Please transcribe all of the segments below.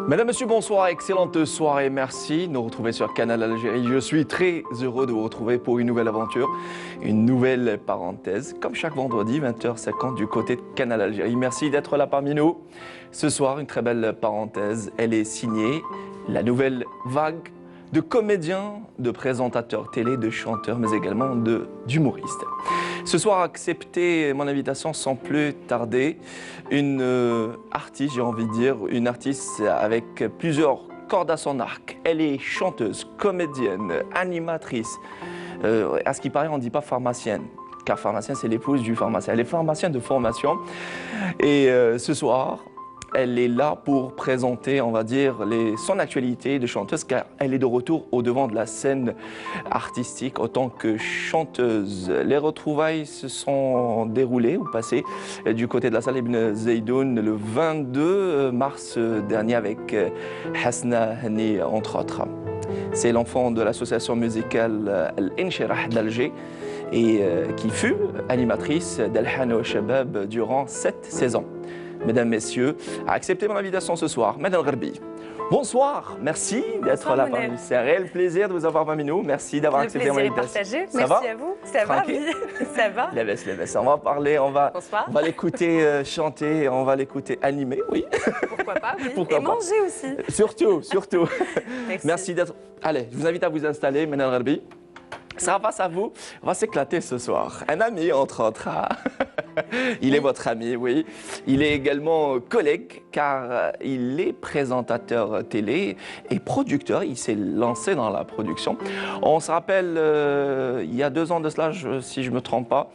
Mesdames, Messieurs, bonsoir, excellente soirée, merci de nous retrouver sur Canal Algérie. Je suis très heureux de vous retrouver pour une nouvelle aventure, une nouvelle parenthèse, comme chaque vendredi, 20h50 du côté de Canal Algérie. Merci d'être là parmi nous. Ce soir, une très belle parenthèse, elle est signée la nouvelle vague de comédiens, de présentateurs télé, de chanteurs, mais également d'humoristes. Ce soir, acceptez mon invitation sans plus tarder. Une artiste, j'ai envie de dire, une artiste avec plusieurs cordes à son arc. Elle est chanteuse, comédienne, animatrice. À ce qui paraît, on ne dit pas pharmacienne, car pharmacienne, c'est l'épouse du pharmacien. Elle est pharmacienne de formation. Et ce soir, elle est là pour présenter, on va dire, son actualité de chanteuse, car elle est de retour au devant de la scène artistique en tant que chanteuse. Les retrouvailles se sont déroulées ou passées du côté de la salle Ibn Zeydoun le 22 mars dernier avec Hasna Hani, entre autres. C'est l'enfant de l'association musicale Al-Inchirah d'Alger et qui fut animatrice d'Al-Han au Shabab durant 7 saisons. Mesdames, Messieurs, acceptez mon invitation ce soir. Madame Gharbi, bonsoir, merci d'être là parmi nous. C'est un réel plaisir de vous avoir parmi nous. Merci d'avoir accepté mon invitation. Merci à vous. Ça va, oui. Ça va. La baisse. On va parler, on va l'écouter chanter, on va l'écouter animer, oui. Pourquoi pas, oui. Pourquoi et pas. manger aussi. Surtout. Merci d'être... Allez, je vous invite à vous installer, Madame Gharbi. Ça va face à vous, on va s'éclater ce soir. Un ami, entre autres. Il est votre ami, oui. Il est également collègue, car il est présentateur télé et producteur. Il s'est lancé dans la production. On se rappelle, il y a 2 ans de cela, si je ne me trompe pas,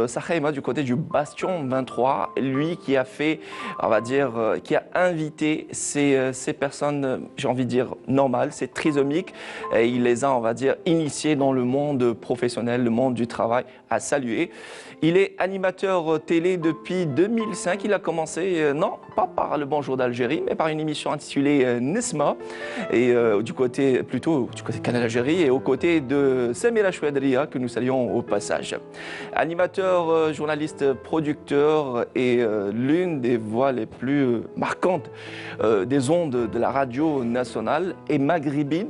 Sahaïma du côté du Bastion 23, lui qui a fait, on va dire, qui a invité ces personnes, j'ai envie de dire, normales, ces trisomiques, et il les a, on va dire, initiées dans le monde professionnel, le monde du travail, à saluer. Il est animateur télé depuis 2005. Il a commencé, non, pas par Le Bonjour d'Algérie, mais par une émission intitulée Nesma, et plutôt du côté de Canal Algérie, et aux côtés de Samira Chouadria, que nous saluons au passage. Animateur, journaliste, producteur, et l'une des voix les plus marquantes des ondes de la radio nationale et maghrébine.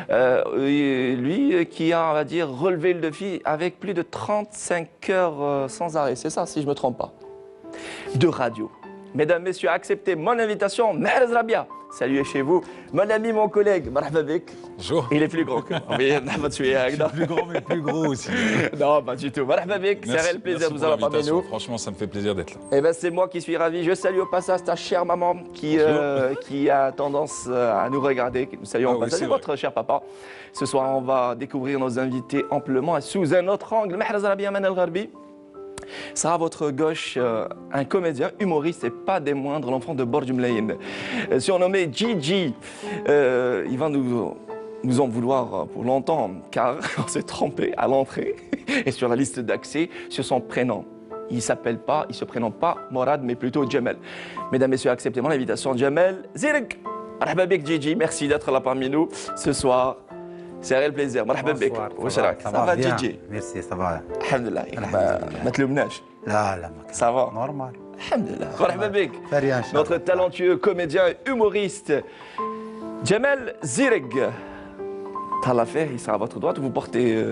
Lui qui a, on va dire, relevé le défi avec plus de 35 heures sans arrêt, c'est ça si je ne me trompe pas, de radio. Mesdames, Messieurs, acceptez mon invitation, Mahrez Rabia. Salut chez vous, mon ami, mon collègue, marhaba bik. Bonjour. Il est plus grand que moi. Oui, je suis plus grand, mais plus gros aussi. Non, pas du tout. Marhaba bik, c'est un réel plaisir de vous avoir parmi nous. Franchement, ça me fait plaisir d'être là. Eh ben, c'est moi qui suis ravi. Je salue au passage ta chère maman qui a tendance à nous regarder. Nous saluons au passage votre cher papa. Ce soir, on va découvrir nos invités amplement sous un autre angle. Mahrez Rabia Manal Gharbi. Ça à votre gauche, un comédien, humoriste et pas des moindres, l'enfant de Borj Mlaïn, surnommé Gigi. Il va nous en vouloir pour longtemps, car on s'est trompé à l'entrée et sur la liste d'accès sur son prénom. Il se prénomme pas Morad, mais plutôt Jamel. Mesdames, Messieurs, acceptez mon invitation, Jamel Zirik. Marhaba bik Gigi, merci d'être là parmi nous ce soir. C'est un réel plaisir. Marhaba bik. Ça va Gigi? Merci, ça va. Alhamdulillah. Ma tloumnash. لا Ça va. Normal. Alhamdulillah. Marhaba bik. Rien. Notre talentueux comédien et humoriste, Jamel Zirig. T'as l'affaire, il sera à votre droite. Vous portez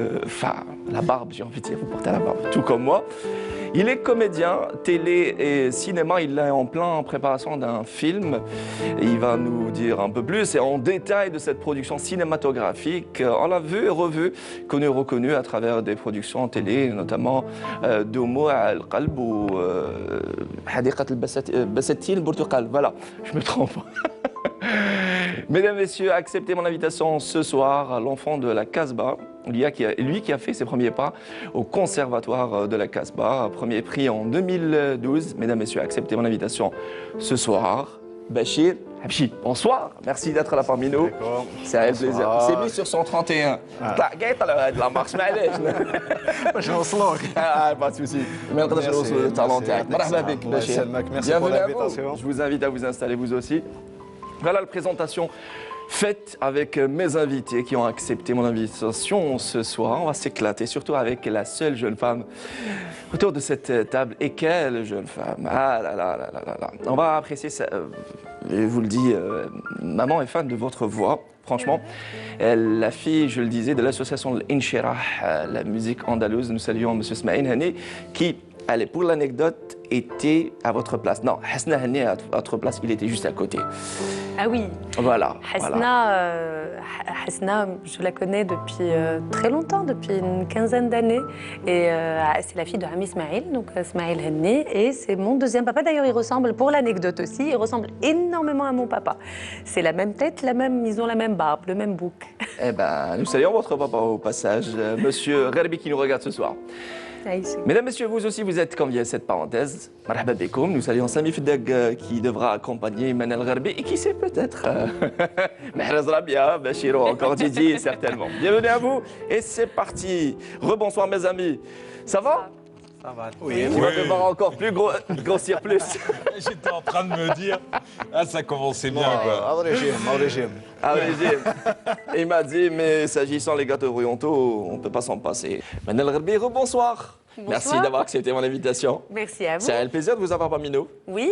la barbe, j'ai envie de dire. Vous portez la barbe, tout comme moi. Il est comédien, télé et cinéma. Il est en plein préparation d'un film. Il va nous dire un peu plus et en détail de cette production cinématographique. On l'a vu et revu, connu et reconnu à travers des productions télé, notamment Domo al-Qalb ou Hadiqat al-Bassatin Burtuqal. Voilà, je me trompe. Mesdames, Messieurs, acceptez mon invitation ce soir, l'enfant de la Casbah, lui qui a fait ses premiers pas au conservatoire de la Casbah, premier prix en 2012. Mesdames, Messieurs, acceptez mon invitation ce soir, Bachir Habchi. Bonsoir, merci d'être là parmi nous. C'est un réel plaisir. Il s'est mis sur son 31. La marche Je نوصلوك. pas de souci. Bienvenue à vous. Je vous invite à vous installer vous aussi. Voilà la présentation fête avec mes invités qui ont accepté mon invitation ce soir. On va s'éclater, surtout avec la seule jeune femme autour de cette table. Et quelle jeune femme! Ah là là là là là là. On va apprécier ça. Je vous le dis, maman est fan de votre voix. Franchement, la fille, je le disais, de l'association L'Inchirah, la musique andalouse. Nous saluons M. Smaïn Hani, qui, allez, pour l'anecdote, était à votre place. Non, Hasna Hani à votre place, il était juste à côté. Ah oui. Voilà. Hasna, je la connais depuis très longtemps, depuis une quinzaine d'années. Et c'est la fille de Ami Ismail, donc Ismail Hani. Et c'est mon deuxième papa. D'ailleurs, il ressemble, pour l'anecdote aussi, il ressemble énormément à mon papa. C'est la même tête, ils ont la même barbe, le même bouc. Eh ben, nous saluons votre papa au passage, Monsieur Gherbi qui nous regarde ce soir. Mesdames, Messieurs, vous aussi, vous êtes conviés à cette parenthèse. Marhaba bikoum. Nous saluons Sami Fedeg qui devra accompagner Manel Gherbi et qui sait peut-être Mehrez Rabia, Bachiro, encore Didi, certainement. Bienvenue à vous et c'est parti. Rebonsoir mes amis. Ça va? Ça va. Oui. Tu vas devoir encore plus grossir plus. J'étais en train de me dire, ah ça commençait bien quoi. Au régime. Il m'a dit, mais s'agissant des gâteaux orientaux, on ne peut pas s'en passer. Manel Gherbi, rebonsoir. Bonsoir. Merci d'avoir accepté mon invitation. Merci à vous. C'est un plaisir de vous avoir parmi nous. Oui,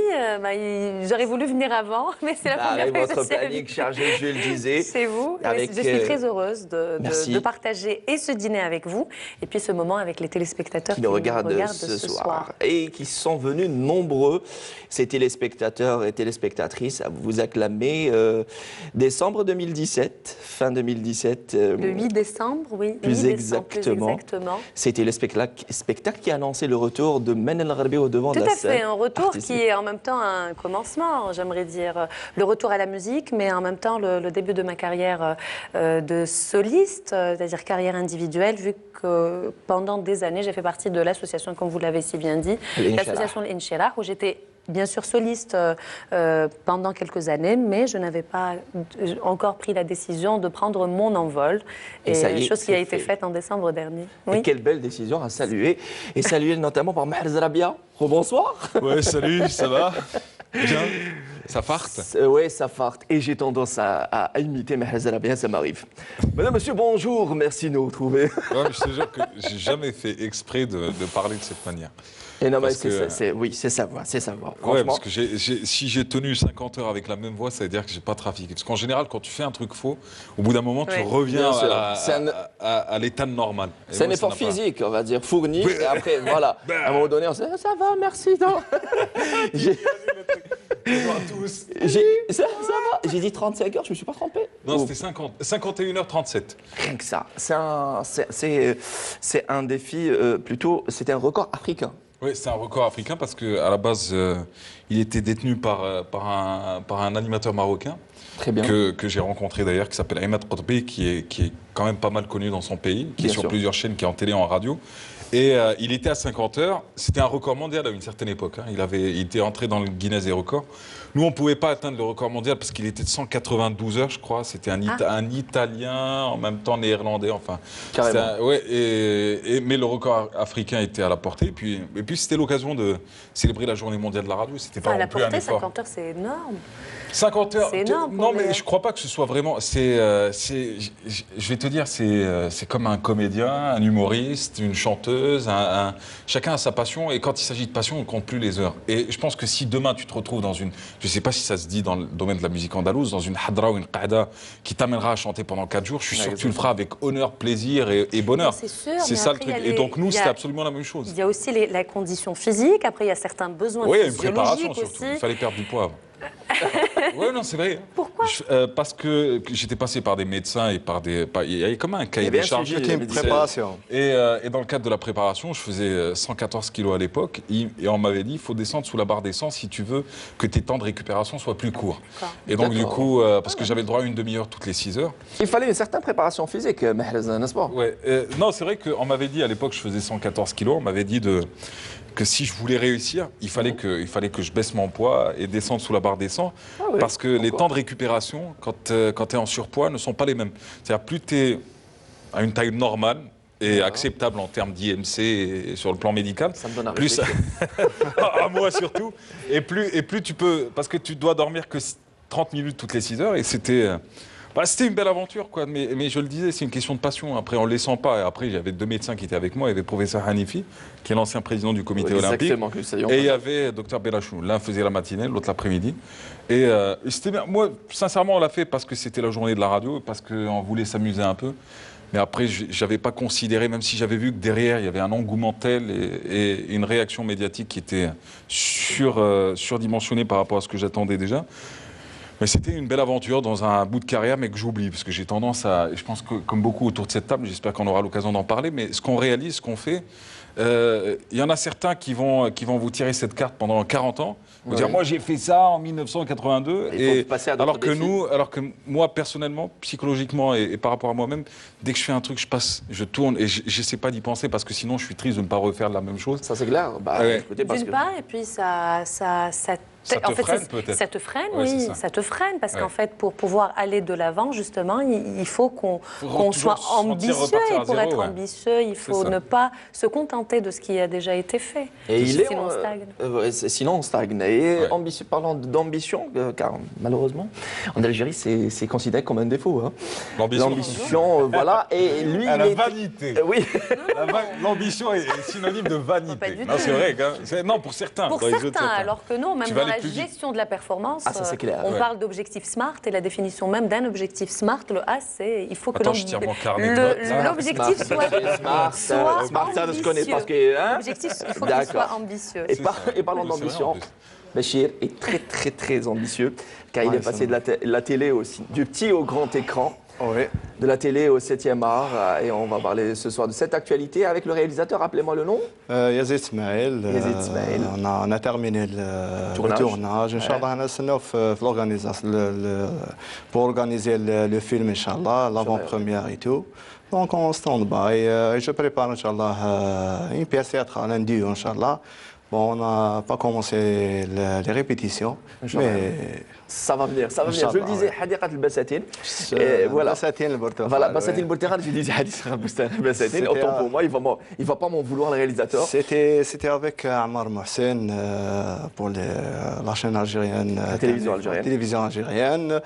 j'aurais voulu venir avant, mais c'est la première fois que votre c'est panique chargée, je le disais. C'est vous. Avec, je suis très heureuse merci. de partager et ce dîner avec vous, et puis ce moment avec les téléspectateurs qui nous regardent ce soir. Et qui sont venus nombreux, ces téléspectateurs et téléspectatrices, à vous acclamer. Décembre 2017, fin 2017. Le 8 décembre, oui. Plus exactement. C'était le spectacle qui a annoncé le retour de Manel Gherbi au devant de la scène. Tout à fait, un retour artistique. Qui est en même temps un commencement, j'aimerais dire. Le retour à la musique, mais en même temps le début de ma carrière de soliste, c'est-à-dire carrière individuelle, vu que pendant des années, j'ai fait partie de l'association, comme vous l'avez si bien dit, l'association L'Inchirah, où j'étais bien sûr soliste pendant quelques années, mais je n'avais pas encore pris la décision de prendre mon envol. Et chose qui a été faite en décembre dernier. Oui. Et quelle belle décision à saluer. Et saluer notamment par Mehrez Rabia. Bonsoir. Ouais, salut, ça va? Bien. Ça farte? Oui, ça farte. Et j'ai tendance à imiter Mehrez Rabia, ça m'arrive. Madame, monsieur, bonjour. Merci de nous retrouver. Ouais, mais je te jure que j'ai jamais fait exprès de parler de cette manière. Et non, mais oui, c'est sa voix, c'est sa voix. Ouais, parce que si j'ai tenu 50 heures avec la même voix, ça veut dire que j'ai pas trafiqué. Parce qu'en général, quand tu fais un truc faux, au bout d'un moment, tu reviens à l'état normal. C'est un effort physique, on va dire, fourni. Et après, voilà, à un moment donné, on se dit, ça va, merci. Ça va. J'ai dit 35 heures, je me suis pas trompé. Non, c'était 51h37. Rien que ça. C'est un défi plutôt, c'était un record africain. Oui, c'est un record africain parce qu'à la base, il était détenu par un animateur marocain. Très bien. Que j'ai rencontré d'ailleurs, qui s'appelle Ahmed Qotbi, qui est quand même pas mal connu dans son pays, qui est sur plusieurs chaînes, qui est en télé et en radio. Et il était à 50 heures. C'était un record mondial à une certaine époque. Hein. Il était entré dans le Guinness des records. Nous, on ne pouvait pas atteindre le record mondial parce qu'il était de 192 heures, je crois. C'était un Italien, en même temps néerlandais, enfin. Carrément. Mais le record africain était à la portée. Et puis c'était l'occasion de célébrer la journée mondiale de la radio. C'était pas à la non plus portée, un effort. 50 heures, c'est énorme. 50 heures. C'est énorme. Non, mais je ne crois pas que ce soit vraiment. Je vais te dire, c'est comme un comédien, un humoriste, une chanteuse. Chacun a sa passion. Et quand il s'agit de passion, on ne compte plus les heures. Et je pense que si demain tu te retrouves dans une. Je ne sais pas si ça se dit dans le domaine de la musique andalouse, dans une hadra ou une qa'da qui t'amènera à chanter pendant 4 jours, je suis sûr que tu le feras avec honneur, plaisir et bonheur. C'est sûr. C'est ça le truc. Et donc nous, c'était absolument la même chose. Il y a aussi la condition physique. Après, il y a certains besoins physiologiques. Oui, une préparation surtout. Il fallait perdre du poids. Oui, non, c'est vrai. Pourquoi? Parce que j'étais passé par des médecins et il y avait comme un cahier des charges. Une préparation. Et dans le cadre de la préparation, je faisais 114 kilos à l'époque et on m'avait dit il faut descendre sous la barre des 100 si tu veux que tes temps de récupération soient plus courts. Et donc du coup, parce que j'avais le droit à une demi-heure toutes les 6 heures. Il fallait une certaine préparation physique, Mehrez, n'est-ce pas? Ouais. Non, c'est vrai qu'on m'avait dit à l'époque, je faisais 114 kilos, on m'avait dit que si je voulais réussir, il fallait que je baisse mon poids et descende sous la barre des 100. Parce que les temps de récupération, quand tu es en surpoids, ne sont pas les mêmes. C'est-à-dire, plus tu es à une taille normale et acceptable en termes d'IMC et sur le plan médical, ça me donne à plus à moi surtout, et plus tu peux, parce que tu dois dormir que 30 minutes toutes les 6 heures, et c'était... Bah, c'était une belle aventure, quoi. Mais je le disais, c'est une question de passion. Après, on ne les sent pas. Et après, j'avais 2 médecins qui étaient avec moi. Il y avait le professeur Hanifi, qui est l'ancien président du comité olympique. Exactement, que ça y est, on Et il y peut- avait docteur Belachou. L'un faisait la matinée, l'autre l'après-midi. Et c'était bien. Moi, sincèrement, on l'a fait parce que c'était la journée de la radio, parce qu'on voulait s'amuser un peu. Mais après, j'avais pas considéré, même si j'avais vu que derrière, il y avait un engouement tel et une réaction médiatique qui était surdimensionnée par rapport à ce que j'attendais déjà. Mais c'était une belle aventure dans un bout de carrière, mais que j'oublie, parce que j'ai tendance à, et je pense que comme beaucoup autour de cette table, j'espère qu'on aura l'occasion d'en parler, mais ce qu'on réalise, ce qu'on fait, il y en a certains qui vont vous tirer cette carte pendant 40 ans, vous dire, moi j'ai fait ça en 1982, Il faut passer à d'autres défis. alors que moi personnellement, psychologiquement et par rapport à moi-même, dès que je fais un truc, je tourne et j'essaie pas d'y penser, parce que sinon je suis triste de ne pas refaire la même chose. Ça c'est clair. Bah, Ouais. écoutez, parce D'une que... part, et puis Ça te en fait, freine, peut-être. ça te freine, Ouais, c'est oui, ça. ça te freine, parce Ouais. qu'en fait, pour pouvoir aller de l'avant, justement, il faut qu'on toujours soit se sentir ambitieux, repartir à et pour zéro, être ouais. ambitieux, il faut ça. ne pas se contenter de ce qui a déjà été fait. Et Sinon, on stagne. sinon on stagne. Et Ouais. ambitieux, parlant d'ambition, car malheureusement, en Algérie, c'est considéré comme un défaut. Hein. L'ambition, voilà. Et lui, À il la est... vanité. Oui. L'ambition est synonyme de vanité. Pas du Non, tout. c'est vrai. Non, pour certains. Pour dans les autres, certains, alors que non, même Tu vas dans la aller plus vite. gestion de la performance, Ah, ça, c'est clair. on Ouais. parle d'objectif SMART et la définition même d'un objectif SMART, le A, c'est il faut que Attends, je tire mon carnet de notes, là. l'objectif soit Smart, ça ne se connaît pas. Parce ambitieux. que, hein. L'objectif, il faut qu'il D'accord. soit ambitieux. Et parlant Oui, c'est vrai, d'ambition, en plus. Bachir est très ambitieux, car il Ouais, est passé c'est de la télé aussi, du petit au grand écran, Oui. de la télé au 7e art, et on va parler ce soir de cette actualité avec le réalisateur, rappelez-moi le nom. Yazid Ismail. Yazid Ismail. On a terminé le Tournage. tournage. Inch'Allah, on a l'organisation pour organiser le film, Inch'Allah, l'avant-première et tout. Donc on stand-by. Et je prépare, Inch'Allah, une pièce théâtrale, un duo, Inch'Allah. Bon, on n'a pas commencé les répétitions, Inch'Allah. mais Ça va venir, ça va venir. Je le Inch'Allah, disais, ouais. Hadiqat al-Bassatin. Et voilà. Bassatin, le Bordeaux. Voilà, Bassatin al-Burtara, je disais Hadiqat al-Bassatin. C'était Autant un- pour moi, il va pas m'en vouloir le réalisateur. C'était avec Ammar Mohsen pour la chaîne algérienne. La télévision algérienne. La télévision algérienne.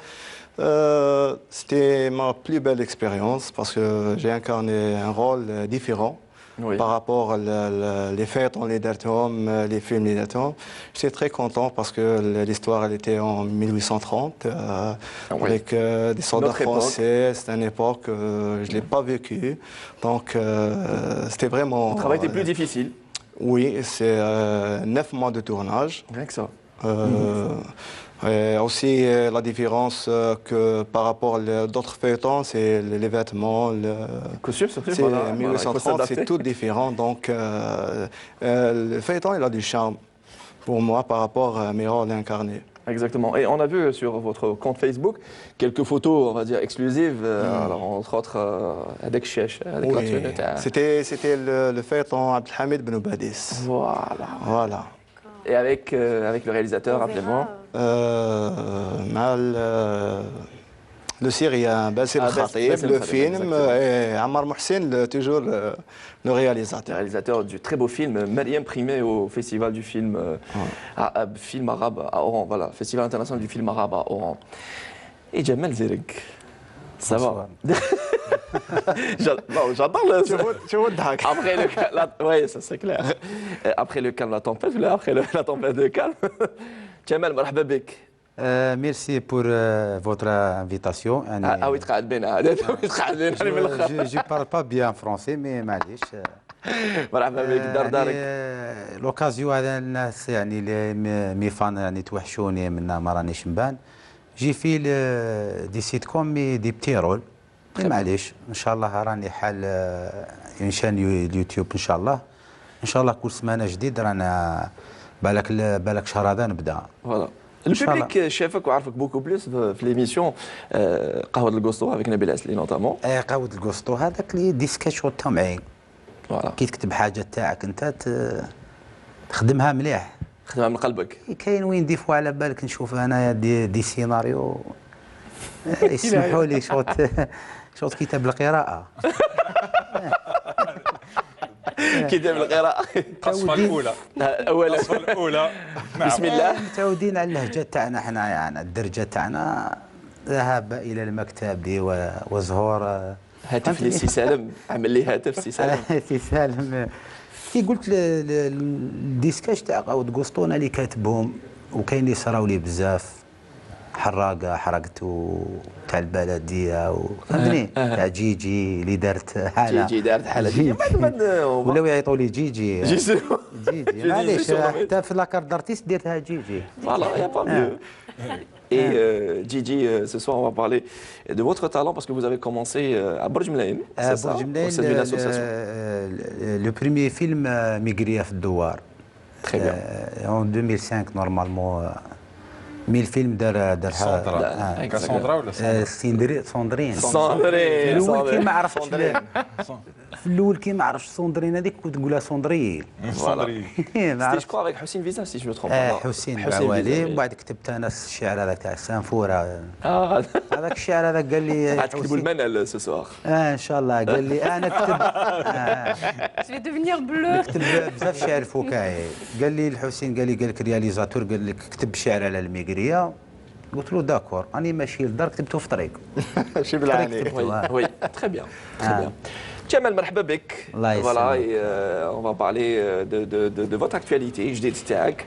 C'était ma plus belle expérience parce que j'ai incarné un rôle différent. Oui. Par rapport les fêtes, on les datum, les films, les datum. J'étais très content parce que l'histoire, elle était en 1830, oui. avec des soldats Notre époque. français. C'était une époque que je ne l'ai pas vécue. Donc, c'était vraiment... Le travail était plus difficile. Oui, c'est 9 mois de tournage. Rien que ça. Et aussi, la différence que par rapport à d'autres feuilletons, c'est les vêtements, Costume, surtout, c'est voilà, il faut 1830, s'adapter. c'est tout différent. Donc, le feuilleton, il a du charme pour moi par rapport à mes rôles incarnés. Exactement. Et on a vu sur votre compte Facebook quelques photos, on va dire, exclusives. Alors, entre autres, avec Chesh, avec la Oui, tenue. c'était le feuilleton Abdelhamid Ben Oubadis. Voilà. Voilà. Et avec le réalisateur, rappelez-moi. Le Syrien Bassil Ah, Khatib, Bassil le Khatib, film, exactement. et Ammar Mohsen, toujours le Le réalisateur. réalisateur du très beau film, Mariam primé au Festival du film, film arabe à Oran. Voilà, Festival international du film arabe à Oran. Et Jamal Zerek. Ça va. J'adore le. Tu vois, Dak. Après le calme, oui, ça c'est clair. Après le calme, la tempête, ou là, après la tempête de calme. Jamal, marhaba bik. Merci pour votre invitation. Ah oui, تقعد بينا هذا تقعد بينا من الاخر. Je ne parle pas bien français, mais معليش. مرحبا بك دار دارك. لوكازيو هذا الناس يعني مي فان يعني توحشوني من ما رانيش نبان. جي في دي سيت كوم مي دي بتي رول. معليش ان شاء الله راني حال انشان اليوتيوب ان شاء الله. ان شاء الله كل سمانه جديد رانا بالك شهر هذا نبدا. Voilà. شاء الله. الببليك شافك وعرفك بوكو بلوس في ليميسيون قهوة القسطو avec نبيل عسلي نوتامون. قاود القسطو هذاك اللي ديسكيتشو تاع معين. فوالا. كي تكتب حاجه تاعك انت تخدمها مليح. خدمها من قلبك. كاين وين دي فوا على بالك نشوف انايا دي سيناريو يسمحوا لي شوط كتاب القراءه. كتاب القراءة. الصفة الأولى أولا الصفة الأولى نعم. بسم الله. متعودين على اللهجه تاعنا حنايا يعني الدرجه تاعنا ذهب الى المكتب وزهور هاتف لي سي سالم، عمل لي هاتف سي سالم. سي سالم كي قلت الديسكاج تاع قاود قسطونه اللي كاتبهم وكاين اللي صراو لي بزاف، حراقه حرقته تاع البلديه فهمتني، تاع جيجي اللي دارت حاله، جيجي دارت حاله، جيجي ولاو يعيطوا لي جيجي جيجي معليش حتى في لاكار دارتيست ديرتها جيجي. Voilà, il n'y a pas mieux. Et Gigi, ce soir, on va parler de votre talent parce que vous avez commencé à Burj Mlaim, c'est ça, au sein d'une association. Le premier film, Migria في الدوار. Très bien. En 2005, normalement. 1000 فيلم دار كاساندرا ولا سندرين صندرين الاول كي ما عرفتش في الاول كي ما عرفتش صندرين هذيك كنت نقولها صندريل C'était je crois avec Houssine Visa si je me trompe pas. حسين بعوالي ومن بعد كتبت انا الشعر هذاك تاع السنفوره هذاك الشعر هذاك قال لي تكتبوا المنال ce soir. ان شاء الله قال لي انا كتب Je vais devenir bleu. نكتب بزاف شعر فكاهي. قال لي الحسين قال لك رياليزاتور قال لك كتب شعر على الميغريا. قلت له داكور راني ماشي للدار كتبته في طريق. شي بالعاني. Oui, très bien, très bien. Jamal, مرحبا بك. Voilà, on va parler de votre actualité, جديد تاعك.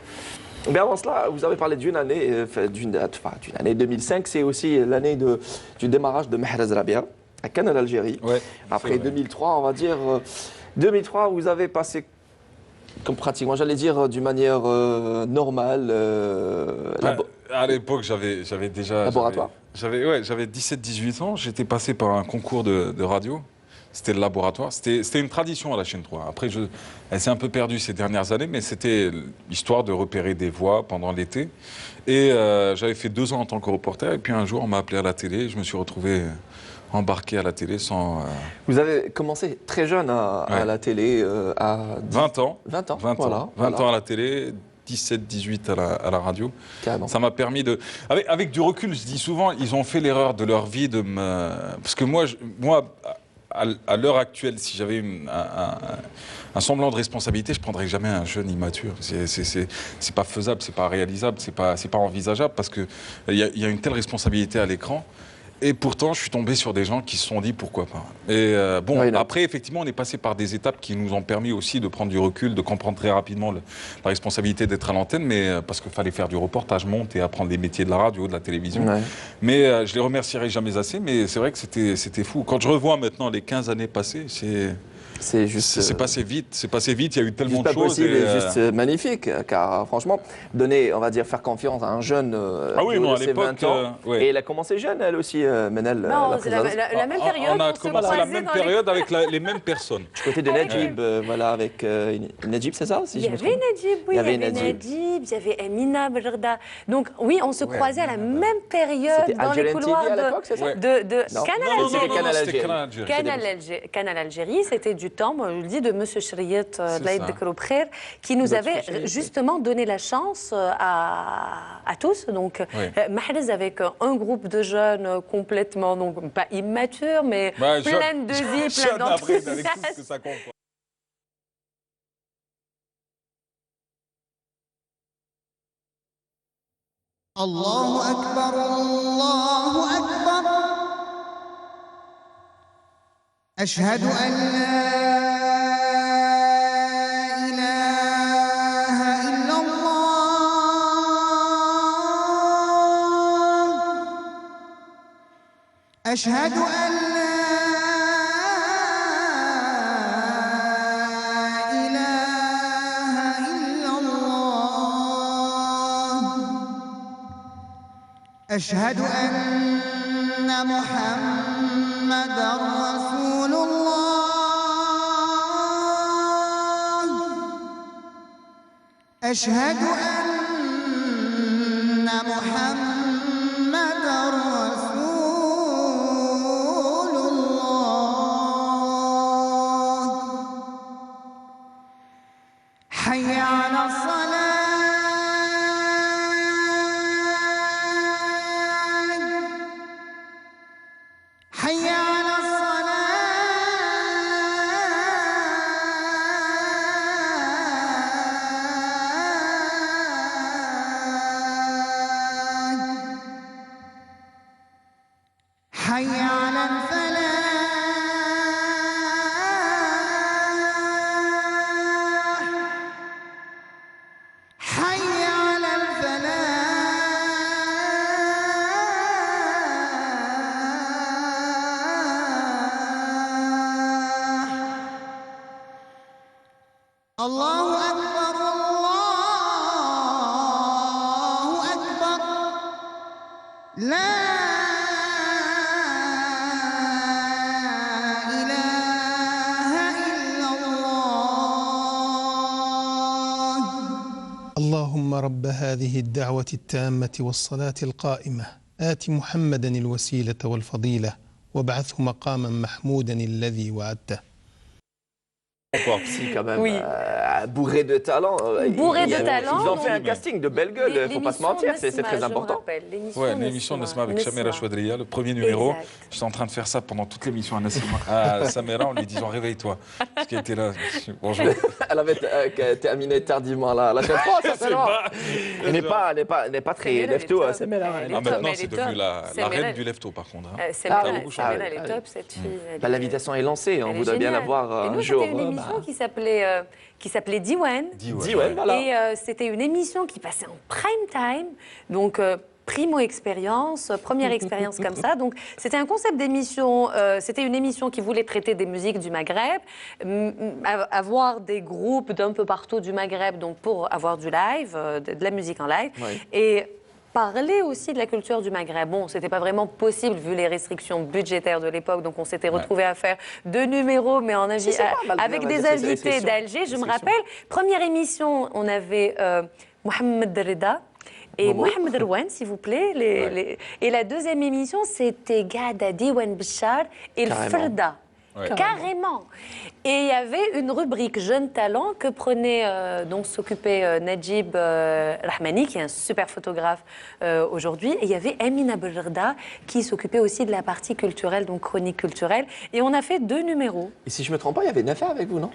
Mais avant cela, vous avez parlé d'une année, d'une année 2005, c'est aussi l'année du démarrage de Mehrez Rabia à Cannes, l'Algérie. Ouais, après 2003, on va dire, 2003, vous avez passé comme pratiquement, j'allais dire, d'une manière normale. À l'époque, j'avais déjà... Laboratoire. J'avais 17-18 ans, j'étais passé par un concours de radio. C'était le laboratoire. C'était une tradition à la chaîne 3. Après, elle s'est un peu perdue ces dernières années, mais c'était histoire de repérer des voix pendant l'été. Et j'avais fait 2 ans en tant que reporter. Et puis un jour, on m'a appelé à la télé. Je me suis retrouvé embarqué à la télé sans... Vous avez commencé très jeune à la télé, à 20 ans. 20 ans, 20 ans. 20 ans à la télé. 17-18 à la radio. Carrément. Ça m'a permis de... Avec du recul, je dis souvent, ils ont fait l'erreur de leur vie de me... Parce que moi à l'heure actuelle, si j'avais un semblant de responsabilité, je ne prendrais jamais un jeune immature. C'est pas faisable, c'est pas réalisable, c'est pas envisageable parce qu'il y a une telle responsabilité à l'écran. Et pourtant, je suis tombé sur des gens qui se sont dit pourquoi pas. Et après, effectivement, on est passé par des étapes qui nous ont permis aussi de prendre du recul, de comprendre très rapidement la responsabilité d'être à l'antenne, mais parce qu'il fallait faire du reportage, monter, apprendre les métiers de la radio, de la télévision. Ouais. Mais je les remercierai jamais assez, mais c'est vrai que c'était fou. Quand je revois maintenant les 15 années passées, c'est juste... C'est passé vite, il y a eu tellement de choses. C'est pas possible et juste magnifique, car franchement, on va dire, faire confiance à un jeune de ses 20 ans, et elle a commencé jeune, elle aussi, Menel. Non, c'est la même période. On a commencé la même période avec les mêmes personnes. Du côté de Najib, voilà, avec Najib, c'est ça Il y avait Najib, oui, il y avait Najib, il y avait Emina Berda. Donc oui, on se croisait à la même période dans les couloirs de Canal Algérie, c'était du temps, moi je le dis, de M. Chriet qui nous avait justement donné la chance à tous. Donc, Mahrez avec un groupe de jeunes complètement, donc pas immatures, mais plein de vie, plein d'enthousiasme. Allahu Akbar, Allahu Akbar. Ashhadu an أشهد أن لا إله إلا الله أشهد أن محمدًا رسول الله أشهد أن محمدًا رسول الله حي على الصلاة حي على الصلاة الله أكبر الله أكبر لا إله إلا الله اللهم رب هذه الدعوة التامة والصلاة القائمة آت محمدا الوسيلة والفضيلة وابعثه مقاما محمودا الذي وعدته. Si, quand même, Oui. bourré de talent. Bourré de talent, Ils ont fait un donc- casting de belle gueule, il ne faut pas se mentir, c'est très important. Ouais, l'émission Nesma avec Samira Chouadria, le premier numéro. Exact. J'étais en train de faire ça pendant toute l'émission à Samira en lui disant réveille-toi. Parce qu'elle était là. Bonjour. Elle avait terminé tardivement la chaîne 3, ça c'est rare. Elle n'est pas très lève-tôt, c'est mais là. Elle est Ah, top, maintenant, elle c'est est devenu top. la Samira, reine elle- du lève-tôt, par contre. hein. Samira, Ah, beaucoup Samira, changé. elle est top, cette fille. Elle Bah, est- l'invitation est lancée, on elle est voudrait bien la géniale. voir Et un nous, jour. c'était une émission qui s'appelait Diwan. Dis ouais, voilà. Et c'était une émission qui passait en prime time. Donc, primo expérience, première expérience comme ça. Donc, c'était un concept d'émission. C'était une émission qui voulait traiter des musiques du Maghreb, avoir des groupes d'un peu partout du Maghreb, donc pour avoir du live, de la musique en live. Ouais. Et parler aussi de la culture du Maghreb. Bon, c'était pas vraiment possible vu les restrictions budgétaires de l'époque, donc on s'était retrouvés à faire 2 numéros, mais en Si, c'est pas mal, avec on va des dire, ces invités restrictions. d'Alger. Je me Restrictions. rappelle, première émission, on avait Mohamed Reda et Momo. Mohamed Rouane, s'il vous plaît. Et la deuxième émission, c'était Gada Diwan Bishar et le Carrément. Ferda. Ouais. Carrément. Et il y avait une rubrique Jeunes Talents que prenait, donc s'occupait Najib Rahmani, qui est un super photographe aujourd'hui. Et il y avait Amina Berda qui s'occupait aussi de la partie culturelle, donc chronique culturelle. Et on a fait 2 numéros. Et si je me trompe pas, il y avait Nafa avec vous, non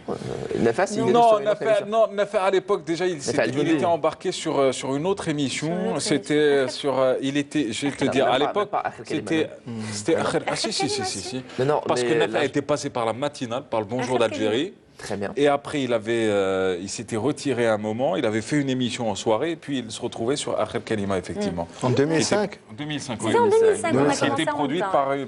Nafa, si il est Non, sur une autre émission. Nafa à l'époque déjà, il Al-Joudi. était embarqué sur une autre émission. Sur une autre C'était émission. sur, il était, je vais te Non, dire, même à pas- l'époque, même pas Akhir Kalima, c'était ah si. Non, non, Parce mais que Nafa là, était passé par la matinale, par le Bonjour Akhir d'Algérie. Très bien. Et après, il s'était retiré un moment, il avait fait une émission en soirée, et puis il se retrouvait sur Akhir Kalima, effectivement. En 2005 En 2005, C'était en 2005 qu'on a Qui était commencé à produite monter. par une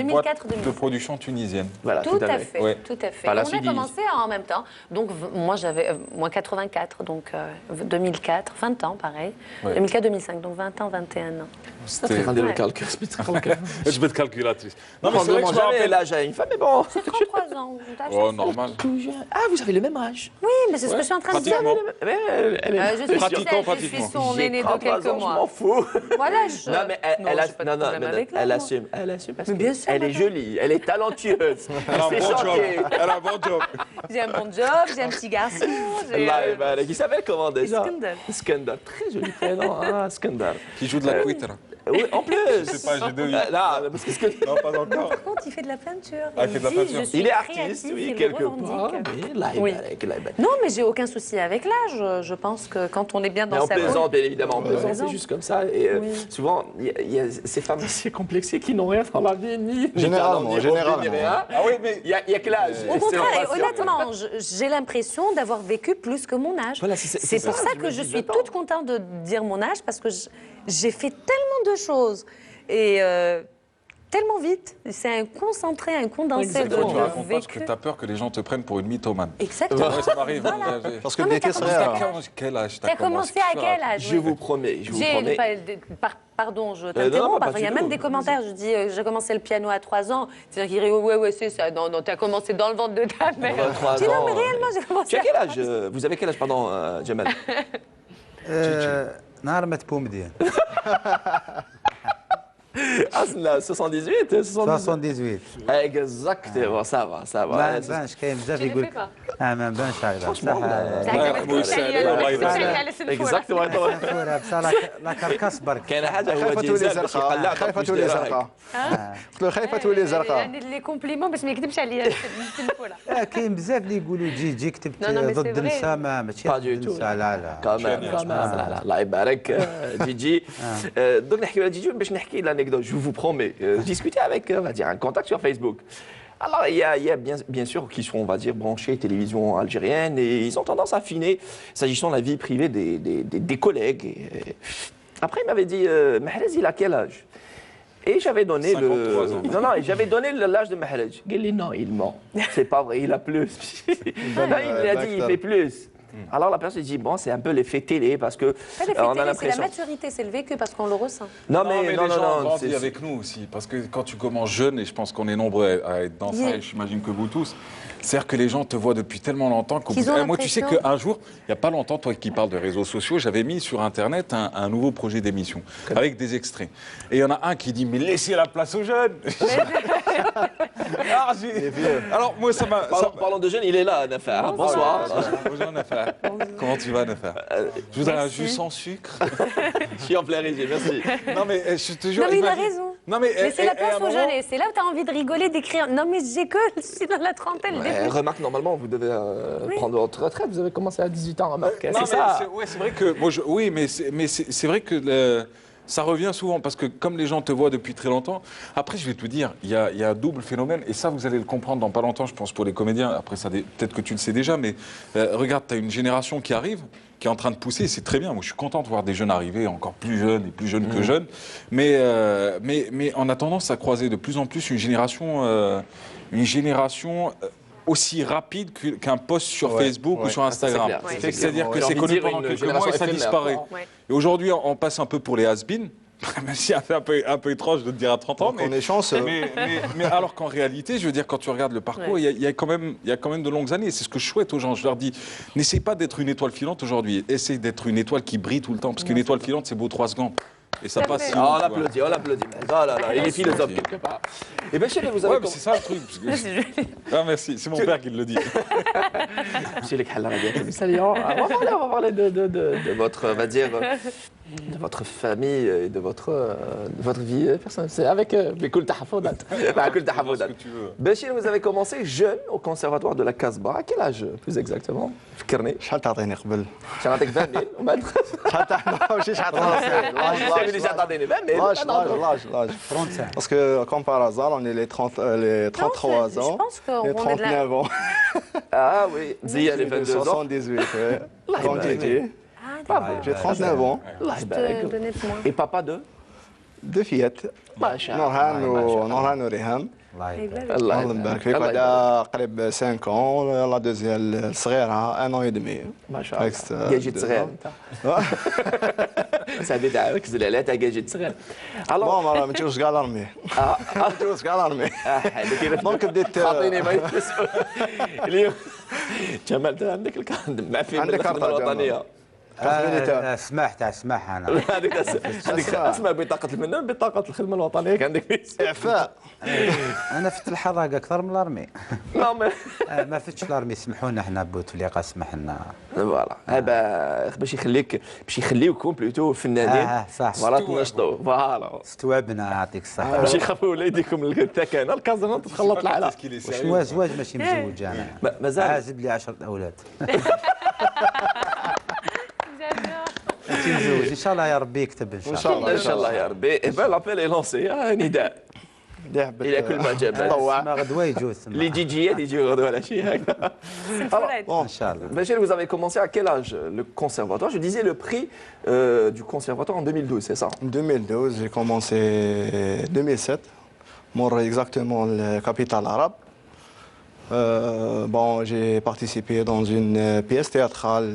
boîte 2004-2005. de production tunisienne. Voilà, Tout à fait, Ouais. tout à fait. Par la On a suite, il- commencé en même temps. Donc, moi, j'avais, moi, 84, donc 2004, 20 ans, pareil. Ouais. 2004-2005, donc 20 ans, 21 ans. C'était... Regardez le Ouais. calcul. Je vais être calculatrice. Non, mais On c'est vrai ne que je me jamais rappelle... l'âge à une femme, mais bon. 33 ans. Oh, normal. Ah, vous avez le même âge. Oui, mais c'est ce que je suis en train de dire. Pratiquement. Mais elle est Je suis Pratiquement, je suis pratiquement. son aîné de quelques Je m'en mois. fous. Voilà, je... Non, mais elle, Non, elle, j'ai pas de non, non, problème mais avec elle l'âge, assume. Elle assume parce Mais bien sûr, qu'elle est madame. jolie, elle est talentueuse. Elle a un Elle bon sait job. chanter. Elle a un bon job. J'ai un bon job, j'ai un petit garçon. j'ai, Allah yabarak. Il s'appelle comment déjà Iskandar. Iskandar. Très joli prénom. Ah, Iskandar. Qui joue de la cuite, là. Oui, en plus. Je sais pas, j'ai deviné. Non, parce que Iskandar- Non, pas encore. Par contre, il fait de la peinture. Ah, il fait de la dit, peinture. je suis il est créatif, artiste, il oui, le quelque revendique. part. Mais Allah Oui. yabarak, Allah yabarak. Non, mais j'ai aucun souci avec l'âge. Je pense que quand on est bien Mais dans on sa peau... plaisante, bien évidemment, on plaisante, plaisante. c'est juste comme ça. Et Oui. souvent, il y a ces femmes assez complexées qui n'ont rien dans la vie, ni Généralement, ni généralement. ni rien. Ah oui, mais... Il y a que l'âge. Au Et c'est contraire, leur et passion. honnêtement, j'ai l'impression d'avoir vécu plus que mon âge. Voilà, c'est pour ça que je suis j'attends. toute contente de dire mon âge, parce que j'ai fait tellement de choses. Et tellement vite. C'est un concentré, un condensé C'est de, quand tu de racontes pas parce que vécu. tu as peur que les gens te prennent pour une mythomane. Exactement. Ouais, ça m'arrive. Voilà. Parce que Non, mais dès t'as que commencé Quel âge T'as commencé à quel âge? Je vous promets, je vous promets. Pardon, je non, t'interromps, pas parce qu'il y a du même tout. des commentaires. Je dis, j'ai commencé le piano à 3 ans. C'est-à-dire qu'il dit, ouais, c'est ça. Non, t'as commencé dans le ventre de ta mère. 23 Je dis, non, ans, mais réellement, j'ai commencé Tu as à quel âge Vous avez quel âge, pardon, Jamal نهار ما تبوم مديان Ah, c'est la 78 78 Exactement, ça va, ça va. ما نبانش كاين بزاف Je ne يقول fais لك pas. ما نبانش هكذا بصح الله يرحمه ويسهل الله يبارك. Exactement. فورة بصح لا كركاس برك كاين حاجه هو خايفة تولي جيزان باش زرقاء يقلع خايفة تولي زرقاء قلت له خايفة تولي زرقاء يعني لي كومبليمون باش ما يكذبش عليا نتلفوا لا. كاين بزاف اللي يقولوا جي كتبت Non, non, mais c'est ضد vrai. النساء ماشي Pas ضد du tout. النساء لا لا كمان لا الله يبارك جيجي دوك نحكي على جيجي باش نحكي l'anecdote je vous promets discuter avec on va dire un contact sur Facebook. Alors il y a bien sûr qui sont on va dire branchés télévision algérienne et ils ont tendance à affiner s'agissant de la vie privée des collègues. Et, après il m'avait dit Mahrez il a quel âge? Et j'avais donné 53 ans. Non, j'avais donné l'âge de Mahraj. Il dit non, il ment. C'est pas vrai, il a plus. Non, il a dit, il fait plus. Alors la personne dit, bon, c'est un peu l'effet télé parce que Pas l'effet on a télé, c'est la l'impression. maturité, c'est le vécu parce qu'on le ressent. Non, mais non, les gens non, grandissent c'est- avec nous aussi. Parce que quand tu commences jeune, et je pense qu'on est nombreux à être dans ça, et j'imagine que vous tous, c'est-à-dire que les gens te voient depuis tellement longtemps qu'au Qu'ils bout ont moi, tu sais l'impression- qu'un jour, il n'y a pas longtemps, toi qui parles de réseaux sociaux, j'avais mis sur Internet un nouveau projet d'émission avec des extraits. Et il y en a un qui dit, mais laissez la place aux jeunes. Alors, moi, ça m'a... Parlons de jeunes, il est là, Nafar. Bonsoir. Bonjour, Nafar. Comment tu vas, Nafar? Je voudrais un jus sans sucre. Je suis en plein régime, merci. Non, mais je te jure... Non, mais il a imagine- raison. Non, mais... Laissez la place à un aux moment- jeunes et c'est là où tu as envie de rigoler, d'écrire. Non, mais j'ai que, je suis dans la trentaine. Remarque, normalement, vous devez prendre votre retraite. Vous avez commencé à 18 ans, remarque. Non, C'est mais ça. c'est vrai que oui, mais c'est vrai que ça revient souvent parce que comme les gens te voient depuis très longtemps. Après, je vais te dire, il y a un double phénomène et ça, vous allez le comprendre dans pas longtemps, je pense, pour les comédiens. Après, ça, peut-être que tu le sais déjà, mais regarde, tu as une génération qui arrive, qui est en train de pousser, et c'est très bien. Moi, je suis content de voir des jeunes arriver, encore plus jeunes et plus jeunes que jeunes. Mais on a tendance à croiser de plus en plus une génération aussi rapide qu'un post sur Ouais, Facebook ou ouais. sur Instagram. clair, c'est C'est-à-dire que J'ai c'est envie de connu dire pendant une quelques mois génération et ça éphémère. disparaît. Ouais. Et aujourd'hui, on passe un peu pour les has-been, même si c'est un peu étrange de te dire à 30 ans. Donc on est chanceux. Mais alors qu'en réalité, je veux dire, quand tu regardes le parcours, il y a quand même de longues années. C'est ce que je souhaite aux gens. Je leur dis, n'essaie pas d'être une étoile filante aujourd'hui. Essaye d'être une étoile qui brille tout le temps. Parce qu'une étoile filante, c'est beau 3 secondes. Et ça C'est passe vrai. si loin, on tu vois. l'applaudit, on l'applaudit. Oh là là, il est philosophe quelque part. Et bien, chez les, vous avez Ouais, mais c'est ça le truc. parce que- Ah, merci, c'est mon père qui le dit. Monsieur les Salut, on va parler de votre, on va dire, de votre famille et de votre vie personnelle. C'est avec Bekul Tahafoudat. Bekul Tahafoudat. Ce que tu veux. Bachir, vous avez commencé jeune au conservatoire de la Casbah. À quel âge, plus exactement? فكرني. شحال تعطيني قبل؟ شعطيك 20 000 وبعد شحال ماشي شحال تعطيني اللي تعطيني 20 000. l'âge. 35. Parce que, comme par hasard, on est les 33 je ans, pense qu'on les est de la- 39 ans, Ah oui, Zia les de 22 ans. 78, ouais. Comme يبارك. Titi. Ah, d'accord. J'ai 39 ans, الله Je te يبارك. donnais de moi. Et papa de? 2 fillettes, ما شاء الله. Norhan وريهام. الله يبارك. Exactement. الله الله يبارك فيك. الله بعدها قريب 5 ans, la deuxième الصغيرة 1 an et demi. ما شاء الله. Next, جاجيت صغير انت. سعدي تعاونك زل عليها تا جاجيت صغير. بون ما نجوش كاع لارمي. ما نجوش كاع لارمي. دونك بديت خاطيني ما يتسوى. اليوم جمال عندك الكارد معفي من عندك الخدمه كارت الوطنيه. سماح انا هذيك عندك اسمها بطاقه المنام بطاقه الخدمه الوطنيه عندك إعفاء. انا فت الحضاق اكثر من الارمي نعم ما فتش الارمي سمحونا احنا بوتفليقه سمح لنا فوالا هذا باش يخليوكم بلوتو فنانين صح. فوالا تنشطوا فوالا استوعبنا يعطيك الصحه باش يخافوا وليديكم التكانه الكازونه تتخلط العلا شنو زواج ماشي مزوج انا مازال عازب لي 10 اولاد ماشي مزوج ان شاء الله يا ربي يكتب ان شاء الله ان شاء الله يا ربي اي بان لابيل اي لونسي نداء الى كل ما جاب ما غدوه يجوز ثم. لي جيجيات يجيو غدوه على شي هكذا ان شاء الله Bachir, vous avez commencé à quel âge le conservatoire? Je disais le prix du conservatoire en 2012, c'est ça? En 2012, j'ai commencé 2007, mort exactement la capitale arabe. Bon, j'ai participé dans une pièce théâtrale,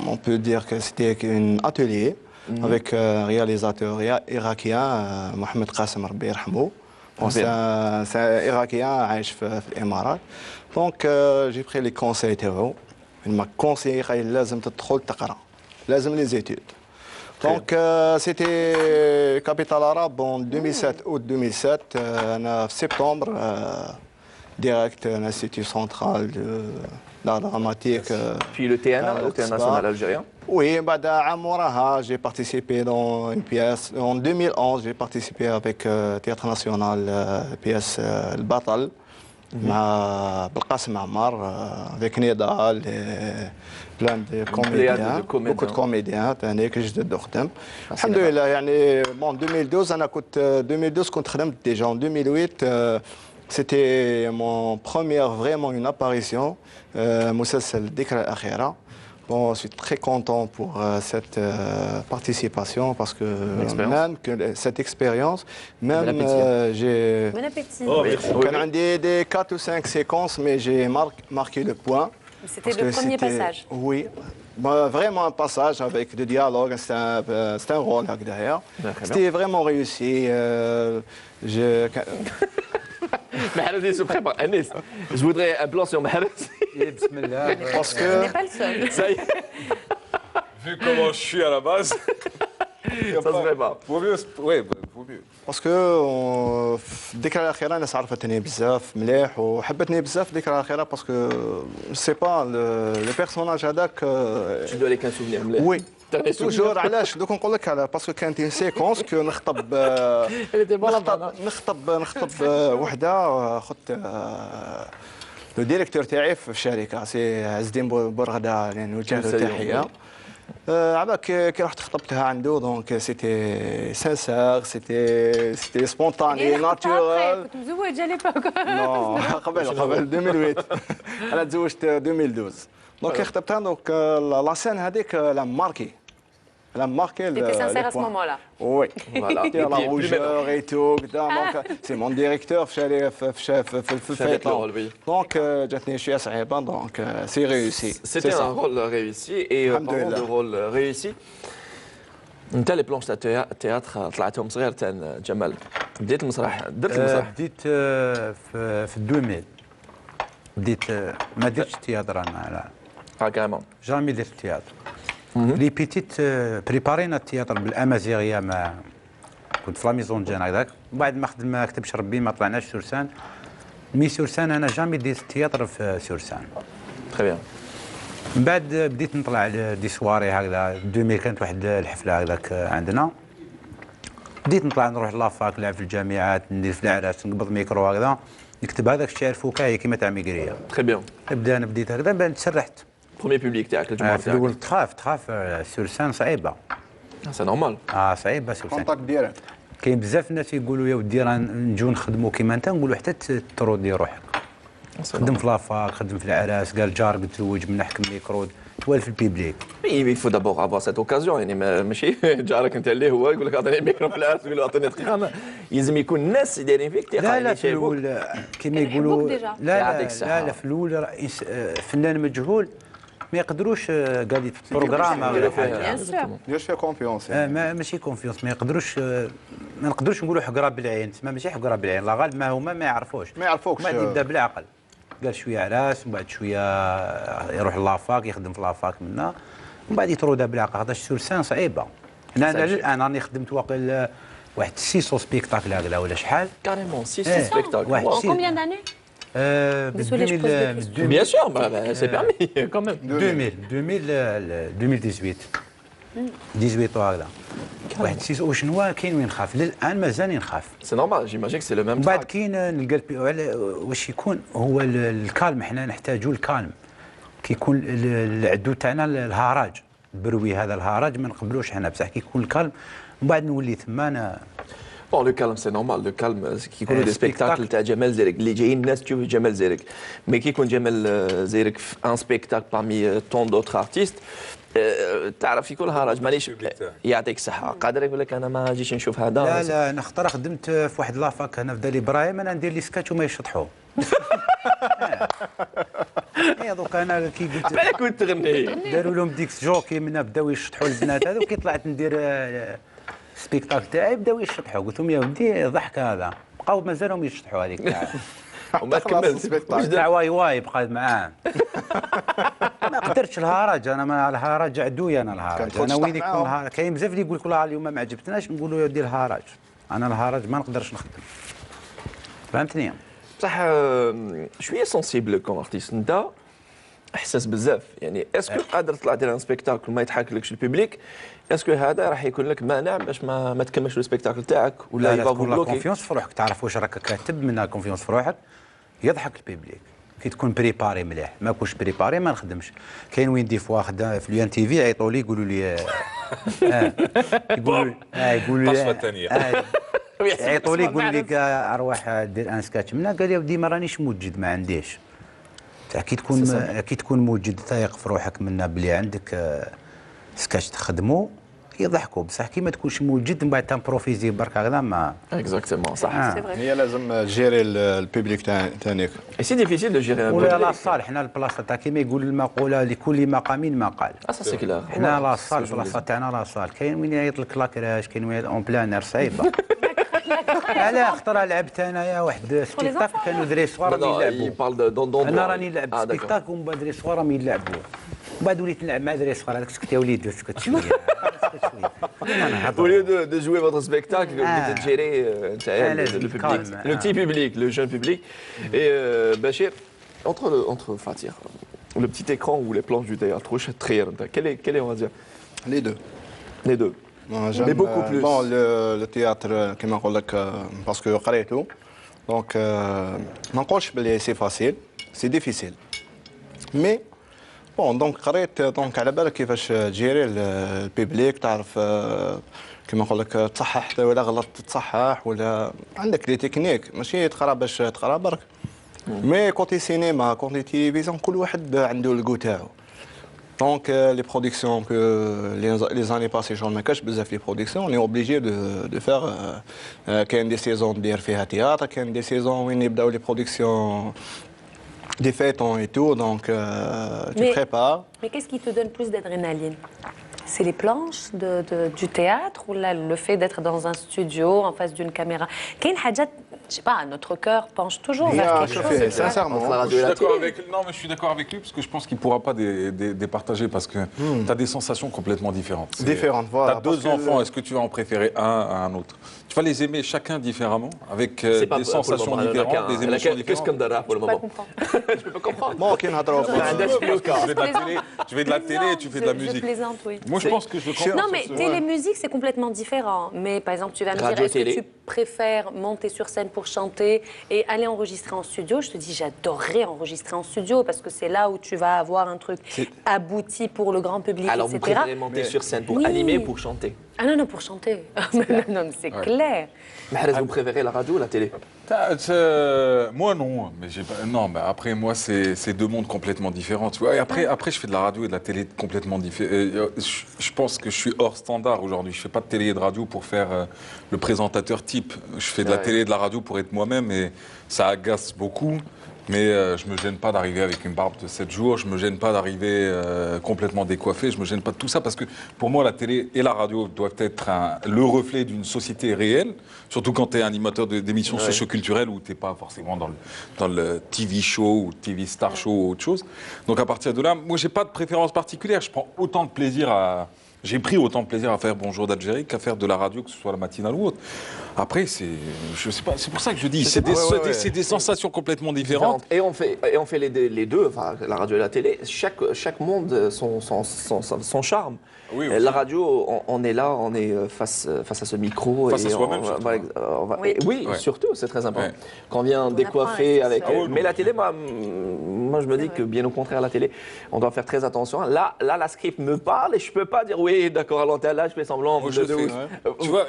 on peut dire que c'était un atelier avec un réalisateur irakien, Mohamed Qassem Rabbi yarhamou. Bon, c'est un irakien عايش في الإمارات. Donc j'ai pris les conseils تاعو. Il m'a conseillé qu'il لازم تدخل تقرا. لازم les études. Donc c'était Capitale Arabe en 2007, août 2007, en septembre, direct à l'Institut central de l'art dramatique. Puis le TNA, le Théâtre national algérien. Oui, بعد عام وراها, j'ai participé dans une pièce. En 2011, j'ai participé avec le Théâtre national, pièce البطل. مع بالقاسم عمار avec Nidal et plein de comédiens, beaucoup de comédiens ثاني كي جدد خدم الحمد لله يعني bon 2012 انا كنت 2012 كنت خدمت déjà en 2008 c'était mon première vraiment une apparition مسلسل الذكرى الأخيرة Bon, je suis très content pour cette participation parce que même que cette expérience, même j'ai Bon appétit. كان عندي des 4 ou 5 séquences, mais j'ai marqué le point. C'était Parce le que premier c'était- passage. Oui, bah, vraiment un passage avec des dialogues, c'est un rôle là, derrière. C'était vraiment réussi. Mahrez se prépare. Anis, je voudrais un plan sur Mahrez. Bismillah. Parce On n'est que pas le seul. Ça y est, Vu comment je suis à la base, ça se fait pas. vaut mieux. Oui, vaut mieux. باسكو الذكرى الاخيره الناس عرفتني بزاف مليح وحبتني بزاف الذكرى الاخيره باسكو سي با لو بيرسوناج هذاك Tu dois aller qu'un souvenir. مليح. وي Dernier souvenir. توجور علاش دوك نقول لك على باسكو كانت اون سيكونس كو نخطب نخطب وحده خدت لو ديريكتور تاعي في الشركه سي عز الدين بورغدا يعني نوجه له تحيه عباك كي رحت خطبتها عنده دونك سيتي سانسير سيتي سبونتاني ناتورال كنت مزوج à l'époque. نو قبل 2008 انا تزوجت 2012 دونك خطبتها دونك لا سين هذيك لا ماركي T'étais sincère à ce moment-là. Oui, Voilà. Il y a la rougeur et tout. Donc, c'est mon directeur في Avec le rôle, oui. Donc, جاتني شوية صعيبة donc c'est réussi. C'était un rôle réussi et parlant Alhamdulillah. de rôle réussi. انت لي بلونش تاع تياتر طلعتهم صغير تاع جمال بديت المسرح درت المسرح بديت في 2000 بديت ما درتش تياتر انا لا كاريمون جامي درت تياتر لي بيتيت بريبارينا التياتر بالامازيغيه ما كنت في لا ميزون جان هكذاك بعد ما كتبش ربي ما طلعناش سورسان مي سورسان انا جامي ديت التياتر في سورسان تري بيان من بعد بديت نطلع دي سواري هكذا 2000 كانت واحد الحفله هكذاك عندنا بديت نطلع نروح لافاك نلعب في الجامعات ندير في العراس نقبض ميكرو هكذا نكتب هذاك الشعر فكاهي كيما تاع ميغريا تري بيان انا بديت هكذا بعد تسرحت بروميي بوبليك تاعك الجمهور في الاول تاعك تخاف سورسان صعيبه سي نورمال صعيبه سورسان كونتاكت ديريكت. كاين بزاف الناس يقولوا يا ودي راه نجيو نخدموا كيما انت نقولوا حتى ترودي روحك خدم في لافاك خدم في العراس قال جارك تزوج من نحكم ميكرو توالف البيبليك il faut d'abord avoir cette occasion يعني ماشي جارك انت اللي هو يقول لك اعطيني ميكرو في العرس يقول له اعطيني دقيقه يلزم يكون الناس دايرين فيك لا في الاول كيما يقولوا ديجا. لا في الاول فنان مجهول ما يقدروش قال بروغرام ولا حاجه Bien sûr. دير فيها كونفيونس ماشي كونفيونس ما يقدروش ما نقدروش نقولوا حقره بالعين تسمى ماشي حقره بالعين لا غالب ما هما ما يعرفوش ما يعرفوكش. ما يبدا بالعقل قال شويه عراس ومن بعد شويه يروح لافاك يخدم في لافاك منا ومن بعد يترودا بالعقل هذا سورسان صعيبه انا الان راني خدمت واقيلا واحد 6 سبيكتاكل هكذا ولا شحال كاريمون 6 سبيكتاكل واحد En سي combien d'années Désolé, je pose des questions. Bien sûr, c'est permis quand même. 2018 18 وهكذا واحد سيس وشنوا كاين وين نخاف للان مازال نخاف C'est normal, j'imagine que c'est le même من بعد track. كاين نلقى واش يكون هو الكالم حنا نحتاجوا الكالم كيكون العدو تاعنا الهراج البروي هذا الهراج ما نقبلوش حنا بصح كيكون الكالم من بعد نولي ثما انا Bon, le calme, c'est normal. Le calme, qui يكونوا des spectacles تاع جمال زيرك اللي جايين الناس تشوف جمال زيرك. مي كي يكون جمال زيرك ان سبيكتاكل parmi طون دوتر ارتيست تعرف يكون هراج معليش يعطيك الصحة قادر يقول لك أنا ما جيش نشوف هذا لا انا خطره خدمت في واحد لافاك هنا في دالي ابراهيم انا ندير لي سكاتش وما يشطحوا دوك انا كي قلت بالك كنت تغني داروا لهم ديك جوكي منا بداو يشطحوا البنات هذو كي طلعت ندير سبيكتاكل تاعي بداو يشطحوا قلت لهم يا ودي ضحك هذا بقاو مازالهم يشطحوا هذيك تاع وما كملت تاع واي واي بقيت معاه ما قدرتش الهرج انا ما الهرج عدوي انا الهرج انا وين يكون الهرج كاين بزاف اللي يقول لك والله اليوم ما عجبتناش نقولوا يا ودي الهرج انا الهرج ما نقدرش نخدم فهمتني بصح شويه سونسيبل كوم ارتيست انت احساس بزاف يعني اسكو قادر تطلع دير ان سبيكتاكل وما يضحكلكش البوبليك اسكو هذا راح يكون لك مانع باش ما تكملش السبيكتاكل تاعك ولا لا يبقى تكون لا بلوكي كونفيونس في روحك تعرف واش راك كاتب منها كونفيونس في روحك يضحك البيبليك كي تكون بريباري مليح ما كونش بريباري ما نخدمش كاين وين دي فوا خدام في اليان تي في يعيطوا لي يقولوا لي يقولوا القصفة الثانية. يعيطوا لي يقولوا لي ارواح دير ان سكاتش منا قال لي ودي ما رانيش موجد ما عنديش كي تكون موجد تايق في روحك منا بلي عندك سكاش تخدمو يضحكوا بصح كي ما تكونش موجد من بعد تنبروفيزي برك هكذا ما Exactement, صح. C'est vrai. هي لازم تجيري البيبليك تاعك. Et c'est difficile de gérer un ولا لا public. صال حنا البلاصه تاع كيما يقول المقوله لكل مقام مقال Ah, ça c'est clair. حنا لا C'est صال ce que je البلاصه voulais dire. تاعنا لا صال كاين وين يطلق لاكراش كاين وين اون بلانر صعيبه علاه خطره لعبت انايا واحد سبيكتاك كانوا دري صغار Non, non, يلعبوا il parle d'endroit. انا راني لعبت Ah, d'accord. سبيكتاك ومن بعد دري صغار راهم يلعبوا ومن بعد وليت نلعب مع دري صغار هذاك سكت يا وليدي اسكت شويه اسكت شويه انا Au lieu de jouer votre spectacle, vous Ah. de gérer le public, calme, le ah. petit public, le jeune public. Et Bachir, entre Fatir, le petit écran ou les planches du théâtre, quel est, on va dire, Les deux. les deux? Mais beaucoup plus. Bon, le théâtre, كما نقول لك باسكو قريته دونك ما نقولش بلي سي فاسيل سي ديفيسيل مي بون دونك قريت دونك على بالك كيفاش تجيري البيبليك تعرف كما نقول لك تصحح حتى ولا غلط تصحح ولا عندك دي تكنيك ماشي تقرا باش تقرا برك مي كوتي سينما كوتي تيليفزيون كل واحد عنده الكو تاعو Donc les productions que les années passées, j'en ai caché بزاف les productions, on est obligé de faire كاين des saisons ندير فيها théâtre, كاين des saisons وين يبداو les productions des feuilletons et tout, donc tu Mais- prépares. Mais qu'est-ce qui te donne plus d'adrénaline? C'est les planches du théâtre ou là, le fait d'être dans un studio en face d'une caméra? Quelle حاجات, je sais pas, notre cœur penche toujours vers Bien, quelque je chose. fais, tu vois. sincèrement. Entre la radio Je et suis la d'accord télé. avec, non, mais je suis d'accord avec lui parce que je pense qu'il ne pourra pas départager parce que tu as des sensations complètement différentes. Différentes, voilà, Tu as deux parce que enfants, est-ce que tu vas en préférer un à un autre? Tu vas les aimer chacun différemment, avec C'est pas des pour le sensations moment, différentes, des émotions Qu'est-ce différentes. qu'on dira pour le Je peux pas moment? comprendre. Je peux pas comprendre. Bon, كي نهضروا Tu veux, parce que tu fais de la Je télé, tu fais de la télé et tu fais de la Je musique. plaisante, oui. Moi, je pense que je comprends. Non, mais télé-musique, c'est complètement différent. Mais par exemple, tu vas me dire, est-ce Radio-télé. que tu préfères monter sur scène pour chanter et aller enregistrer en studio? Je te dis, j'adorerais enregistrer en studio parce que c'est là où tu vas avoir un truc abouti pour le grand public, Alors vous etc. préférez monter sur scène pour Oui. animer ou pour chanter? Ah non, non, pour chanter. Non, mais c'est clair. Mahrez, vous préférez la radio ou la télé? Moi non, mais non, mais après moi c'est deux mondes complètement différents. Tu vois. Et après je fais de la radio et de la télé complètement différents. Je pense que je suis hors standard aujourd'hui. Je fais pas de télé et de radio pour faire le présentateur type. Je fais de la Ouais. télé et de la radio pour être moi-même et ça agace beaucoup. Mais je me gêne pas d'arriver avec une barbe de 7 jours, je me gêne pas d'arriver complètement décoiffé, je me gêne pas de tout ça parce que pour moi la télé et la radio doivent être le reflet d'une société réelle, surtout quand tu es animateur d'émissions socioculturelles où tu n'es pas forcément dans le TV show ou TV star show ou autre chose. Donc à partir de là, moi j'ai pas de préférence particulière, je prends autant de plaisir à... J'ai pris autant de plaisir à faire Bonjour d'Algérie qu'à faire de la radio, que ce soit la matinale ou autre. Après, je sais pas, c'est pour ça que je dis, c'est des sensations complètement différentes. Et on fait les deux, enfin, la radio et la télé. Chaque monde son charme. Oui, La aussi. radio, on est là, on est face à ce micro. Face à et soi-même, on surtout. Oui. Oui, Ouais. surtout, c'est très important. Ouais. Quand on vient décoiffer apprend à avec. être seul. Ah oui, Mais non, la télé, moi je me dis vrai. que bien au contraire, la télé, on doit faire très attention. Là, la script me parle et je peux pas dire oui, d'accord, à l'antenne, là, je fais semblant. Moi, je le fais. Tu vois,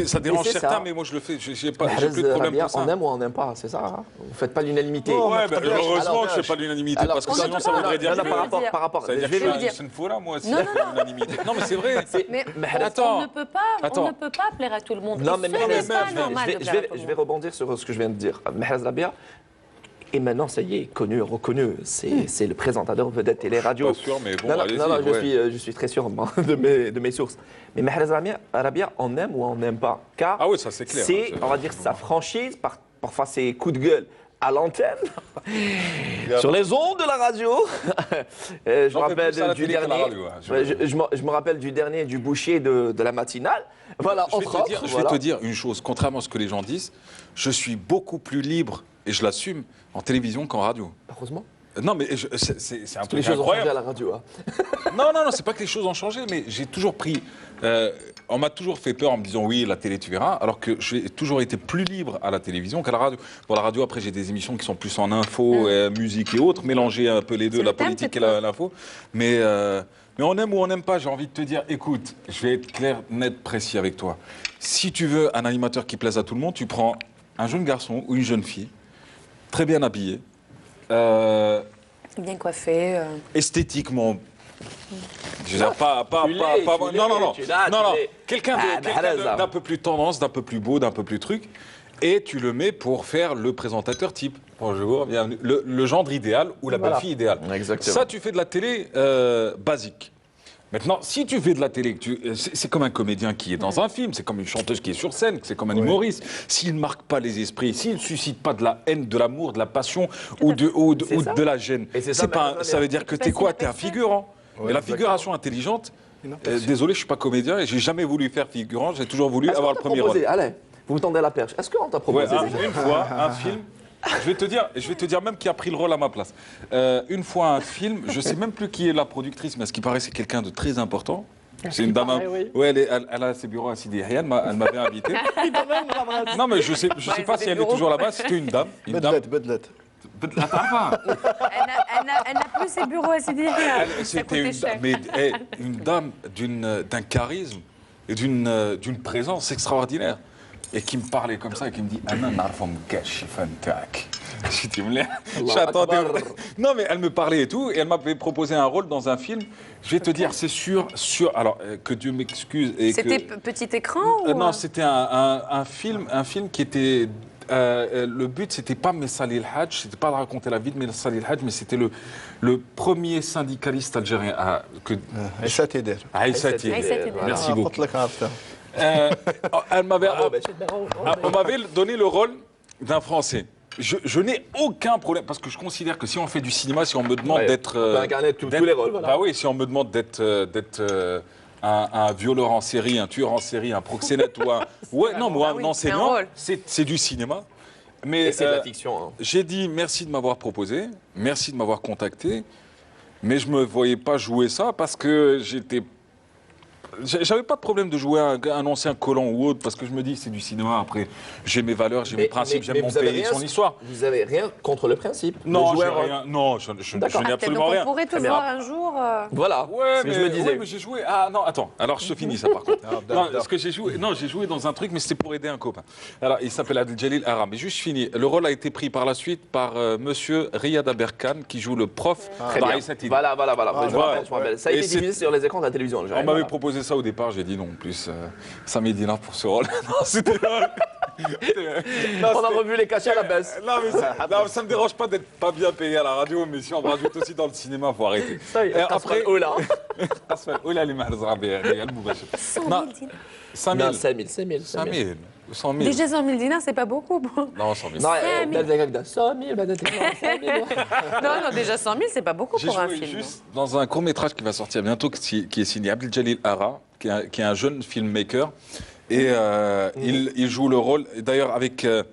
ça dérange c'est certains, ça. mais moi je le fais. J'ai Mahrez, plus de problème Rabia, pour ça. on aime ou on n'aime pas, c'est ça. Hein, vous faites pas l'unanimité. Ouais, bah, heureusement Alors, que je fais pas l'unanimité, alors, parce que on sinon ne ça peut voudrait pas- dire non, que... non, par rapport. Ça veut dire Je que vais je le dire. suis une fois là, moi, si Non, je non, fais non. l'unanimité. Non, mais c'est vrai. Mais Attends. on ne peut pas, Attends. on ne peut pas plaire à tout le monde. Non, Et mais ce Mahrez, n'est pas normal de plaire à tout le je vais monde. rebondir sur ce que je viens de dire. Mahrez Rabia, et maintenant, ça y est, connu, reconnu, c'est le présentateur vedette télé-radio. Pas sûr, mais bon, non, non, allez-y, non, non, ouais. je suis très sûr moi, de mes sources. Mais Mahrez Rabia, on aime ou on n'aime pas. Car Ah oui, ça, c'est clair. c'est, on va dire, sa franchise, parfois ses coups de gueule à l'antenne, sur les ondes de la radio. Je me J'en fais rappelle plus à la du télé qu'à la dernier. radio, hein. Ouais, je me rappelle du dernier du boucher de la matinale. Voilà, Je vais, entre te dire, autres. je vais voilà. te dire une chose, contrairement à ce que les gens disent, je suis beaucoup plus libre, et je l'assume, en télévision qu'en radio. Heureusement. Non, mais c'est un Tous les truc choses ont changé incroyable. à la radio. Hein. Non, c'est pas que les choses ont changé, mais j'ai toujours pris... on m'a toujours fait peur en me disant oui, la télé, tu verras, alors que j'ai toujours été plus libre à la télévision qu'à la radio. Pour la radio, après, j'ai des émissions qui sont plus en info, musique et autres, mélanger un peu les deux, C'est la le thème, politique et c'est l'info. Mais on aime ou on n'aime pas, j'ai envie de te dire, écoute, je vais être clair, net, précis avec toi. Si tu veux un animateur qui plaise à tout le monde, tu prends un jeune garçon ou une jeune fille, très bien habillé, Bien coiffé. Esthétiquement. Je veux dire, non, quelqu'un d'un peu plus tendance, d'un peu plus beau, d'un peu plus truc, et tu le mets pour faire le présentateur type. Bonjour, bienvenue. Le gendre idéal ou la belle-fille idéale. Exactement. Ça, tu fais de la télé basique. Maintenant, si tu fais de la télé, c'est comme un comédien qui est dans un film, c'est comme une chanteuse qui est sur scène, c'est comme un humoriste. S'il ne marque pas les esprits, s'il ne suscite pas de la haine, de l'amour, de la passion ou de la gêne, ça veut dire que t'es quoi? T'es un figurant. Et la figuration intelligente, désolé, je suis pas comédien et j'ai jamais voulu faire figurant, j'ai toujours voulu avoir le premier rôle. Allez, vous me tendez la perche. Est-ce qu'on t'a proposé Une fois, un film. Je vais te dire même qui a pris le rôle à ma place. Une fois un film, je sais même plus qui est la productrice, mais ce qui paraît c'est quelqu'un de très important. C'est une dame. Elle a ses bureaux à Sidi Yahya, elle m'avait invité. Non mais je sais pas si elle est toujours là-bas. C'était une dame. بدلت Elle n'a plus ses bureaux à Sidi Yahya. C'était une dame d'un charisme et d'une présence extraordinaire. Et qui me parlait comme ça et qui me dit Anna narfom gash fantak. Je dis j'attendais. Non mais elle me parlait et tout et elle m'avait proposé un rôle dans un film. Je vais te dire c'est sûr alors que Dieu m'excuse et c'était petit écran ou... Non, c'était un film qui était le but c'était pas Messali El Hadj, c'était pas de raconter la vie de Messali El Hadj, mais c'était le premier syndicaliste algérien Aïssa Tider. Merci beaucoup. On m'avait donné le rôle d'un Français. Je n'ai aucun problème, parce que je considère que si on fait du cinéma, si on me demande d'être... On peut incarner tous les rôles, voilà. Bah oui, si on me demande d'être un violeur en série, un tueur en série, un proxénète ou un... Ouais, non, moi, un enseignant, c'est du cinéma. Mais c'est de la fiction. Hein. J'ai dit merci de m'avoir proposé, merci de m'avoir contacté, mais je ne me voyais pas jouer ça parce que j'avais pas de problème de jouer un ancien colon ou autre parce que je me dis c'est du cinéma. Après, j'ai mes valeurs, j'ai mes principes, j'aime mon pays, son histoire. Vous avez rien contre le principe? Non, je n'ai absolument rien. On pourrait te voir un jour. Voilà. Ouais, ce que je me disais. Ouais, mais j'ai joué. Ah non, attends. Alors je te finis ça par contre. Non, parce que j'ai joué dans un truc, mais c'était pour aider un copain. Alors il s'appelle Adel Jalil Aram. Mais juste fini. Le rôle a été pris par la suite par Monsieur Riyad Aberkan qui joue le prof dans Aïssa Tider. Voilà. Je me rappelle. Ça a été diffusé sur les écrans de la télévision. On m'avait proposé ça au départ, j'ai dit non. En plus, 5 000 dinars pour ce rôle. Non, c'était. On a revu les cachets à la baisse. Non, mais ça me dérange pas d'être pas bien payé à la radio, mais si on me rajoute aussi dans le cinéma, faut arrêter. Ça y est, après, oh là. Les mahrzrabi, Non, 5 000. 100 000 100 000. Déjà 100 000 dinars, c'est pas beaucoup. Non, 100 000. Non, 100 000, déjà 100 000, c'est pas beaucoup pour un film. J'ai joué juste dans un court-métrage qui va sortir bientôt, qui est signé Abdel Jalil Ara, qui est un jeune filmmaker. Et il joue le rôle, d'ailleurs avec... j'ai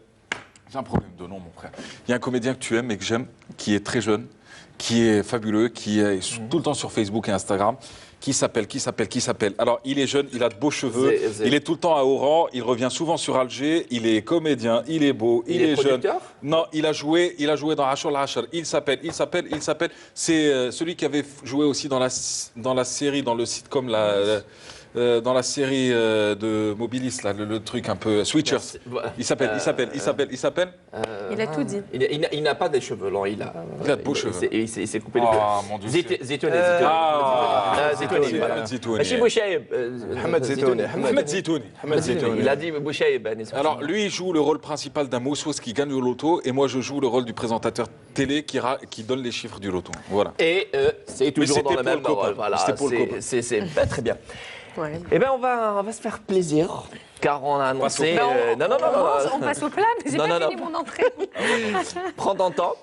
un problème de nom, mon frère. Il y a un comédien que tu aimes et que j'aime, qui est très jeune, qui est fabuleux, qui est tout le temps sur Facebook et Instagram, qui s'appelle. Alors, il est jeune, il a de beaux cheveux, il est tout le temps à Oran, il revient souvent sur Alger, il est comédien, il est beau, il est jeune. Non, il a joué dans Ashur al-Ashar. Il s'appelle. C'est celui qui avait joué aussi dans la série, dans le sitcom, dans la série de Mobilis, là, le truc un peu Switchers. Il s'appelle. Il a tout dit. Il n'a pas des cheveux longs, il a de beaux cheveux. Il s'est coupé les cheveux. Ah, mon Dieu. Zitouni. Zitouni. Ahmed Zitouni. Il a dit Bouchaïb. Alors, lui, il joue le rôle principal d'un Moussos qui gagne au loto, et moi, je joue le rôle du présentateur télé qui donne les chiffres du loto. Voilà. Et c'est toujours dans le même rôle. Voilà. C'est très bien. Ouais. Eh bien, on va se faire plaisir, car on a annoncé... Non, on passe au plat, mais j'ai pas fini mon entrée. Prends ton temps.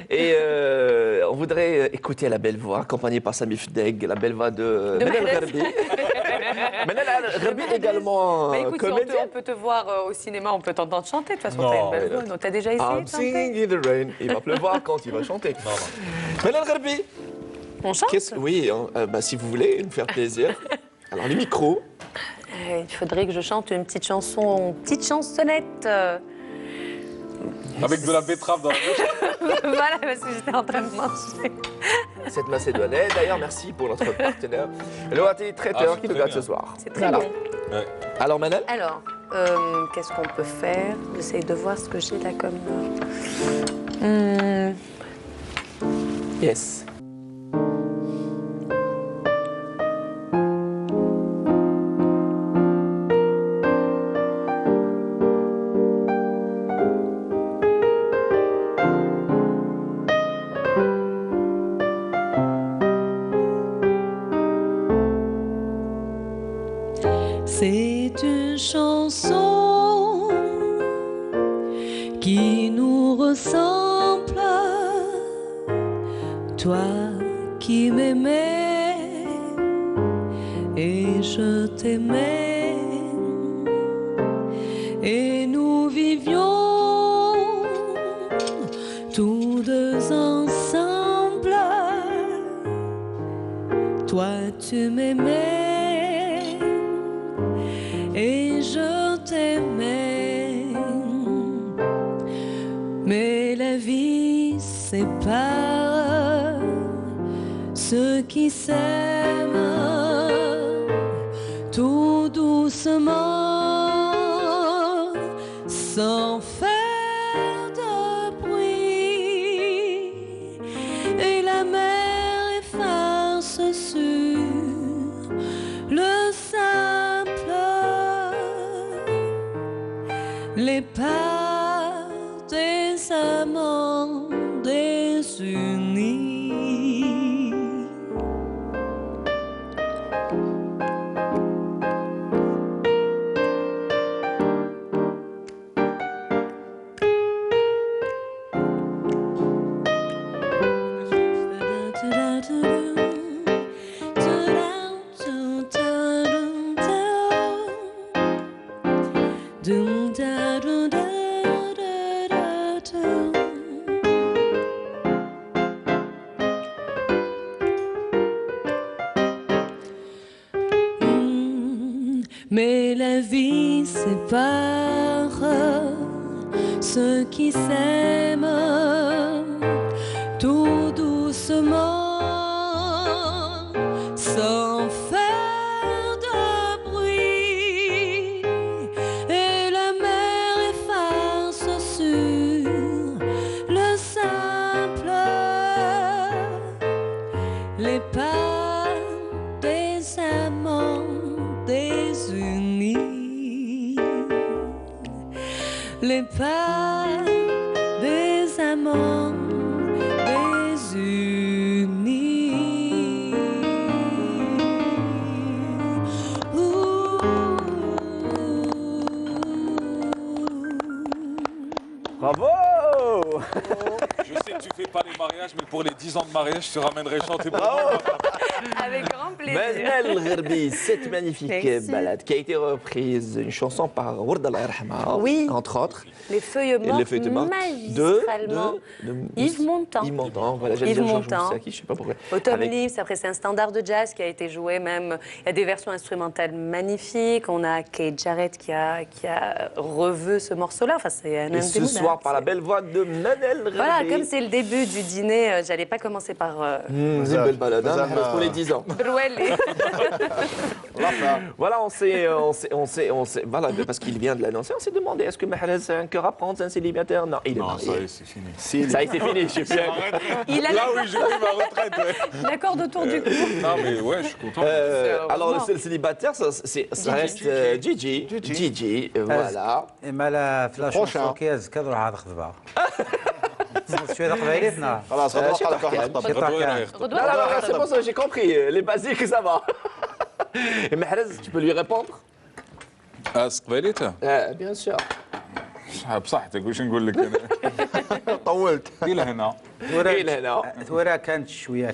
Et on voudrait écouter la belle voix, accompagnée par Sami Fdeg, la belle voix de Manal Gharbi. Manal Gharbi également comédien. On peut te voir au cinéma, on peut t'entendre chanter. De toute façon, t'as une belle voix. T'as déjà essayé de chanter? I'm singing in the rain. Il va pleuvoir quand il va chanter. Manal Gharbi. On chante? Oui, si vous voulez nous faire plaisir. Alors, les micros. Il faudrait que je chante une petite chanson, une petite chansonnette. Avec de la betterave dans la bouche. Voilà, parce que j'étais en train de manger. Cette macédoine. D'ailleurs, merci pour notre partenaire, le Wati Traiteur qui nous garde ce soir. C'est très bien. Ouais. Alors, Manal? Alors, qu'est-ce qu'on peut faire? J'essaie de voir ce que j'ai là comme... Yes. C'est une chanson qui nous ressemble, toi qui m'aimais et je t'aimais, et nous vivions tous deux ensemble, toi tu m'aimais et je t'aimais, mais la vie sépare ceux qui s'aiment tout doucement, sans faire de bruit, et la mer efface sur le sable les pas des amants désunis. Mais la vie sépare ceux qui s'aiment tout doucement, sans faire de bruit, et la mer efface sur le sable les pas des amants désunis, les pas des amants désunis. Bravo. Je sais que tu fais pas les mariages, mais pour les 10 ans de mariage, je te ramènerai chanter pour moi. Avec grand plaisir. Manel Gherbi, cette magnifique Merci. balade qui a été reprise, une chanson par Warda Allah Yarhamha, Oui. entre autres. Les feuilles mortes, Les feuilles mortes magistralement. de Yves Montand. Yves Montand, voilà, j'allais Yves dire Georges Montand. Moussaki, je sais pas pourquoi. Autumn Avec- Leaves, après c'est un standard de jazz qui a été joué même. Il y a des versions instrumentales magnifiques. On a Kate Jarrett qui a revu ce morceau-là. Enfin, c'est un Et ce indémodable. soir, par la belle voix de Manel Gherbi. Voilà, comme c'est le début du dîner, j'allais pas commencer par C'est une belle balade, hein, Zama. pour les 10 ans. Brouelle. Voilà, on s'est, voilà, parce qu'il vient de l'annoncer, on s'est demandé est-ce que Mahrez a un cœur à prendre, c'est un célibataire? Non, il est Non, marié. ça y est, c'est fini. Ça a été fini, je sais bien. Il a Là oui, j'ai pris ma retraite. Ouais. la corde autour du cou. Non, mais ouais, je suis content. Alors, le célibataire, ça reste Gigi. Gigi, voilà. اما لا في لاشون Prochain. شوكيز كضرب عاد خذبها شويه قبيلتنا خلاص غدوة شي حلقة تحكي نخطب. غدوة يخطب. Non, non, non, c'est bon, ça, j'ai compris. Les basiques, ça va. Et Mahrez, tu peux lui répondre? قبيلتها Bien sûr. بصحتك واش نقول لك انا طولت. الى هنا قيل هنا. ثورة كانت شويه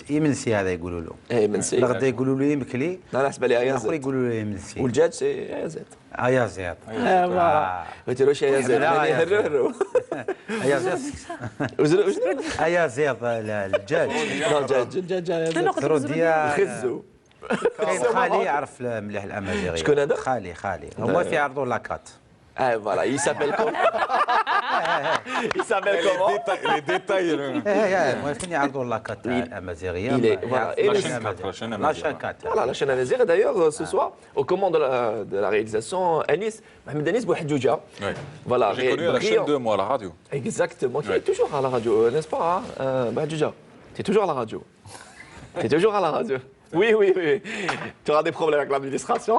كيمنسي هذا يقولوا له ايه منسي. الغدا يقولوا له يمكلي لا لا، حسب لي الاخر عيازات. يقولوا له يمنسي والدجاج سي عيازات. يا زياد ما تيروش عيازات، لا، يعني عيازات. هرروا. يا زياد وزنو؟ يا زياد الدجاج لا، دجاج عيازات. ترديا خزو. كاين خالي يعرف مليح الامازيغيه شكون هذا؟ خالي هما تيعرضوا لاكات Ah voilà, il s'appelle comment? Il s'appelle comment? les détails المهم فين يعرضوا لاكات تاع الامازيغيه il est- voilà. Et la chaîne 4, la chaîne Amazigh. لا كات Voilà, la chaîne Amazigh. D'ailleurs, ce soir, aux commandes de la réalisation, Anis, Mohamed Anis Bouhadjouja. Ouais. Voilà, J'ai connu à la chaîne 2, moi, à la radio. Exactement, qui est toujours à la radio, n'est-ce pas, Bouhadjouja? Tu es toujours à la radio. Tu es toujours à la radio. Oui, oui, oui. Tu auras des problèmes avec l'administration.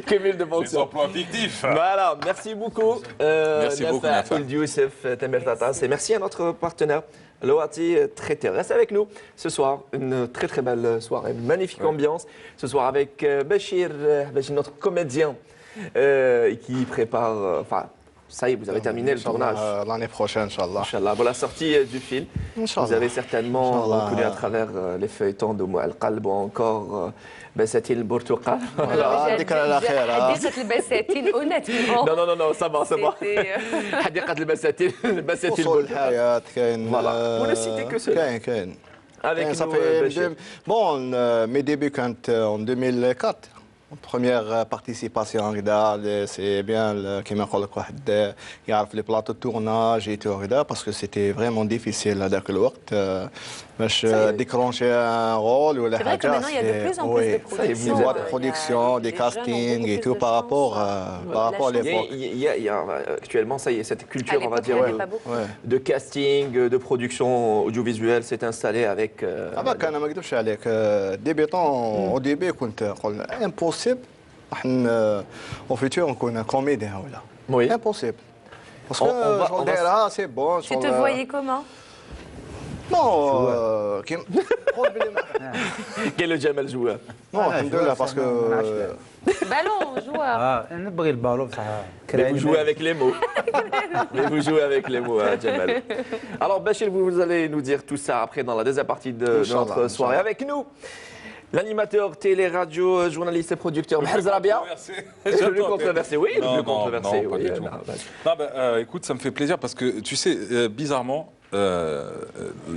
Cumul de Les fonctions. emplois fictifs. Voilà, merci beaucoup. Merci beaucoup, Nafa. Ould Youssef Tamertatas. Et merci à notre partenaire, Loati Traiteur. Reste avec nous ce soir. Une très très belle soirée, une magnifique ambiance. Ce soir avec Bachir, notre comédien qui prépare. Enfin, ça y est, vous avez terminé le tournage. L'année prochaine, Inch'Allah. Inch'Allah. Pour la sortie du film, Inch'Allah. vous avez certainement Inch'Allah. reconnu à travers les feuilletons de Moual Qalb ou encore Basatil Bourtouqa. Voilà, ديك على خير. حديقة البساتين honnêtement. Non, non, non, non, ça va, ça va. C'était, حديقة البساتين البساتين وصول البرتقال. الحياة كاين. Voilà. Pour ne citer que cela. كاين. Avec Ça nous, fait Bachir. bon, mes débuts quand en 2004. Première participation هكذا c'est bien كيما نقول لك واحد يعرف لي بلاطو تورناج et tout هكذا parce que c'était vraiment difficile هذاك الوقت باش décrocher un rôle ولا C'est vrai que حاجه. maintenant, il y a de plus en plus de productions. Des boîtes de Il y a- production, des les jeunes ont castings beaucoup et plus tout de par rapport chance. à l'époque. Il y a, actuellement, ça y est, cette culture, on va l'époque, dire, il y en avait pas beaucoup. de casting, de production audiovisuelle s'est installée avec. هذاك انا ما نكذبش عليك ديبيتون او ديبي كنت نقول امبوسيبل راح او فيتور نكون كوميديان ولا Oui. امبوسيبل باسكو On va- شغل دايرها سي بون Tu te voyais comment? نو كيما نقول بلي Quel est le Jamal joueur? نو الحمد لله باسكو Ballon, joueur. نبغي البالو بصح Mais vous jouez avec les mots. Mais vous jouez avec les mots, hein, Jamal. Alors, Bachir, vous allez nous dire tout ça après dans la deuxième partie de Inch'Allah, notre soirée. Inch'Allah. Avec nous, l'animateur télé, radio, journaliste et producteur Maher Rabia. Le plus controversé, oui, le plus controversé. Non, pas oui, du tout. non, vas-y. Non, écoute, ça me fait plaisir parce que, tu sais, bizarrement,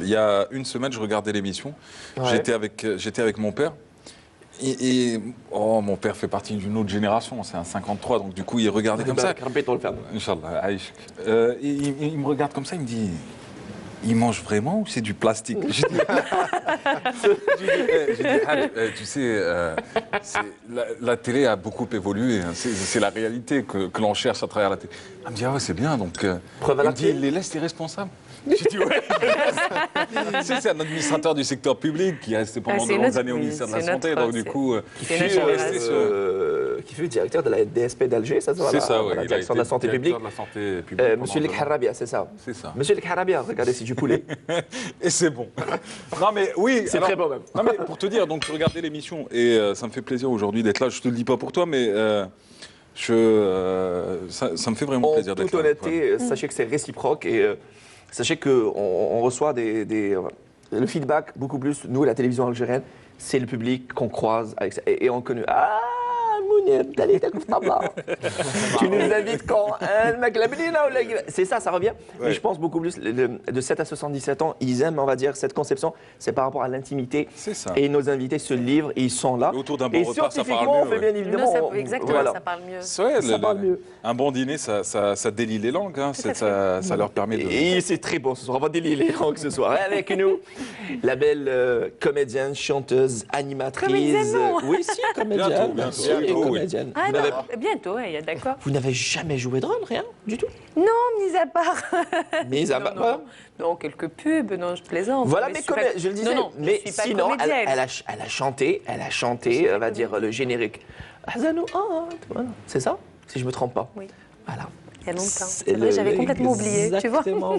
il y a une semaine, je regardais l'émission. Ouais. J'étais avec mon père. Mon père fait partie d'une autre génération, c'est un 53, donc du coup, il regardait comme ça. Inch'Allah, Aïch. Il me regarde comme ça, il me dit... Il mange vraiment ou c'est du plastique? J'ai dit, Haj, tu sais, la télé a beaucoup évolué. Hein. C'est la réalité que l'on cherche à travers la télé. Elle me dit, ah ouais, c'est bien. Donc, Preuve à il me dit, l'appui. il les laisse, t'es responsable. J'ai dit, ouais. C'est un administrateur du secteur public qui est resté pendant c'est de longues notre- années au ministère de la c'est Santé. notre- Donc, du c'est- coup, c'est je suis notre- resté sur... Qui fut directeur de la DSP d'Alger, ça se voit C'est là, ça, à oui. la Il a direction de la été santé publique. directeur de la santé publique. Monsieur pendant Lik Harabia, c'est ça. C'est ça. Monsieur Lik Harabia, regardez, c'est du poulet. Et c'est bon. Non mais oui, C'est alors- très bon même. Non mais pour te dire, donc je regardais l'émission et ça me fait plaisir aujourd'hui d'être là. Je te le dis pas pour toi, mais ça me fait vraiment En plaisir d'être toute là. honnêteté, sachez que c'est réciproque et sachez qu'on reçoit le feedback beaucoup plus, nous, la télévision algérienne, c'est le public qu'on croise avec ça. Et on connaît. Ah, Mounir, t'allais t'as couvert tabla. Tu nous invites quand c'est ça, ça revient. Mais je pense beaucoup plus, de 7 à 77 ans, ils aiment, on va dire, cette conception. C'est par rapport à l'intimité. C'est ça. Et nos invités se livrent et ils sont là. Autour d'un bon et repas, ça parle scientifiquement, on mieux, fait bien ouais. évidemment. Non, exactement, voilà. ça parle mieux. Ouais, Ça parle mieux. Un bon dîner, ça délie les langues. Hein. Ça leur permet de... Et c'est très bon ce soir. On va délirer ce soir. Avec nous, la belle comédienne, chanteuse, animatrice. Comédienne, non. Oui, si, comédienne. Bientôt, bien bientôt. sûr, Bientôt, oui. comédienne. Ah Vous non, n'avez- bientôt, ouais, d'accord. Vous n'avez jamais joué de rôle, rien du tout. Non, mis à part. Mais ça va. non, non, quelques pubs, non, je plaisante. Voilà, Mais mais je suis pas- je le disais. Non, non, mais je suis pas sinon, comédienne. elle a chanté, on va dire, le générique. Ahzanou, voilà. C'est ça, si je me trompe pas. Oui. Voilà. Il y a longtemps. C'est vrai, j'avais complètement oublié, tu vois. Exactement.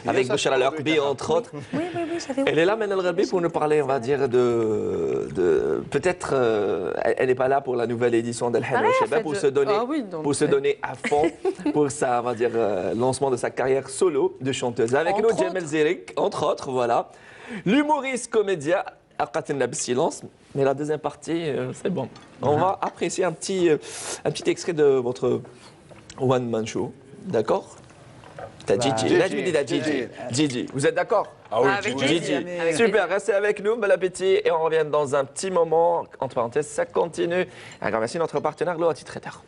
Avec Bachar Al-Arbi, entre autres. Oui, oui, oui, j'avais Elle est là, Manal Rabi, pour nous parler, on va dire, peut-être, elle n'est pas là pour la nouvelle édition d'Al Hana Ah ouais, Shabab, en fait, pour je- se donner, Ah oui, donc, pour se donner à fond pour sa, on va dire, lancement de sa carrière solo de chanteuse. Avec Entre nous, autres. Jamel Zerik, entre autres, voilà. L'humoriste comédien, Aqatina silence. Mais la deuxième partie, c'est bon. On va apprécier un petit extrait de votre one-man show. D'accord? T'as Gigi. Là, je me dis la Gigi. Gigi. Vous êtes d'accord? Ah oui, Avec tu- Gigi. Gigi. Avec Super, restez avec nous, bon appétit et on revient dans un petit moment. Entre parenthèses, ça continue. Un grand merci à notre partenaire Loati Traiteur.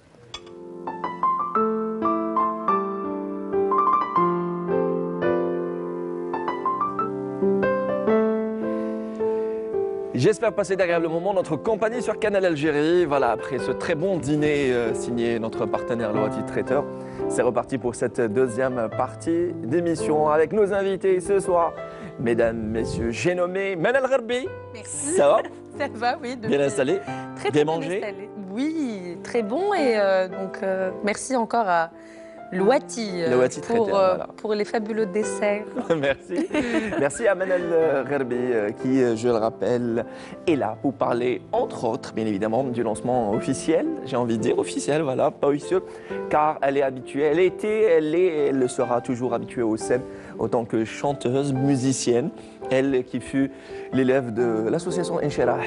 J'espère passer d'agréables moments en notre compagnie sur Canal Algérie. Voilà, après ce très bon dîner signé notre partenaire Loati Traiteur. C'est reparti pour cette deuxième partie d'émission avec nos invités ce soir. Mesdames, messieurs, j'ai nommé Manal Gharbi. Merci. Ça va? Ça va, oui. Bien installé? Très, bien très mangé? installé. Oui, très bon. Et merci encore à Louati, Louati Traiteur, voilà. pour les fabuleux desserts. Merci. Merci à Manal Gharbi qui, je le rappelle, est là pour parler, entre autres, bien évidemment, du lancement officiel. J'ai envie de dire officiel, voilà, pas officiel, car elle est habituée, elle le sera toujours habituée aux scènes en tant que chanteuse, musicienne. Elle qui fut l'élève de l'association Inchirah,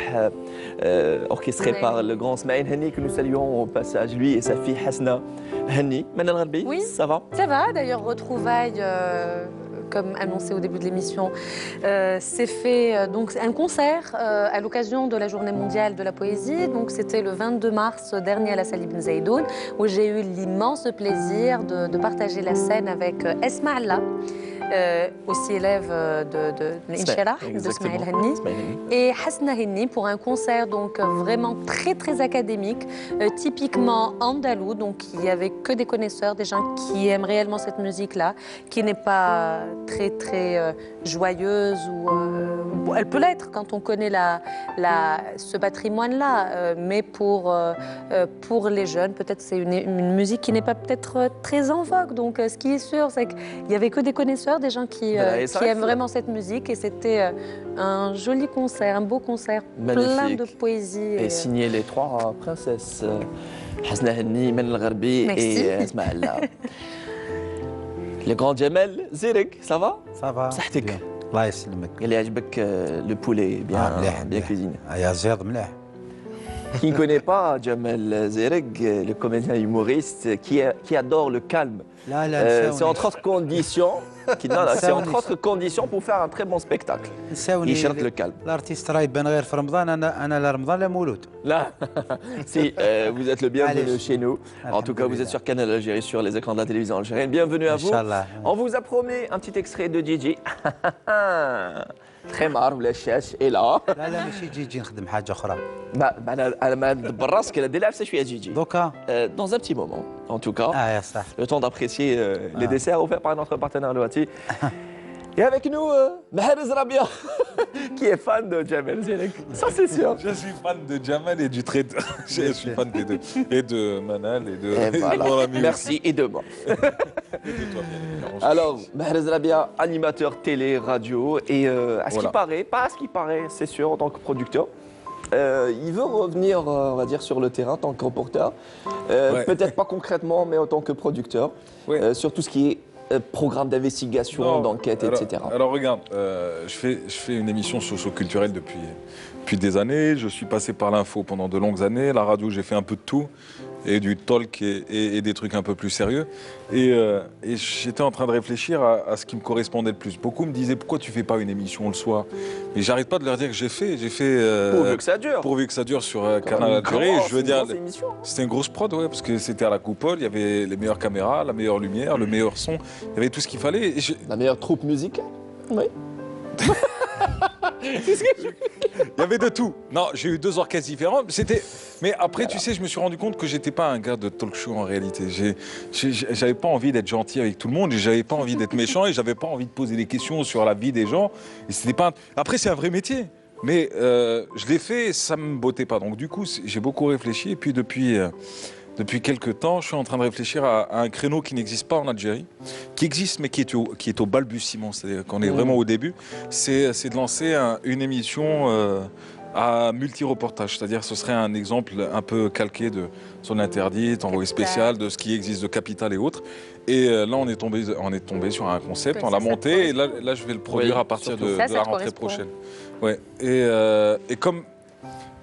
orchestrée par le grand Smaïl Hani, que nous saluons au passage, lui et sa fille Hasna Hani. Manal Gharbi, Oui. ça va? Ça va, d'ailleurs, retrouvailles, comme annoncé au début de l'émission, s'est fait donc un concert à l'occasion de la Journée mondiale de la poésie. Donc c'était le 22 mars dernier à la salle Ibn Zaïdoun, où j'ai eu l'immense plaisir de partager la scène avec Esma Allah. Aussi élève de Inchirah, de Smaïl Hani, et Hasna Hani pour un concert donc vraiment très très académique, typiquement andalou, donc il n'y avait que des connaisseurs, des gens qui aiment réellement cette musique-là, qui n'est pas très très joyeuse ou elle peut l'être quand on connaît ce patrimoine-là, mais pour les jeunes, peut-être c'est une musique qui n'est pas peut-être très en vogue. Donc ce qui est sûr, c'est qu'il n'y avait que des connaisseurs, des gens qui aiment vraiment cette musique, et c'était un joli concert, un beau concert, magnifique. Plein de poésie. Et signé les trois princesses, Hasna Hani, Manal Gharbi et Esma Allah. Le grand Jamel Zirek, ça va? Ça va. صحتك. الله يسلمك. Il عجبك le poulet bien cuisiné. يا زياد مليح. Qui ne connaît pas Jamel Zirek, le comédien humoriste qui adore le calme. C'est entre autres conditions. C'est entre autres conditions pour faire un très bon spectacle. Il cherche le calme. L'artiste راه يبان غير في رمضان انا لا رمضان لا مولود. Là, si vous êtes le bienvenu Allez. chez nous. En tout cas, vous êtes sur Canal Algérie, sur les écrans de la télévision algérienne. Bienvenue à vous. Inch'Allah. On vous a promis un petit extrait de Gigi. Très marre, la chèche est là. لا لا ماشي جيجي نخدم حاجه اخرى. ما دبر راسك لا دير لها شويه Gigi. دوكا. Dans un petit moment, en tout cas. يا صح. Le temps d'apprécier les desserts offerts par notre partenaire Louati. Et avec nous, Mahrez Rabia, qui est fan de Jamel Zirek. Ça, c'est sûr. Je suis fan de Jamal et du traiteur. Je suis fan des deux. Et de Manal et de Et voilà. mon ami. Merci et de moi. Et de toi, bien évidemment. Alors, Mahrez Rabia, animateur télé, radio, et à ce qui Voilà. paraît, pas à ce qui paraît, c'est sûr, en tant que producteur, il veut revenir, on va dire, sur le terrain en tant que reporter. Ouais. Peut-être pas concrètement, mais en tant que producteur, Ouais. sur tout ce qui est programme d'investigation, Non, d'enquête, etc. Alors regarde, je fais une émission socio-culturelle depuis des années. Je suis passé par l'info pendant de longues années. La radio, j'ai fait un peu de tout. Et du talk et des trucs un peu plus sérieux. Et j'étais en train de réfléchir à ce qui me correspondait le plus. Beaucoup me disaient, pourquoi tu fais pas une émission le soir? Mais j'arrête pas de leur dire que j'ai fait. Pourvu que ça dure. Pourvu que ça dure sur Canal Algérie. Je veux dire, c'était une grosse prod, ouais, parce que c'était à la coupole. Il y avait les meilleures caméras, la meilleure lumière, le meilleur son. Il y avait tout ce qu'il fallait. Et La meilleure troupe musicale. Oui. il y avait de tout. Non, j'ai eu 2 orchestres différents. Mais après, tu sais, je me suis rendu compte que j'étais pas un gars de talk show en réalité. J'avais pas envie d'être gentil avec tout le monde. J'avais pas envie d'être méchant et j'avais pas envie de poser des questions sur la vie des gens. Et c'était pas. Après, c'est un vrai métier. Mais je l'ai fait et ça me bottait pas. Donc du coup, j'ai beaucoup réfléchi. Et puis depuis quelques temps, je suis en train de réfléchir à un créneau qui n'existe pas en Algérie, qui existe mais qui est au balbutiement, c'est-à-dire qu'on est vraiment au début. C'est de lancer une émission à multi-reportage, c'est-à-dire ce serait un exemple un peu calqué de Zone Interdite, Envoyé spécial, de ce qui existe de Capital et autres. Et là, on est tombé sur un concept, on l'a monté et là, je vais le produire à partir de la rentrée prochaine. Ouais. Et comme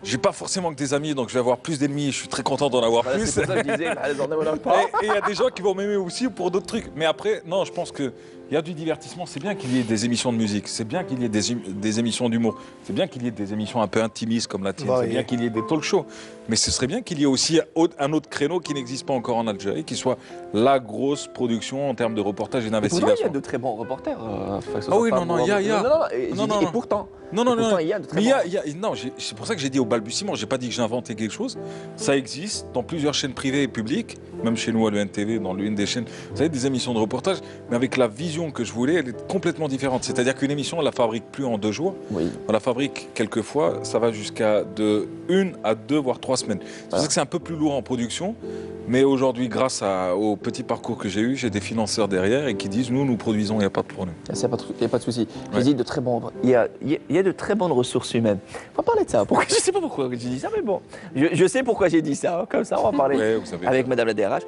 j'ai pas forcément que des amis, donc je vais avoir plus d'ennemis. Je suis très content d'en avoir plus. C'est pour ça que je disais, Et il y a des gens qui vont m'aimer aussi pour d'autres trucs. Mais après, non, je pense qu'il Il y a du divertissement, c'est bien qu'il y ait des émissions de musique, c'est bien qu'il y ait des émissions d'humour, c'est bien qu'il y ait des émissions un peu intimistes comme la tienne, c'est bien qu'il y ait des talk shows. Mais ce serait bien qu'il y ait aussi un autre créneau qui n'existe pas encore en Algérie, qui soit la grosse production en termes de reportage et Pourtant, il y d'investigation. a de très bons reporters. Ah oui, non, il y a. Et pourtant. Non, non, non. Il y a de très Mais bons. non, c'est pour ça que j'ai dit au balbutiement, j'ai pas dit que j'ai inventé quelque chose. Ça existe dans plusieurs chaînes privées et publiques, même chez nous à l'UNTV, dans l'une des chaînes. Vous savez, des émissions de reportage, mais avec la vision que je voulais, elle est complètement différente. C'est-à-dire qu'une émission, on la fabrique plus en 2 jours. Oui. On la fabrique quelquefois, ça va jusqu'à de 1 à 2, voire 3 semaines. C'est pour ça que c'est un peu plus lourd en production. Mais aujourd'hui, grâce au petit parcours que j'ai eu, j'ai des financeurs derrière et qui disent nous produisons, il n'y a pas de problème. Il n'y a pas de souci. Ouais. J'ai dit de très bons. Il y a de très bonnes ressources humaines. On va parler de ça. Pourquoi, je ne sais pas pourquoi j'ai dit ça, mais bon. Je sais pourquoi j'ai dit ça. Comme ça, on va parler Ouais, vous savez. avec Madame la DRH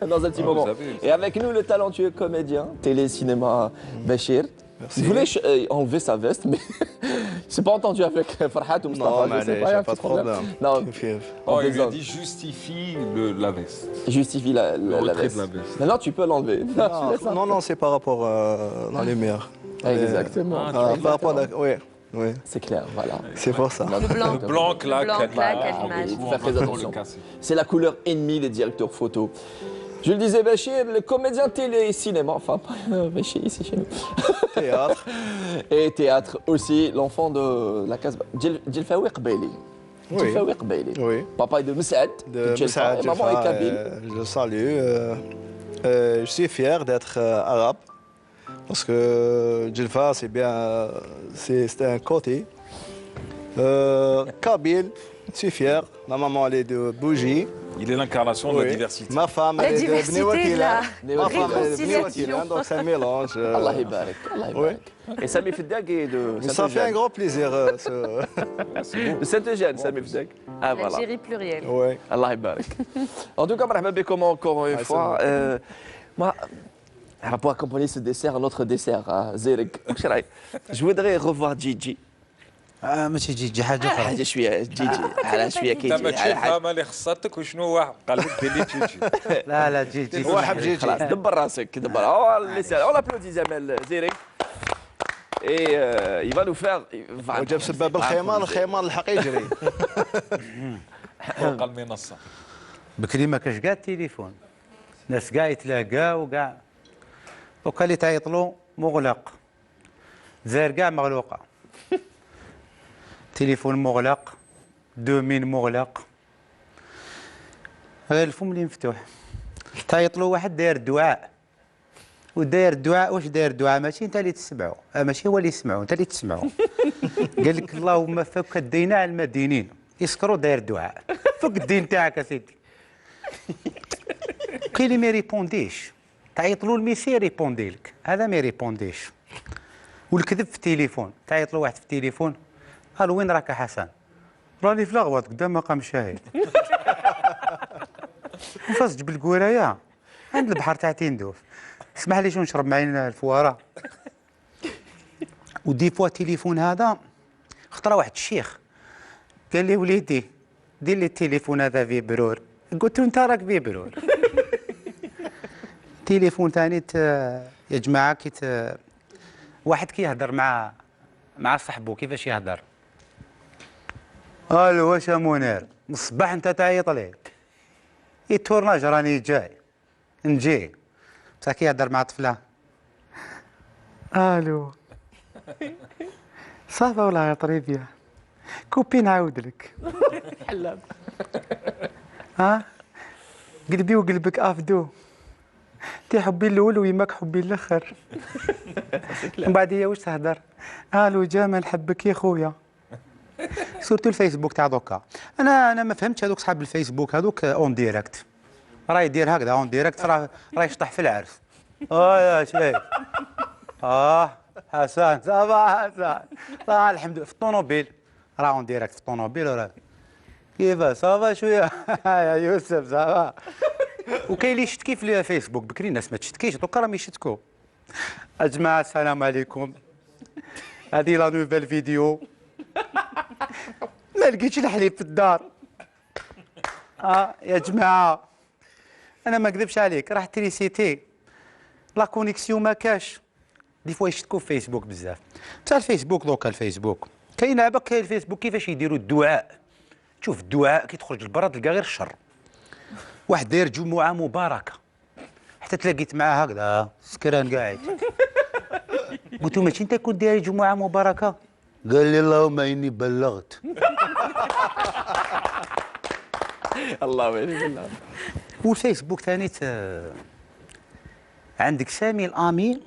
dans un petit moment. Vous savez. Et avec nous, le talentueux comédien, télé-cinéma Bachir. Merci. Il voulait enlever sa veste, mais c'est pas entendu avec Farhat ou Mustafa. Non, je mais sais il pas, n'y y a un pas de petit problème. problème. Non, Oh, il lui a plaisante. dit justifie la veste. Justifie Le la retrait veste. de la veste. Maintenant, tu peux l'enlever. Non, c'est par rapport dans les mers. Exactement. Par rapport à... Oui, oui, C'est clair, voilà. c'est pour ça. Le blanc. Le blanc claque, blanc claque à l'image. Il faut faire très attention. C'est la couleur ennemie des directeurs photo. Je le disais, Bachir, le comédien télé et cinéma, enfin pas Bachir ici chez nous, Théâtre. et théâtre aussi, l'enfant de la case Djelfaoui Qbaili. Oui. Djelfaoui Qbaili. Oui. Papa est de Messaad, De Djelfa, Messaad et maman est Djelfa, kabyle. je le salue. Je suis fier d'être arabe parce que Djelfa, c'est bien, c'est un côté. Kabyle, je suis fier. Ma maman, elle est de Bougie. Il est l'incarnation de la Oui. diversité. Ma femme, La elle est de diversité, Bni Wakila. la Ma femme, elle est de Bni réconciliation. Wakila, donc c'est un mélange. Allah yabarak, Allah yabarak. Et Sami Feddag est de Mais ça fait un Saint-Eugène. grand plaisir. De Saint-Eugène, Sami Feddag. Ah voilà. L'Algérie plurielle. Ouais. Allah yabarak. En tout cas, marhaba bikum encore une fois. Moi, pour accompagner ce dessert, un autre dessert, Zérik. Je voudrais revoir Gigi. ماشي جي حاجه اخرى حاجه شويه جيجي على شويه انت كيجي ما تشوف فاهمه اللي خصاتك وشنو واحد قال لك دير لي تيجي. لا لا جي هو حب جيجي خلاص دبر راسك دبر on applaudit Jamel Zérik et il va nous faire وجاب سباب الخيمار الحق يجري. فوق المنصه. بكري ما كاش كاع التليفون الناس كاع يتلاقاو وكاع دوكا اللي تعيط له مغلق زاير كاع مغلوقه تليفون مغلق دومين مغلق غير الفم اللي مفتوح تعيط له واحد داير الدعاء وداير الدعاء واش داير الدعاء ماشي انت اللي تسمعه ماشي هو اللي يسمعه انت اللي تسمعه قال لك اللهم فك الدين على المدينين يسكروا داير الدعاء فك الدين تاعك يا سيدي كاين اللي ما يريبونديش تعيط له الميسي يريبوندي لك هذا ما يريبونديش والكذب في التليفون تعيط له واحد في التليفون قال وين راك يا حسن راني في لغوط قدام مقام شاهد وفاس جبل قورايا عند البحر تاع تندوف اسمح لي شو نشرب معين الفواره ودي فوا التليفون هذا خطره واحد الشيخ قال لي وليدي دير لي التليفون هذا فيبرور قلت له انت راك فيبرور تليفون ثاني يا جماعه واحد كيهضر مع صاحبه كيفاش يهضر الو واش يا منير من الصباح انت تعيط ليه التورناج راني جاي نجي بصح كيهضر مع طفله الو صافا والله يا طريبيا كوبي نعاود لك حلاب ها قلبي وقلبك افدو تي حبي الاول ويماك حبي الاخر ومن بعد هي واش تهضر الو جمال نحبك يا خويا سورتو الفيسبوك تاع دوكا انا ما فهمتش هذوك صحاب الفيسبوك هذوك اون ديريكت راه يدير هكذا اون ديريكت راه يشطح في العرس يا شيخ حسن صافا حسن الحمد لله في الطوموبيل راه اون ديريكت في الطوموبيل راه كيفاش صافا شويه يا يوسف صافا وكاين اللي يشتكي في الفيسبوك بكري الناس ما تشتكيش دوكا راهم يشتكوا اجماعه السلام عليكم هذه لا نوفيل فيديو ما لقيتش الحليب في الدار يا جماعه انا ما نكذبش عليك راه تريسيتي لا كونيكسيون ما كاش دي فوا يشتكوا في فيسبوك بزاف بصح الفيسبوك دوكا الفيسبوك كاين عباك كاين الفيسبوك كيفاش يديروا الدعاء شوف الدعاء كي تخرج لبرا تلقى غير الشر واحد داير جمعه مباركه حتى تلاقيت معاه هكذا سكران قاعد قلت له ماشي انت كنت داير جمعه مباركه قال لي اللهم اني بلغت الله ويلي بالله. والفيسبوك ثاني عندك سامي الامي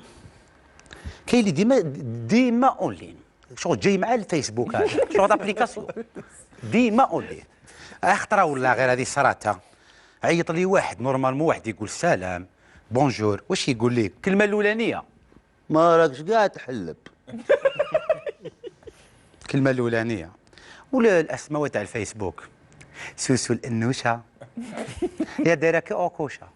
كاين اللي ديما اونلاين شغل جاي مع الفيسبوك هذا شغل ابليكاسيون ديما اونلاين خطره ولا غير هذه صراحه عيط لي واحد نورمالمون واحد يقول سلام بونجور واش يقول لي الكلمه الاولانيه ما راكش كاع تحلب الكلمه الاولانيه ولا الاسماء تاع الفيسبوك سوسو الانوشه يا دايرك اوكوشه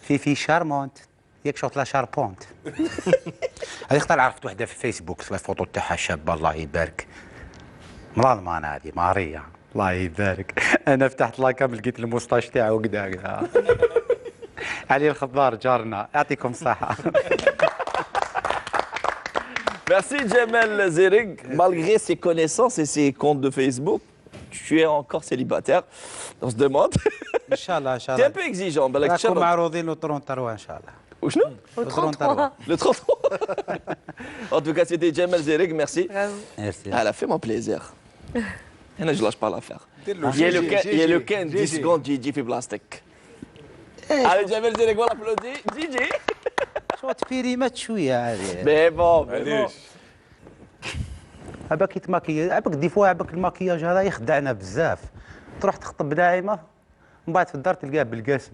في شارمونت ياك شوط لا شاربونت هذه اختار عرفت وحده في فيسبوك الفوطو تاعها شابه الله يبارك من الالمان هذه ماريا الله يبارك انا فتحت لاكام لقيت الموسطاش تاعو كدا علي الخضار جارنا يعطيكم الصحه. Merci Jamel Zerig. Malgré ses connaissances et ses comptes de Facebook, tu es encore célibataire. On se demande. ان شاء الله ان شاء Tu es un الله peu exigeant. بالك راكم شرط. معروضين له 33 ان شاء الله وشنو33 Le 33. En tout cas, c'était Jamel Zerig. Merci. ميرسي Elle a fait mon plaisir. هنا je lâche pas l'affaire. Il y a le Ken 10 secondes Gigi في بلاستيك. Allez Jamel Zerig, on l'applaudit. Gigi. شو تفيريمات شويه هذه Mais bon, mais bon. معليش عباك يتماكي عباك دي فوا عباك الماكياج هذا يخدعنا بزاف تروح تخطب ناعمه من بعد في الدار تلقاه بالقاسم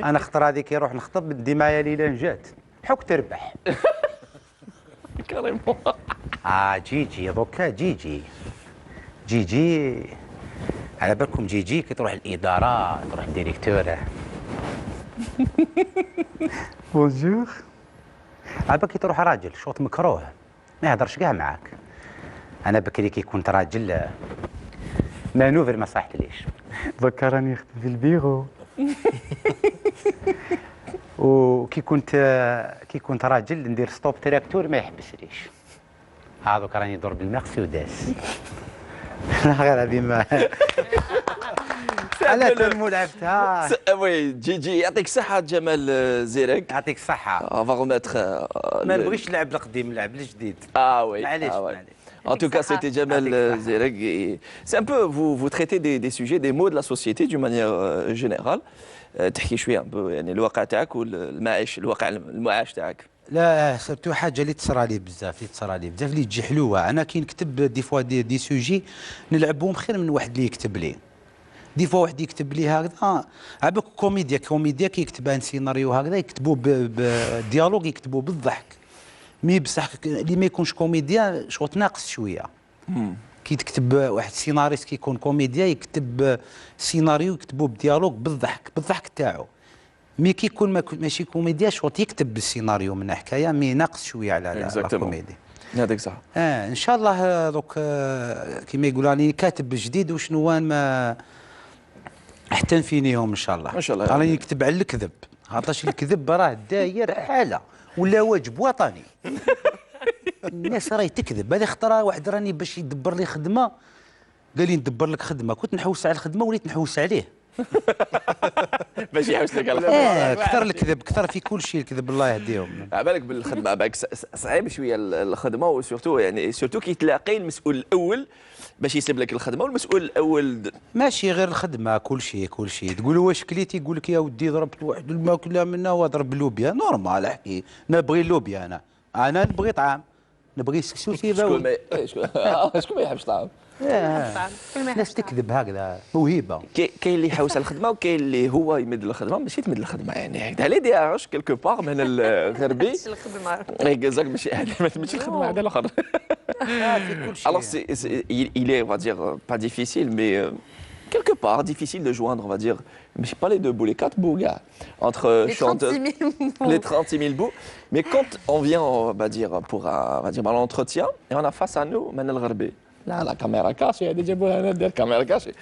انا خطر هذيك يروح نخطب ندي معايا ليله جات حك تربح Carrément. جيجي دوكا جيجي على بالكم جيجي كي تروح الاداره تروح الديريكتوره بونجور على بالك كي تروح راجل شوط مكروه ما يهضرش كاع معاك انا بكري كي كنت راجل مانوفر ما صحتليش دوكا راني نخدم في البيرو وكي كنت راجل ندير ستوب تراكتور ما يحبسليش هذوك راني ندور بالمرسيدس غير هذه ما على تنمو لعبتها وي جيجي يعطيك الصحة جمال زيرك. يعطيك الصحة On va remettre. ما نبغيش نلعب القديم نلعب الجديد Ah oui. معليش ah ouais. معليش En tout cas, c'était Jamel Zereg. Et c'est un peu, vous traitez des sujets, des mots de la société d'une manière générale. تحكي شوية un peu يعني الواقع تاعك والمعيش الواقع المعاش تاعك. لا سيرتو حاجه اللي تصرى لي بزاف اللي تجي حلوه انا كي نكتب دي فوا دي سوجي نلعبهم خير من واحد اللي يكتب لي دي فوا واحد يكتب لي هكذا عباك كوميديا كي يكتب ان سيناريو هكذا يكتبوه بديالوج يكتبوه بالضحك مي بصح اللي ما يكونش كوميديا شغل ناقص شويه كي تكتب واحد سيناريست كي يكون كوميديا يكتب سيناريو يكتبوه بديالوج بالضحك تاعو مي كي يكون ماشي كوميديا شغل يكتب بالسيناريو من حكايه مي ناقص شويه على الكوميدي يعطيك الصحة. ان شاء الله دوك كيما يقول راني كاتب جديد وشنوان ما حتى نفينيهم ان شاء الله. ما شاء الله. راني نكتب على الكذب عطاش الكذب راه داير حاله ولا واجب وطني الناس راهي تكذب هذه خطره واحد راني باش يدبر لي خدمه قال لي ندبر لك خدمه كنت نحوس على الخدمه وليت نحوس عليه باش يحوس لك على الخدمة. كثر الكذب كثر في كل شيء الكذب الله يهديهم. عبالك بالخدمة عبالك صعيب شوية الخدمة وسورتو يعني سورتو كي تلاقي المسؤول الأول باش يسيب لك الخدمة والمسؤول الأول ماشي غير الخدمه كل شيء تقول له واش كليتي يقول لك يا ودي ضربت واحد الماكله منا وضرب اللوبيا نورمال احكي نبغي اللوبيا انا نبغي طعام نبغي سكسو شكون ما يحبش طعام. الناس تكذب هكذا موهبه. كاين اللي يحوس على الخدمه وكاين اللي هو يمد الخدمه ماشي تمد الخدمه يعني هكذا لي دي اش كيلكو بار من الغربي الخدمه اكزاكت ماشي ما تمدش الخدمه هذا الاخر. في كل شيء. Alors il est on va dire pas difficile mais quelque part difficile de joindre on va dire mais pas les deux bouts les quatre bouts gars entre les 36 000 bouts. les 36 000 bouts mais quand on vient on va dire pour on va dire à l'entretien et on a face à nous من الغربي لا la caméra cachée déjà la caméra cachée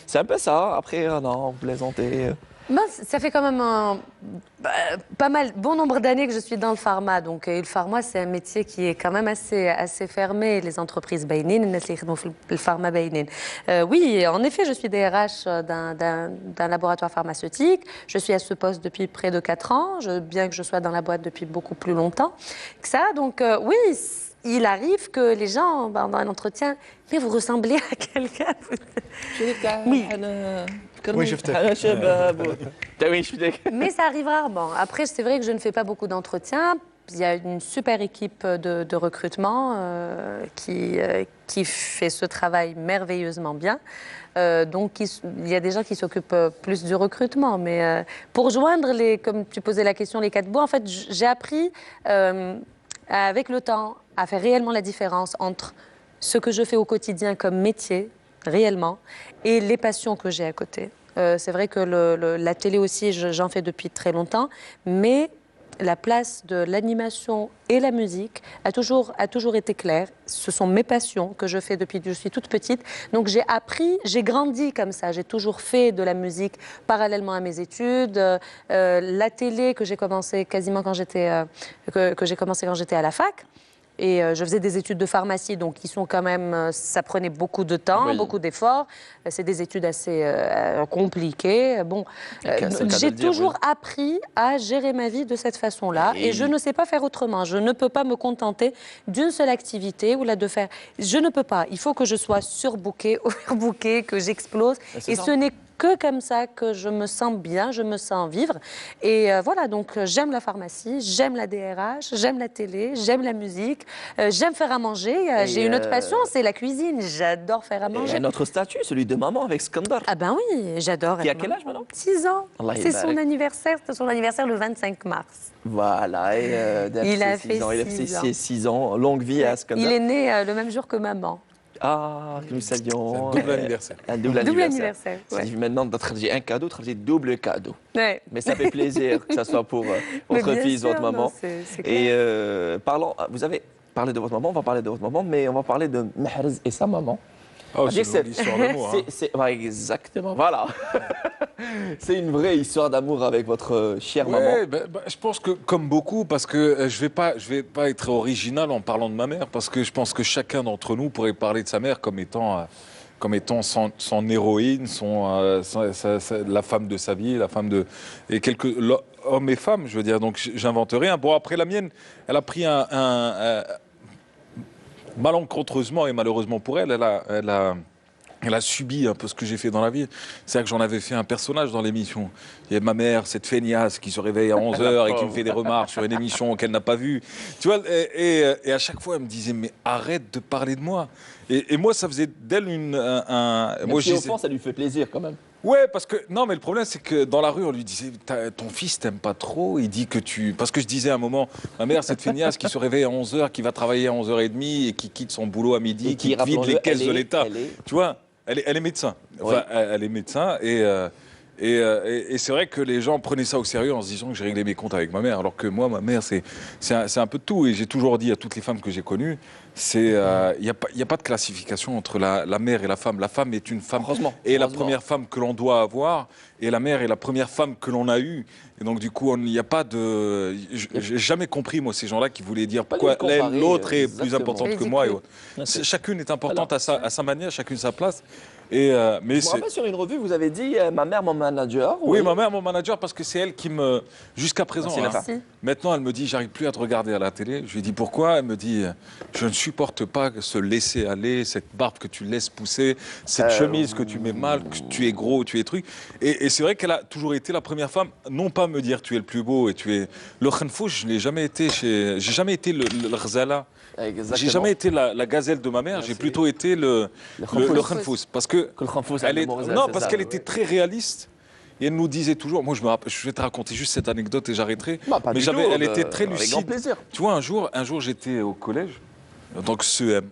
c'est un peu ça après non vous plaisantez Ben, ça fait quand même pas mal, bon nombre d'années que je suis dans le pharma. Donc, le pharma, c'est un métier qui est quand même assez fermé. Les entreprises baïnines, le pharma baïnine. Oui, en effet, je suis DRH d'un laboratoire pharmaceutique. Je suis à ce poste depuis près de 4 ans, bien que je sois dans la boîte depuis beaucoup plus longtemps que ça. Donc, oui, il arrive que les gens, dans un entretien, mais vous ressemblez à quelqu'un. Oui. Oui, je Mais ça arrive rarement. Après, c'est vrai que je ne fais pas beaucoup d'entretiens. Il y a une super équipe de recrutement qui fait ce travail merveilleusement bien. Donc, il y a des gens qui s'occupent plus du recrutement. Mais pour joindre, comme tu posais la question, les 4 bouts, en fait, j'ai appris avec le temps à faire réellement la différence entre ce que je fais au quotidien comme métier, réellement, et les passions que j'ai à côté. C'est vrai que la télé aussi, j'en fais depuis très longtemps, mais la place de l'animation et la musique a toujours été claire. Ce sont mes passions que je fais depuis que je suis toute petite. Donc j'ai appris, j'ai grandi comme ça. J'ai toujours fait de la musique parallèlement à mes études. La télé que j'ai commencé quasiment quand j'étais que j'ai commencé quand j'étais à la fac. Et je faisais des études de pharmacie, donc qui sont quand même, ça prenait beaucoup de temps, Oui. beaucoup d'efforts. C'est des études assez compliquées. Bon, c'est le cas de j'ai le dire, toujours oui. appris à gérer ma vie de cette façon-là, et je ne sais pas faire autrement. Je ne peux pas me contenter d'une seule activité ou là de faire. Je ne peux pas. Il faut que je sois surbookée, overbookée, que j'explose. C'est Et ça. ce n'est que comme ça que je me sens bien, je me sens vivre. Et voilà, donc j'aime la pharmacie, j'aime la DRH, j'aime la télé, j'aime la musique, j'aime faire à manger. J'ai une autre passion, c'est la cuisine. J'adore faire à Et manger. un autre statut, celui de maman avec Skandar. Ah ben oui, j'adore. Qui a être quel maman. âge maintenant? 6 ans. Allah C'est son yabarak. anniversaire, c'était son anniversaire le 25 mars. Voilà, et Il a fait 6 ans. Il a fait 6 ans. 6 ans. Longue vie à Skandar. Il est né le même jour que maman. Ah, que nous savions. C'est un double anniversaire. Un double Double anniversaire. anniversaire, ouais. C'est maintenant, j'ai un cadeau, j'ai double cadeau. Ouais. Mais ça fait plaisir que ce soit pour Mais votre bien fils, sûr, votre non, maman. c'est Et clair. parlons, vous avez parlé de votre maman, on va parler de votre maman, mais on va parler de Mahrez et sa maman. Oh, c'est C'est- une longue histoire d'amour. hein. ouais, exactement, voilà. C'est une vraie histoire d'amour avec votre chère maman. Ouais, je pense que comme beaucoup, parce que je vais pas être original en parlant de ma mère, parce que je pense que chacun d'entre nous pourrait parler de sa mère comme étant son héroïne, la femme de sa vie, la femme de et quelques hommes et femmes, je veux dire. Donc j'invente rien. Bon, après la mienne, elle a pris malencontreusement et malheureusement pour elle, elle a subi un peu ce que j'ai fait dans la vie. C'est-à-dire que j'en avais fait un personnage dans l'émission. Il y a ma mère, cette feignasse qui se réveille à 11h et qui me fait des remarques sur une émission qu'elle n'a pas vue. Tu vois, et à chaque fois, elle me disait, mais arrête de parler de moi. Et moi, ça faisait d'elle Moi, au fond, ça lui fait plaisir quand même. Ouais, parce que non, mais le problème c'est que dans la rue on lui disait ton fils t'aime pas trop, il dit que parce que je disais à un moment ma mère cette feignasse qui se réveille à 11h, qui va travailler à 11h30 et qui quitte son boulot à midi, Et qui, vide rappelons-le, les caisses elle de est- l'État. elle est- Tu vois, elle est médecin. Enfin, elle est médecin et c'est vrai que les gens prenaient ça au sérieux en se disant que j'ai réglé mes comptes avec ma mère, alors que moi ma mère c'est un peu de tout, et j'ai toujours dit à toutes les femmes que j'ai connues, il y a pas de classification entre la mère et la femme. La femme est une femme Heureusement, et la heureusement. première femme que l'on doit avoir, et la mère est la première femme que l'on a eue. Et donc du coup, il n'y a pas de... J'ai jamais compris, moi, ces gens-là qui voulaient dire Pas pourquoi de comparer, l'autre est exactement. plus importante que moi. Et autres. Chacune est importante à sa manière, chacune sa place. Mais Je me c'est... rappelle sur une revue, vous avez dit ma mère, mon manager. Oui, ma mère, mon manager, parce que c'est elle qui me... Jusqu'à présent, C'est la hein, Merci. maintenant, elle me dit, j'arrive plus à te regarder à la télé. Je lui dis, pourquoi? Elle me dit, je ne supporte pas se laisser aller, cette barbe que tu laisses pousser, cette chemise que tu mets mal, que tu es gros, tu es truc. Et c'est vrai qu'elle a toujours été la première femme, non pas me dire, tu es le plus beau et tu es... Le khenfouch, je n'ai jamais été j'ai jamais été le ghzala. Exactement. J'ai jamais été la gazelle de ma mère, j'ai plutôt été le khenfous. Parce que Que le khenfous, elle est, l'amour, non, c'est parce ça, qu'elle oui. était très réaliste. Et elle nous disait toujours, moi je vais te raconter juste cette anecdote et j'arrêterai. Bah, pas mais du tout, elle était très avec lucide. grand plaisir. Tu vois, un jour j'étais au collège, en tant que CEM,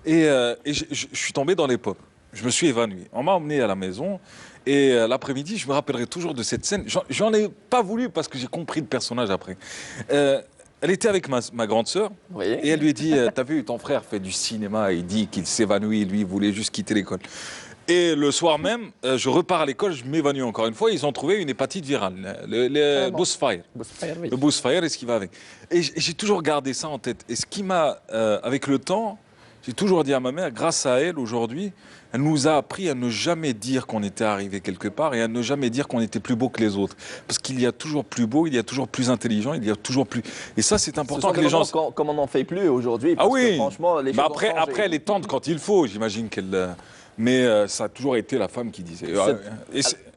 et je suis tombé dans les pommes. Je me suis évanoui. On m'a emmené à la maison. Et l'après-midi, je me rappellerai toujours de cette scène. J'en ai pas voulu parce que j'ai compris le personnage après. Elle était avec ma grande sœur Oui. et elle lui dit, t'as vu, ton frère fait du cinéma, il dit qu'il s'évanouit, lui, il voulait juste quitter l'école. Et le soir même, je repars à l'école, je m'évanouis encore une fois. Ils ont trouvé une hépatite virale, le bushfire. Oui. Le bushfire et ce qui va avec. Et j'ai toujours gardé ça en tête. Et ce qui m'a, avec le temps, j'ai toujours dit à ma mère, grâce à elle aujourd'hui, elle nous a appris à ne jamais dire qu'on était arrivé quelque part et à ne jamais dire qu'on était plus beau que les autres. Parce qu'il y a toujours plus beau, il y a toujours plus intelligent, il y a toujours plus... Et ça, c'est important que les gens... Comme on n'en fait plus aujourd'hui. Ah oui, franchement, les mais choses ont changé. après, elle est tendre quand il faut, j'imagine qu'elle... Mais ça a toujours été la femme qui disait.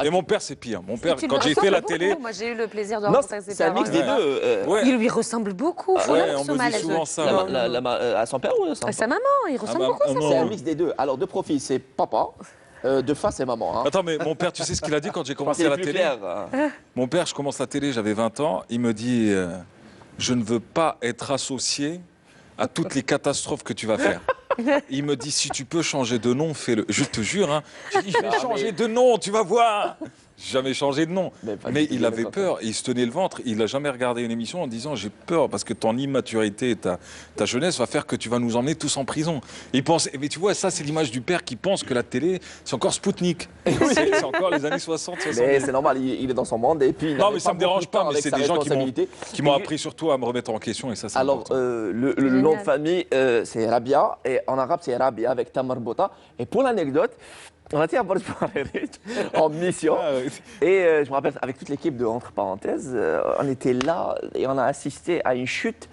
Et mon père, c'est pire. Mon père, Tu quand le j'ai fait la ressembles télé... beaucoup. Moi, j'ai eu le plaisir de Non, rencontrer ses c'est un parents. mix des deux. Ouais. Il lui ressemble beaucoup. Faut ouais, même on se me dit malaise. souvent ça. À son père ou à À sa maman, il ressemble bah, beaucoup à sa non. C'est un mère. mix des deux. Alors, de profil, c'est papa. De face, c'est maman. Hein. Attends, mais mon père, tu sais ce qu'il a dit quand j'ai Je pense commencé qu'il est la plus télé clair. Mon père, je commence la télé, j'avais 20 ans. Il me dit je ne veux pas être associé à toutes les catastrophes que tu vas faire. Il me dit si tu peux changer de nom, fais-le. Je te jure, hein. J'ai dit je vais changer de nom, tu vas voir. J'ai jamais changé de nom. Mais il avait peur, il se tenait le ventre. Il n'a jamais regardé une émission en disant j'ai peur parce que ton immaturité et ta jeunesse va faire que tu vas nous emmener tous en prison. Il pense, mais tu vois, ça c'est l'image du père qui pense que la télé c'est encore Spoutnik. C'est encore les années 60, 70. Mais c'est normal, il est dans son monde. Et puis, il Non, n'avait mais ça pas me dérange beaucoup de temps pas, mais avec c'est sa des gens responsabilité. qui m'ont appris surtout à me remettre en question et ça c'est Alors, important. le nom de famille, c'est Rabia, et en arabe, c'est Rabia avec Tamar Bota. Et pour l'anecdote, on était à Borj Barerit en mission. Et je me rappelle, avec toute l'équipe de Entre Parenthèses, on était là et on a assisté à une chute,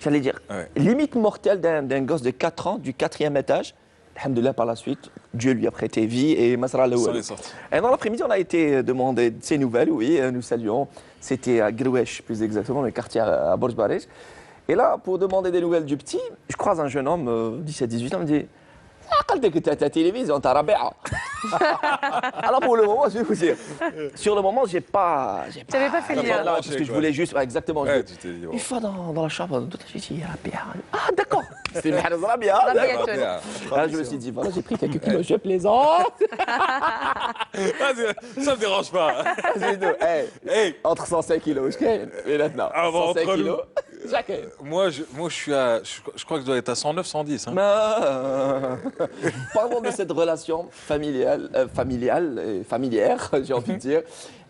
j'allais dire, limite mortelle d'un gosse de 4 ans du 4e étage. Alhamdoulilah, par la suite, Dieu lui a prêté vie et Masra Ça Laouel. est sorti. Et dans l'après-midi, on a été demandé de ses nouvelles, oui, nous saluons. C'était à Grouesh, plus exactement, le quartier à Borj Barerit. Et là, pour demander des nouvelles du petit, je croise un jeune homme, 17-18 ans, il me dit قلتك انت ta télévision, انت رابعه. Alors pour le moment, je vais vous dire, sur le moment, j'ai pas. Tu n'avais pas fait le lien. Parce que je voulais juste, exactement. Ouais, tu t'es dit, bon. Une fois dans la chambre, j'ai dit Rabia. Ah d'accord. C'était Mahrez Rabia. Rabia, d'accord. tu vois. Là, je me suis dit, voilà, j'ai pris quelques kilos, je plaisante. Ça me dérange pas. J'ai dit, hey, entre 105 kilos, je gagne. Et maintenant, Ah, bon, 105 entre nous. kilos, chacun. Moi, je suis à. Je crois que je dois être à 109, 110. Hein. Parlons de cette relation familiale et familière, j'ai envie de dire,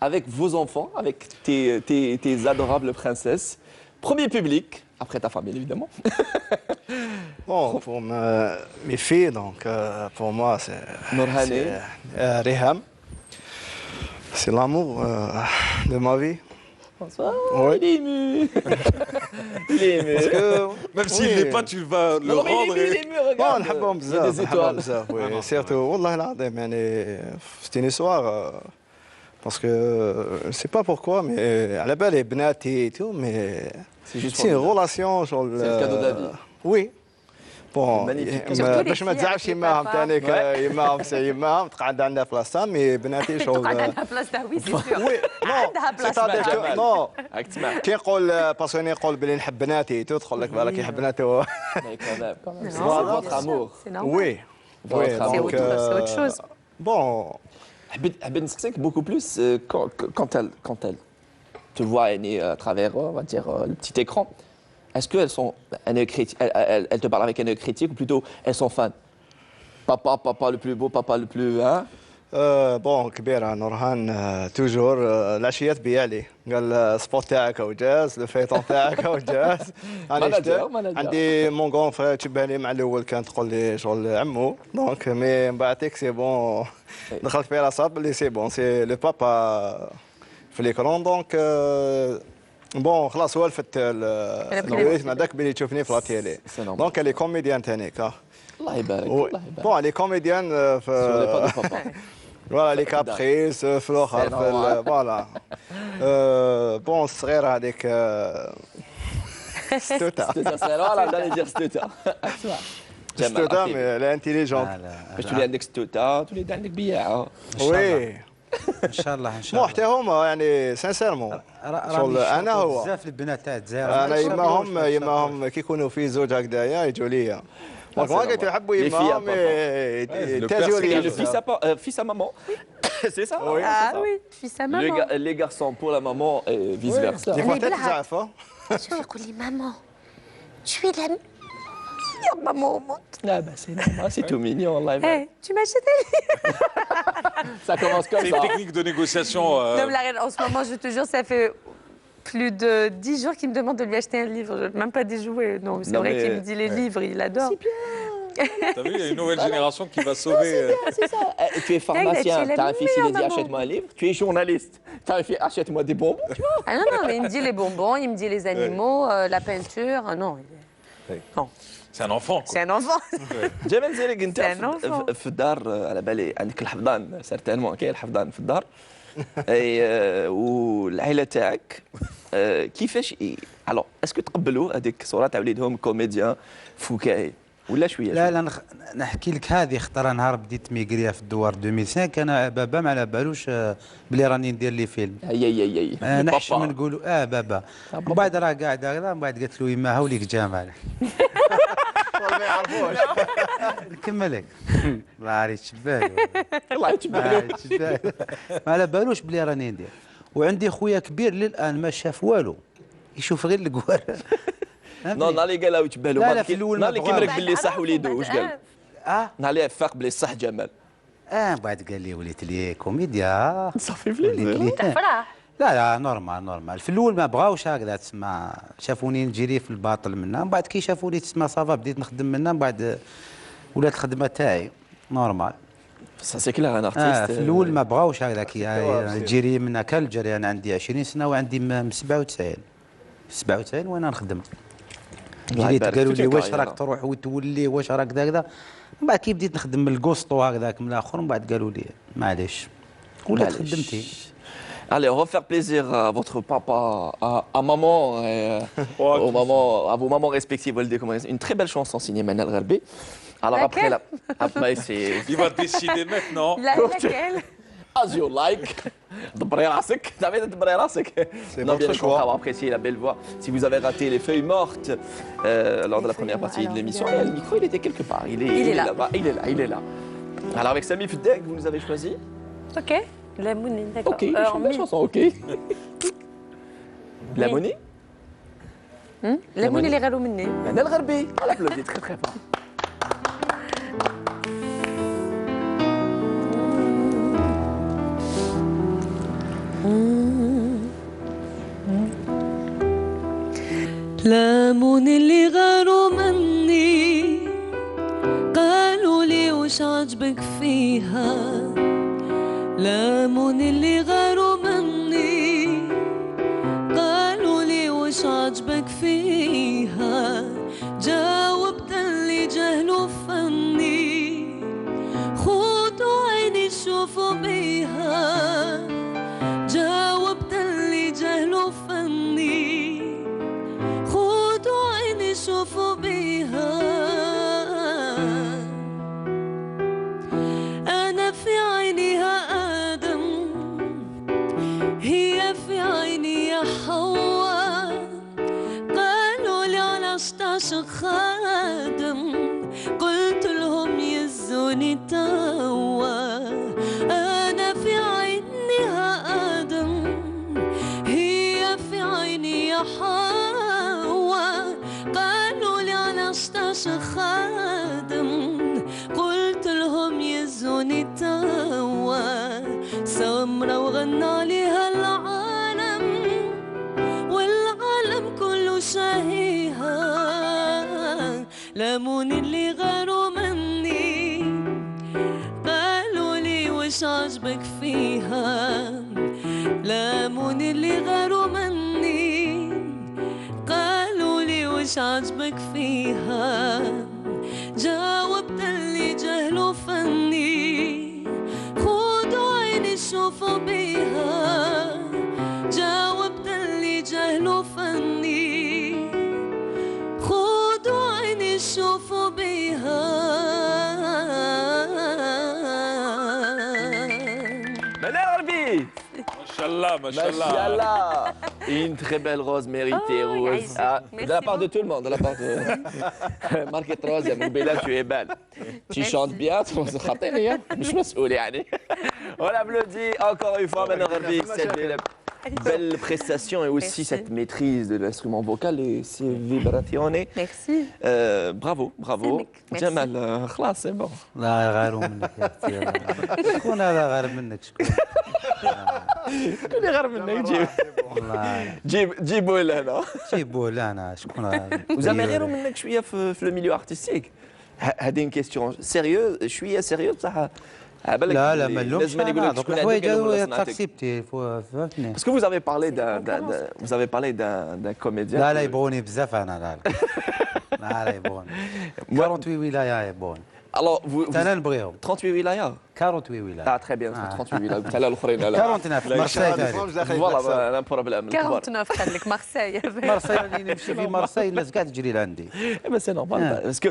avec vos enfants, avec tes adorables princesses. Premier public, après ta famille évidemment. Bon, pour mes filles, donc pour moi, c'est Nourhani. Reham. C'est l'amour de ma vie. Bonsoir. Oui. Il est ému. Il est ému. Parce que, Même s'il oui. n'est pas, tu vas le Non, mais rendre. il est ému, regarde. نحبهم Il y a بزاف des نحبهم étoiles. بزاف وي سيرتو والله العظيم يعني c'était une histoire parce que je sais pas pourquoi mais على بالي بناتي et tout mais C'est juste c'est une formidable. relation genre C'est le cadeau de la vie. oui bon Magnifique. Surtout les باش ما filles تزعلش avec les يماهم papas. تانيك يماهم سي يماهم تقعد عندنا بلاصه مي بناتي شغل تقعد على بلاصة oui, c'est sûr. وي عندها نو بلاصة. جمال. نو Avec Tima. كي نقول باسوني يقول بلي نحب بناتي تدخل لك بالك يحب بناته Mais quand même. C'est Non, votre bien sûr, amour. C'est normal. وي Votre وي amour. دونك C'est autre chose. بون Habib Nsek, beaucoup plus quand elle te voit aimer à travers, on va dire, le petit écran. Est-ce qu'elles sont un œil critique, elles te parlent avec un œil critique ou plutôt elles sont fans? Papa le plus beau, papa le plus... Hein? بون كبيرة نورهان توجور العشية تبيع لي قال السبوت تاعك او جاز الفيطون تاعك او جاز ماناجر. عندي مون كون فخير تشبه لي مع الاول كان تقول لي شغل عمو دونك مي من بعدك سي بون دخلت في راسها بلي سي بون سي لو بابا في ليكرون دونك بون خلاص ولفت الريتم هذاك بلي تشوفني في لا تيلي C'est normal. دونك لي كوميديان تانيك الله يبارك الله يبارك. بون لي كوميديان Sur les pas de في papa. فوالا لي كابريس في الاخر فوالا بون الصغيره هذيك ستوتا Stuta, c'est là, j'allais dire Stuta. ستوتا مي لا انتيليجونت باش تولي عندك ستوتا تولي عندك بياعة. وي ان شاء الله ان شاء مو الله حتى هما يعني سانسيرمون شغل انا هو بزاف البنات تاع الجزائر انا يماهم كي يكونوا في زوج هكذايا يجوا ليا دونك ما قلت يحبوا Les filles à يماهم يتاجوا Et le لي fils à maman. C'est ça? Oui. Ah oui, fils à maman. Les garçons pour la maman et vice-versa. دي فوا اللي حتى بالعكس. تزعفوا شنو يقول لي ماما شو fière, maman. Ah bah c'est normal, c'est tout mignon, Allah. Hey, tu m'achètes un livre? Ça commence comme C'est ça. une technique de négociation. Non, mais la reine, en ce moment, je te jure, ça fait plus de 10 jours qu'il me demande de lui acheter un livre. Même pas des jouets. Non, c'est Non, vrai mais- qu'il me dit les livres, il adore. T'as vu, il y a une nouvelle génération qui va sauver. C'est ça. Tu es pharmacien, tu es la t'as un fils, il a dit meilleure achète-moi un livre. Tu es journaliste, t'as un fils, achète-moi des bonbons. Tu vois. Ah non, non, mais il me dit les bonbons, il me dit les animaux, la peinture. Ah non, C'est un enfant, quoi. c'est un enfant. جمال زينك انت C'est un enfant. في الدار على بالي عندك الحفظان سيرتينمون كاين الحفظان في الدار اي والعائله تاعك كيفاش الو اسكو تقبلوا هذيك صوره تاع وليدهم كوميديان فكاهي ولا شويه لا لا نحكي لك هذه خطره نهار بديت ميغريا في الدوار 2005 كان بابا ما على بالوش بلي راني ندير لي فيلم اي نحشم نقولوا بابا ومن بعد راه قاعد هكذا من بعد قالت له يما هاوليك جامع والله ما يعرفوش. نكملك الله عليك شبال الله يتبع ما على بالوش بلي راني ندير وعندي خويا كبير للان ما شاف والو يشوف غير القوار نو نهار اللي قالها وتبالو لا، لا، في الأول نهار ما اللي كيمرك بغاوش. باللي صح وليدو واش قال نهار اللي فاق بلي صح جمال من بعد قال لي وليت لي كوميديا صافي وليت لي فرح. لا لا نورمال في الاول ما بغاوش هكذا تسمى شافوني نجري في الباطل منها من بعد كي شافوني تسمى صافا بديت نخدم منها من بعد ولات الخدمه تاعي نورمال سي كلير ان ارتيست في الاول ما بغاوش هكذا كي تجري منها كالجري انا عندي 20 سنه وعندي من 97 وانا نخدم الله جريت يبارك قالوا فيك لي واش الكاريرة. راك تروح وتولي واش راك كذا من بعد كي بديت نخدم من الكوسطو هكذاك من الاخر من بعد قالوا لي معليش ولات معليش. خدمتي Allez, on va faire plaisir à votre papa, à maman, et aux mamans, à vos mamans respectives. Une très belle chanson signée Manal Ghalbi. Alors après, après c'est Il va décider maintenant. Laquelle? as you like. دبري راسك. T'avais دبري راسك. C'est Non, bien votre sûr, on choix. va apprécier la belle voix. Si vous avez raté les feuilles mortes lors de la première partie de l'émission, le micro il était quelque part. Il est là. là-bas. Il est là. Alors avec Sami Fdek, vous nous avez choisi. Ok. La Mouni, d'accord. Ok, je chante la chanson, ok. La Mouni La Mouni, les Ralou Minni. Manal Ghalbi. On l'applaudit très très fort. لامون اللي غاروا مني قالوا لي وش عجبك فيها لامون اللي غاروا مني قالوا لي وش عجبك فيها جاوبت اللي جهلوا فني خدوا عيني شوفوا بيها جاوبت اللي جهلوا فني خدوا عيني شوفوا بيها أنا في عينيها آدم هي في عيني يا حواء قالوا لي علاش تعشق خادم قلت لهم يزوني توا أنا في عينيها آدم هي في عيني يا حواء قالوا لي علاش تعشق خادم قلت لهم يزوني توا سمرة وغنى عليها العالم والعالم كله شاهيها لاموني اللي غاروا مني قالوا لي وش عجبك فيها لاموني اللي غاروا مني قالوا لي وش عجبك فيها جاوبت اللي جهلوا فني خدوا عيني شوفوا بيها جاوبت اللي جهلوا فني خدوا عيني شوفوا بيها Manal Ghalbi. Machallah, machallah. Machallah. Une très belle rose méritée, Oh, Rose. Aïssa. Ah, Merci de la part de beaucoup. tout le monde, de la part de Marquette Rose, Moubela, tu es belle. Tu chantes bien, tu es khatir, je me souviens. On applaudit encore une fois Manal Ghalbi. Belle prestation et aussi Merci. cette maîtrise de l'instrument vocal et ces vibrations. Merci. Bravo, bravo. Merci. Jamal, خلاص, c'est bon. لا غاروا منك يا اختي شكون هذا غار منك شكون كل غير منك جيب والله جيبوا لهنا. جيبوه لهنا شكون هذا وزعما غيروا منك شويه في لو ميليو ارتستيك. هذه اون كيستيون سيريوز شويه سيريوز بصح بالك لا لا ما نلومش لازم يقول لك انا دوك شكون الحوايج هذوك اللي هذو هما صنعتك. تاكسيبتي فهمتني Parce que vous avez parlé d'un comédien. لا لا يبغوني بزاف انا لا لا لا يبغوني 48 ولايه يبغوني Alors, vous, انا نبغيهم 38 wilayas. 48 ولايه Ah, très bien, 38 wilayas. قلت على الاخرين لا. 49 في مرساي ثاني Voilà, un problème. 49 خليك مارسيل. مرساي اللي نمشي في مرساي الناس قاعد تجري لعندي Eh ben, c'est normal. Parce que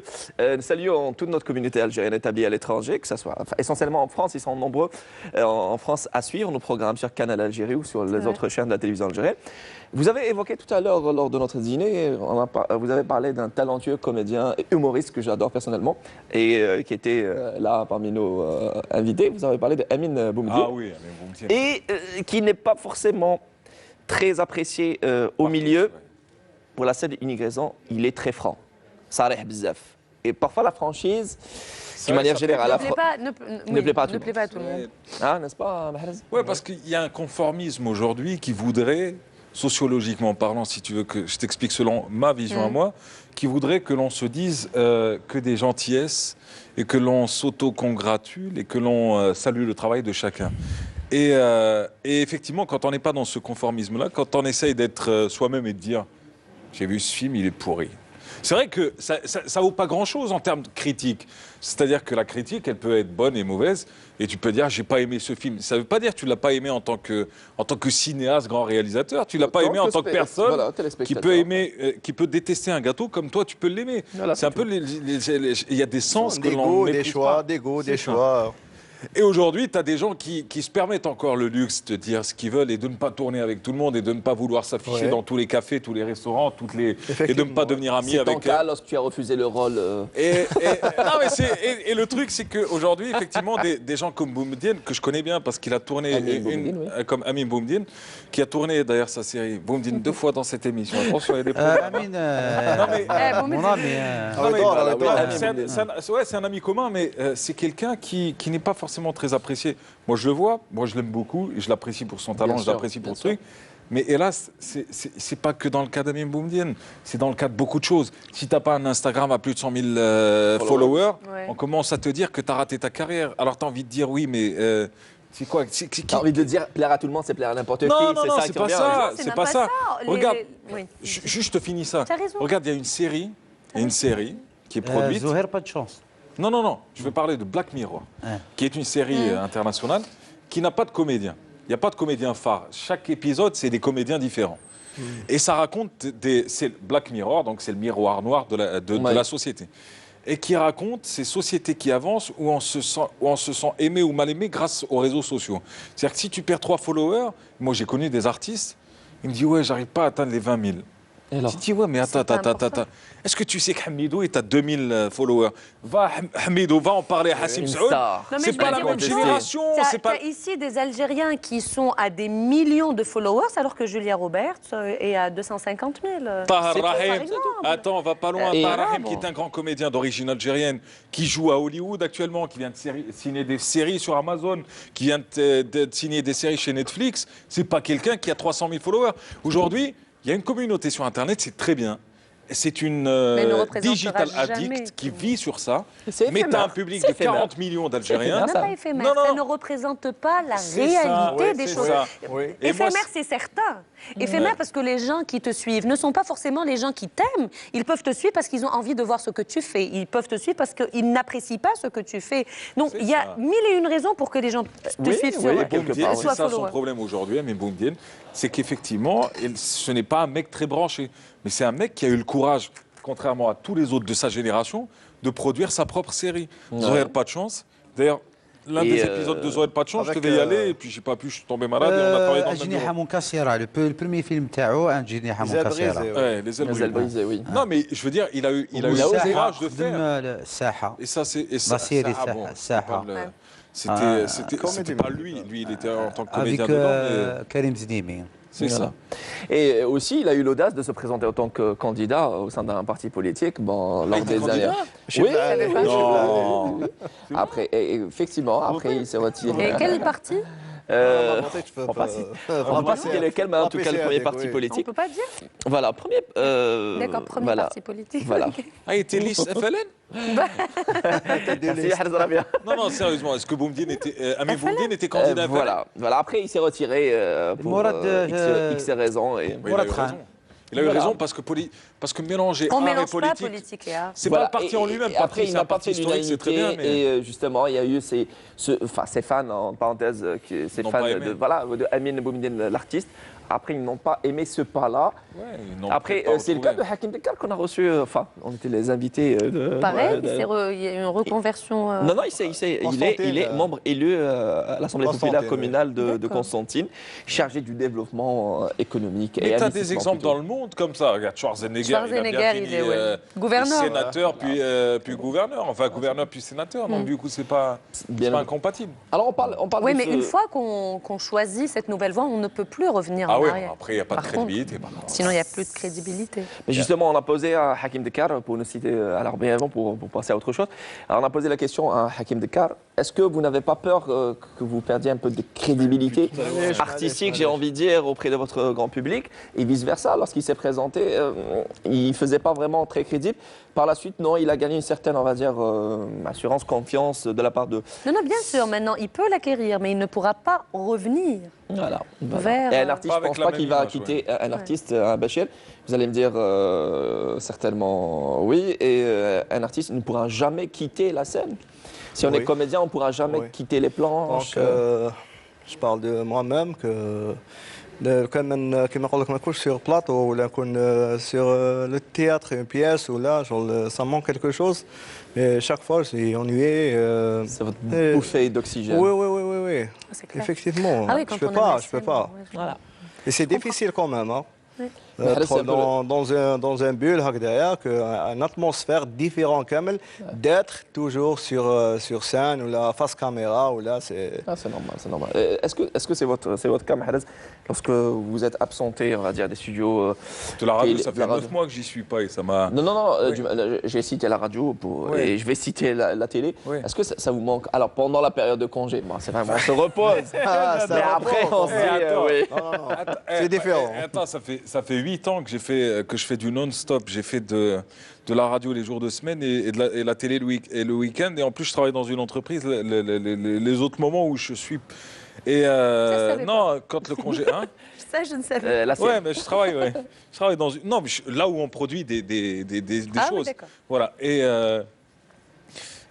nous saluons toute notre communauté algérienne établie à l'étranger, que ce soit essentiellement en France, ils sont nombreux en France à suivre nos programmes sur Canal Algérie ou sur les autres chaînes de la télévision algérienne. Vous avez évoqué tout à l'heure, lors de notre dîner, vous avez parlé d'un talentueux comédien et humoriste que j'adore personnellement et qui était là parmi nos invités. Vous avez parlé de Amin Boumdiene. Ah oui, mais vous me dites. Et qui n'est pas forcément très apprécié au milieu. Pour la seule et unique raison, il est très franc. Ça arrive bzaf. Et parfois la franchise, d'une manière générale, Ne plaît pas à tout le monde. Ah, n'est-ce pas, Mahrez? Ouais, parce qu'il y a un conformisme aujourd'hui qui voudrait, sociologiquement parlant, si tu veux que je t'explique selon ma vision à moi, qui voudrait que l'on se dise que des gentillesses et que l'on s'auto-congratule et que l'on salue le travail de chacun. Et effectivement, quand on n'est pas dans ce conformisme-là, quand on essaye d'être soi-même et de dire « j'ai vu ce film, il est pourri ». C'est vrai que ça vaut pas grand-chose en termes de critique. C'est-à-dire que la critique, elle peut être bonne et mauvaise, et tu peux dire j'ai pas aimé ce film. Ça veut pas dire que tu l'as pas aimé en tant que cinéaste, grand réalisateur. Tu l'as pas aimé en tant que personne qui peut aimer, qui peut détester un gâteau comme toi, tu peux l'aimer. Voilà, c'est un peu il y a des sens que Des l'on goûts, des maîtrise choix, pas. des goûts, des C'est ça. choix. Et aujourd'hui, tu as des gens qui se permettent encore le luxe de dire ce qu'ils veulent et de ne pas tourner avec tout le monde et de ne pas vouloir s'afficher Ouais. dans tous les cafés, tous les restaurants, et de ne pas devenir ami C'est ton avec cas lorsque tu as refusé le rôle. non, mais le truc, c'est qu'aujourd'hui, effectivement, des gens comme Boumdiene, que je connais bien parce qu'il a tourné, Amin Boumdiene, oui. comme Amin Boumdiene, qui a tourné d'ailleurs sa série Boumdiene 2 fois dans cette émission. Attention, il y a des problèmes. امين Boumediene. mon ami Non, mais voilà, oui, voilà, Amin Boumdiene. ouais, c'est un ami commun, mais c'est quelqu'un qui n'est pas forcément très apprécié. Moi, je le vois, moi, je l'aime beaucoup, et je l'apprécie pour son talent, Bien je sûr, l'apprécie pour bien le truc. Mais hélas, c'est pas que dans le cas d'Amin Boumdiene, c'est dans le cas de beaucoup de choses. Si t'as pas un Instagram à plus de 100 000 followers, Ouais. on commence à te dire que tu as raté ta carrière. Alors tu as envie de dire oui, mais c'est quoi T'as envie de dire plaire à tout le monde, c'est plaire à n'importe qui. Non, non, non, ça c'est qui pas revient. ça. C'est C'est même pas ça. Regarde, Oui. juste je te finis ça. T'as raison. Regarde, il y a une série, qui est produite. زهير با تشونس Non, non, non, je veux parler de Black Mirror, Ouais. qui est une série internationale qui n'a pas de comédien. Il n'y a pas de comédien phare. Chaque épisode, c'est des comédiens différents. Et ça raconte c'est Black Mirror, donc c'est le miroir noir de la société. Et qui raconte ces sociétés qui avancent où on se sent aimé ou mal aimé grâce aux réseaux sociaux. C'est-à-dire que si tu perds 3 followers, moi j'ai connu des artistes, ils me disent ouais, j'arrive pas à atteindre les 20 000. Et alors Tu dis ouais, mais attends, pas attends, important. attends. Est-ce que tu sais que Hamidou est à 2000 followers? Va, Hamidou, va en parler à Hassim Une Saoud. star. Non, mais C'est je pas veux la dire même autre chose. génération. C'est pas. T'as ici des Algériens qui sont à des millions de followers, alors que Julia Roberts est à 250 000. Tahar C'est- par Rahim. exemple. Attends, on va pas loin. Et- Tahar Rahim, Bravo. qui est un grand comédien d'origine algérienne, qui joue à Hollywood actuellement, qui vient de signer des séries sur Amazon, qui vient de signer des séries chez Netflix. C'est pas quelqu'un qui a 300 000 followers. Aujourd'hui, il y a une communauté sur Internet, c'est très bien. C'est une Mais ne représentera digital jamais. addict qui vit sur ça. C'est Mais tu as éphémère. un public C'est de éphémère. 40 millions d'Algériens. Même pas éphémère, Non, non. ça ne représente pas la C'est réalité ça, des c'est choses. ça. Oui. Et moi, Éphémère, c'est certain. Éphémère parce que les gens qui te suivent ne sont pas forcément les gens qui t'aiment. Ils peuvent te suivre parce qu'ils ont envie de voir ce que tu fais. Ils peuvent te suivre parce qu'ils n'apprécient pas ce que tu fais. Donc C'est il y a ça. 1001 raisons pour que les gens te Oui, suivent oui, sur quelque Boumdiene, part, c'est soient ça son followers. problème aujourd'hui, mais Boumdiene, c'est qu'effectivement, ce n'est pas un mec très branché, mais c'est un mec qui a eu le courage, contrairement à tous les autres de sa génération, de produire sa propre série. Zohar, pas de chance. D'ailleurs, l'un Et des épisodes de Zohar, pas de chance, je avec, devais y aller, et puis j'ai pas pu, je suis tombé malade, et on a travaillé dans le même أجنحة bureau. منكسرة البريمي فيلم تاعو أجنحة Les ailes منكسرة brisées, Ouais, les ailes Les ailes brisées. brisées, oui. Non, mais je veux dire, il a eu le والساحة courage de faire. خدم الساحة Et ça, c'est. Et La série ça, bon, Saha. c'est pas le- Ouais. C'était Ah, c'était comédie pas musicale. lui, il était en tant que avec comédien dedans, mais. كريم زنيمي C'est ça. Et aussi, il a eu l'audace de se présenter en tant que candidat au sein d'un parti politique lors des années. Oui, Non. après, effectivement, après, il s'est retiré. Et quel parti? On va pas citer lequel, mais en tout cas, le premier parti On politique. peut pas dire. Voilà, premier. D'accord, premier voilà. parti politique. Voilà. ok. Ah, il était liste FLN? Merci, Hazara bien. Non, sérieusement, est-ce que Boumediene était, Amir Boumediene était candidat FLN? Voilà. Après, il s'est retiré pour Mourad, X raisons. Et... Oui, il a eu raison. Il a eu raison parce que mélanger On art et mélange pas politique, politique et art. c'est Voilà. pas le parti en lui-même. Et après, il c'est n'a un pas parti fait historique, c'est très bien. l'unanimité. Mais... Et justement, il y a eu ces fans, en parenthèse, ces N'ont fans pas aimé. de Amine Boumediene, l'artiste. Après, ils n'ont pas aimé ce pas-là. Ouais, ils n'ont Après, peut-être pas c'est le cas retrouvé. de Hakim Dekar qu'on a reçu. On était les invités de. Pareil, il y a eu une reconversion. Non, il est membre élu à l'Assemblée populaire communale de D'accord. Constantine, chargé du développement économique. Mais et tu as investissement des exemples plutôt. dans le monde comme ça. Regarde, Schwarzenegger, Schwarzenegger, il a bien il fini est, gouverneur. sénateur, puis gouverneur. Enfin, gouverneur puis sénateur. Donc, du coup, c'est pas incompatible. Alors, on parle Oui, de mais ce- une fois qu'on choisit cette nouvelle voie, on ne peut plus revenir Ah en oui, arrière. après, il n'y a pas de Par contre, crédibilité. par contre. Sinon, il n'y a plus de crédibilité. Mais justement, on a posé à Hakim Dekar, pour nous citer, alors bien avant, pour passer à autre chose, alors on a posé la question à Hakim Dekar, est-ce que vous n'avez pas peur que vous perdiez un peu de crédibilité artistique, j'ai envie de dire, auprès de votre grand public, et vice-versa, lorsqu'il s'est présenté, il ne faisait pas vraiment très crédible. Par la suite, non, il a gagné une certaine, on va dire, assurance, confiance de la part de... Non, bien sûr, maintenant, il peut l'acquérir, mais il ne pourra pas revenir. Voilà. Vers- Et un artiste, Pas je ne avec pense la pas même qu'il va image, quitter un artiste, un Bachir. Vous allez me dire certainement oui. Et un artiste ne pourra jamais quitter la scène. Si on Oui. est comédien, on ne pourra jamais Oui. quitter les planches. Donc, je parle de moi-même que كما نقول لك ما نكونش sur plateau ولا نكون sur le théâtre une pièce ou là genre ça manque quelque chose mais chaque fois je suis ennuyé C'est votre et- bouffée d'oxygène. oui C'est clair. effectivement Ah oui, quand je peux on aime la pas scène, ouais, je Voilà. et c'est difficile quand même hein. Oui. Être dans un bulle هكذايا une atmosphère différente كامل d'être toujours sur scène ou la face caméra ou là c'est Ah, c'est normal, c'est normal. Est-ce que c'est votre cas, Mahrez, lorsque vous êtes absenté, on va dire, des studios De la radio, télé- ça de fait la 9 radio. mois que j'y suis pas et ça m'a... Non, Oui. j'ai cité la radio Oui. et je vais citer la télé. Oui. Est-ce que ça vous manque? Alors, pendant la période de congé, bon, c'est vraiment, on se repose. ça Mais après, on se dit, attends. oui. non. Attends, C'est différent. Attends, ça fait 8 ans que je fais du non-stop. J'ai fait de la radio les jours de semaine et la télé le week-end. Et en plus, je travaille dans une entreprise les autres moments où je suis. Et je savais non, quand le congé. Hein Ça, je ne savais La ouais, mais je travaille, ouais. Je travaille dans une. Non, mais là où on produit des Ah oui, choses. d'accord. Voilà.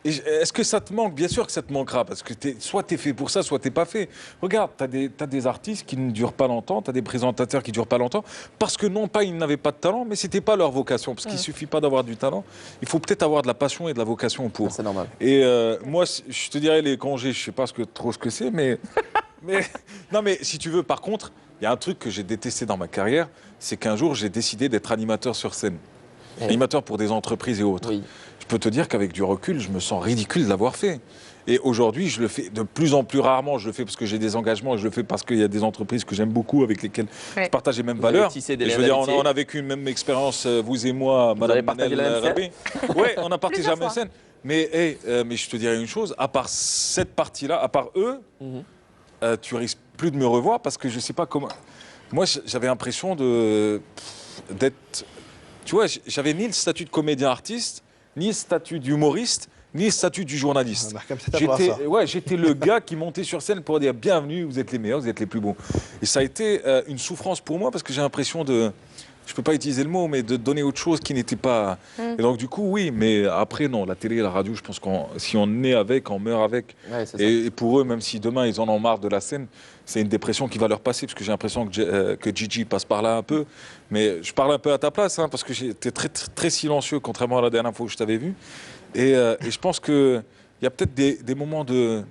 Est-ce que ça te manque? Bien sûr que ça te manquera, parce que soit tu es fait pour ça, soit tu n'es pas fait. Regarde, tu as des artistes qui ne durent pas longtemps, tu as des présentateurs qui ne durent pas longtemps, parce que non pas ils n'avaient pas de talent, mais ce n'était pas leur vocation, parce qu'il ne suffit pas d'avoir du talent, il faut peut-être avoir de la passion et de la vocation pour. C'est normal. Et moi, je te dirais les congés, je ne sais pas trop ce que c'est, mais, non, mais si tu veux, par contre, il y a un truc que j'ai détesté dans ma carrière, c'est qu'un jour j'ai décidé d'être animateur sur scène. Oui. Animateur pour des entreprises et autres. Oui. Je peux te dire qu'avec du recul, je me sens ridicule de l'avoir fait. Et aujourd'hui, je le fais de plus en plus rarement. Je le fais parce que j'ai des engagements et je le fais parce qu'il y a des entreprises que j'aime beaucoup, avec lesquelles Ouais. je partage les mêmes Vous avez valeurs. tissé des Et je liens veux dire, d'amitié. on a vécu une même expérience, vous et moi, avez Madame partagé Manel la même Rabé. Oui, on a partagé Plusieurs la même fois. scène. Mais je te dirais une chose, à part cette partie-là, à part eux, tu risques plus de me revoir parce que je sais pas comment. Moi, j'avais l'impression d'être. Tu vois, j'avais ni le statut de comédien artiste, ni le statut d'humoriste, ni le statut du journaliste. Ah, bah, comme c'est ça. J'étais le gars qui montait sur scène pour dire bienvenue, vous êtes les meilleurs, vous êtes les plus bons. Et ça a été une souffrance pour moi parce que j'ai l'impression de. Je peux pas utiliser le mot, mais de donner autre chose qui n'était pas. Et donc, du coup, oui, mais après, non, la télé et la radio, je pense si on est avec, on meurt avec. Ouais, c'est ça. Et pour eux, même si demain ils en ont marre de la scène, c'est une dépression qui va leur passer, parce que j'ai l'impression que Gigi passe par là un peu. Mais je parle un peu à ta place, hein, parce que j'étais très, très, très silencieux, contrairement à la dernière fois où je t'avais vu. Et je pense qu'il y a peut-être des moments de...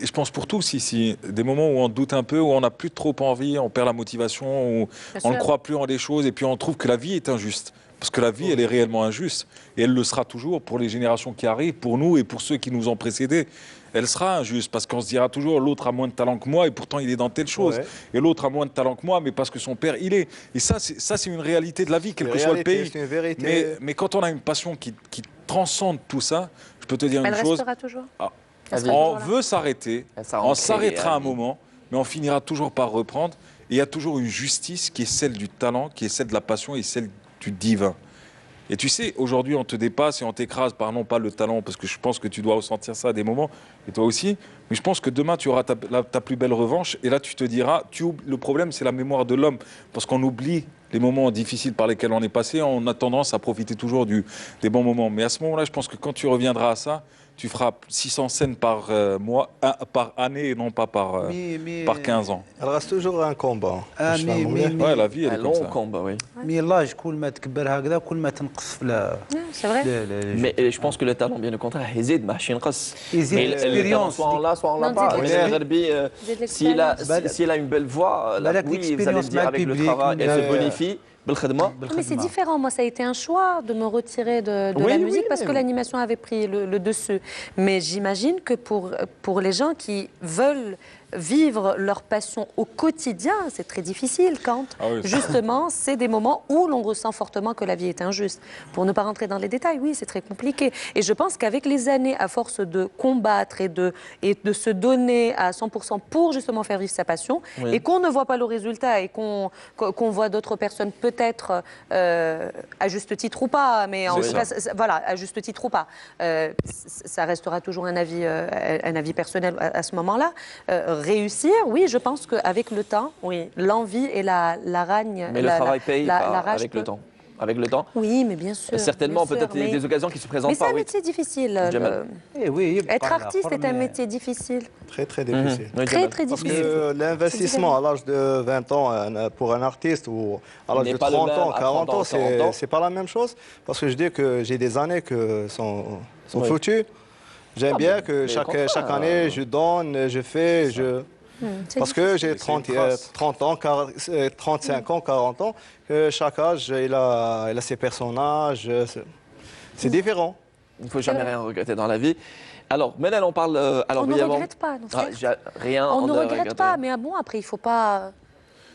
Et je pense pour tous ici, des moments où on doute un peu, où on n'a plus trop envie, on perd la motivation, où Bien on ne sûr. croit plus en des choses, et puis on trouve que la vie est injuste. Parce que la vie, elle est réellement injuste. Et elle le sera toujours pour les générations qui arrivent, pour nous et pour ceux qui nous ont précédés. Elle sera injuste parce qu'on se dira toujours l'autre a moins de talent que moi et pourtant il est dans telle chose. Ouais. Et l'autre a moins de talent que moi, mais parce que son père, il est. Et ça, c'est une réalité de la vie, quel que soit le pays. C'est une vérité. Mais quand on a une passion qui transcende tout ça, je peux te dire Elle une chose. restera toujours. Ah, Elle sera on toujours là. veut s'arrêter, Elle sera on ancrée s'arrêtera à un vie. moment, mais on finira toujours par reprendre. Et il y a toujours une justice qui est celle du talent, qui est celle de la passion et celle du divin. Et tu sais, aujourd'hui, on te dépasse et on t'écrase par non pas le talent, parce que je pense que tu dois ressentir ça à des moments, et toi aussi. Mais je pense que demain, tu auras ta plus belle revanche, et là, tu te diras, le problème, c'est la mémoire de l'homme, parce qu'on oublie les moments difficiles par lesquels on est passé, on a tendance à profiter toujours des bons moments. Mais à ce moment-là, je pense que quand tu reviendras à ça, tu feras 600 scènes par mois, par année, et non pas par 15 ans. Elle reste toujours un combat. Ouais, la vie, elle Un est comme long ça. combat, oui. مي لاج كل ما تكبر هكذا كل ما تنقص في C'est vrai. Mais je pense que le talent, bien au contraire, يزيد ماشي ينقص. يزيد Mais le talent, l'expérience. soit on l'a, soit on l'a Non, pas. c'est Mais l'expérience. Gharbi, J'ai de s'il a, l'expérience. s'il a une belle voix, là, Balak oui, vous allez me l'expérience dire مع avec le الببليك travail, elle se bonifie. بالخدمة. Non, mais c'est différent. Moi, ça a été un choix de me retirer de Oui, la oui, musique parce mais que oui. l'animation avait pris le dessus. Mais j'imagine que pour les gens qui veulent vivre leur passion au quotidien, c'est très difficile quand, Ah oui. justement, c'est des moments où l'on ressent fortement que la vie est injuste. Pour ne pas rentrer dans les détails, oui, c'est très compliqué. Et je pense qu'avec les années, à force de combattre et de se donner à 100% pour justement faire vivre sa passion, Oui. et qu'on ne voit pas le résultat et qu'on voit d'autres personnes peut-être à juste titre ou pas, mais en C'est tout ça. cas, voilà, à juste titre ou pas, ça restera toujours un avis personnel à ce moment-là. Réussir, oui, je pense qu'avec le temps, oui, l'envie et la ragne. Mais le travail paye la rage avec le peut- temps. Avec le temps. Oui, mais bien sûr. Certainement, bien sûr, peut-être mais- des occasions qui se Mais présentent c'est un pas. Oui. métier difficile. Jamal. إيه وي يبقى Être على artiste est un حر، métier difficile. Très, très difficile. Oui, Très, Jamal. très Parce difficile. que l'investissement à l'âge de 20 ans pour un artiste ou à l'âge N'est de pas le 30 même ans, à 40 ans, 40 ans. c'est pas la même chose. Parce que je dis que j'ai des années que sont Oui. foutues. J'aime Ah, bien mais que au chaque contraire, année, je donne, je fais, C'est Parce que difficile. j'ai 30 une trace. 30 ans, 35 ans, 40 ans, que chaque âge, il a ses personnages. C'est différent. Il ne faut jamais rien regretter dans la vie. Alors, maintenant, on parle. Alors, On ne brièvement- regrette pas, non, certes. Rien. On ne regrette regrette pas, rien. mais bon, après, il ne faut pas...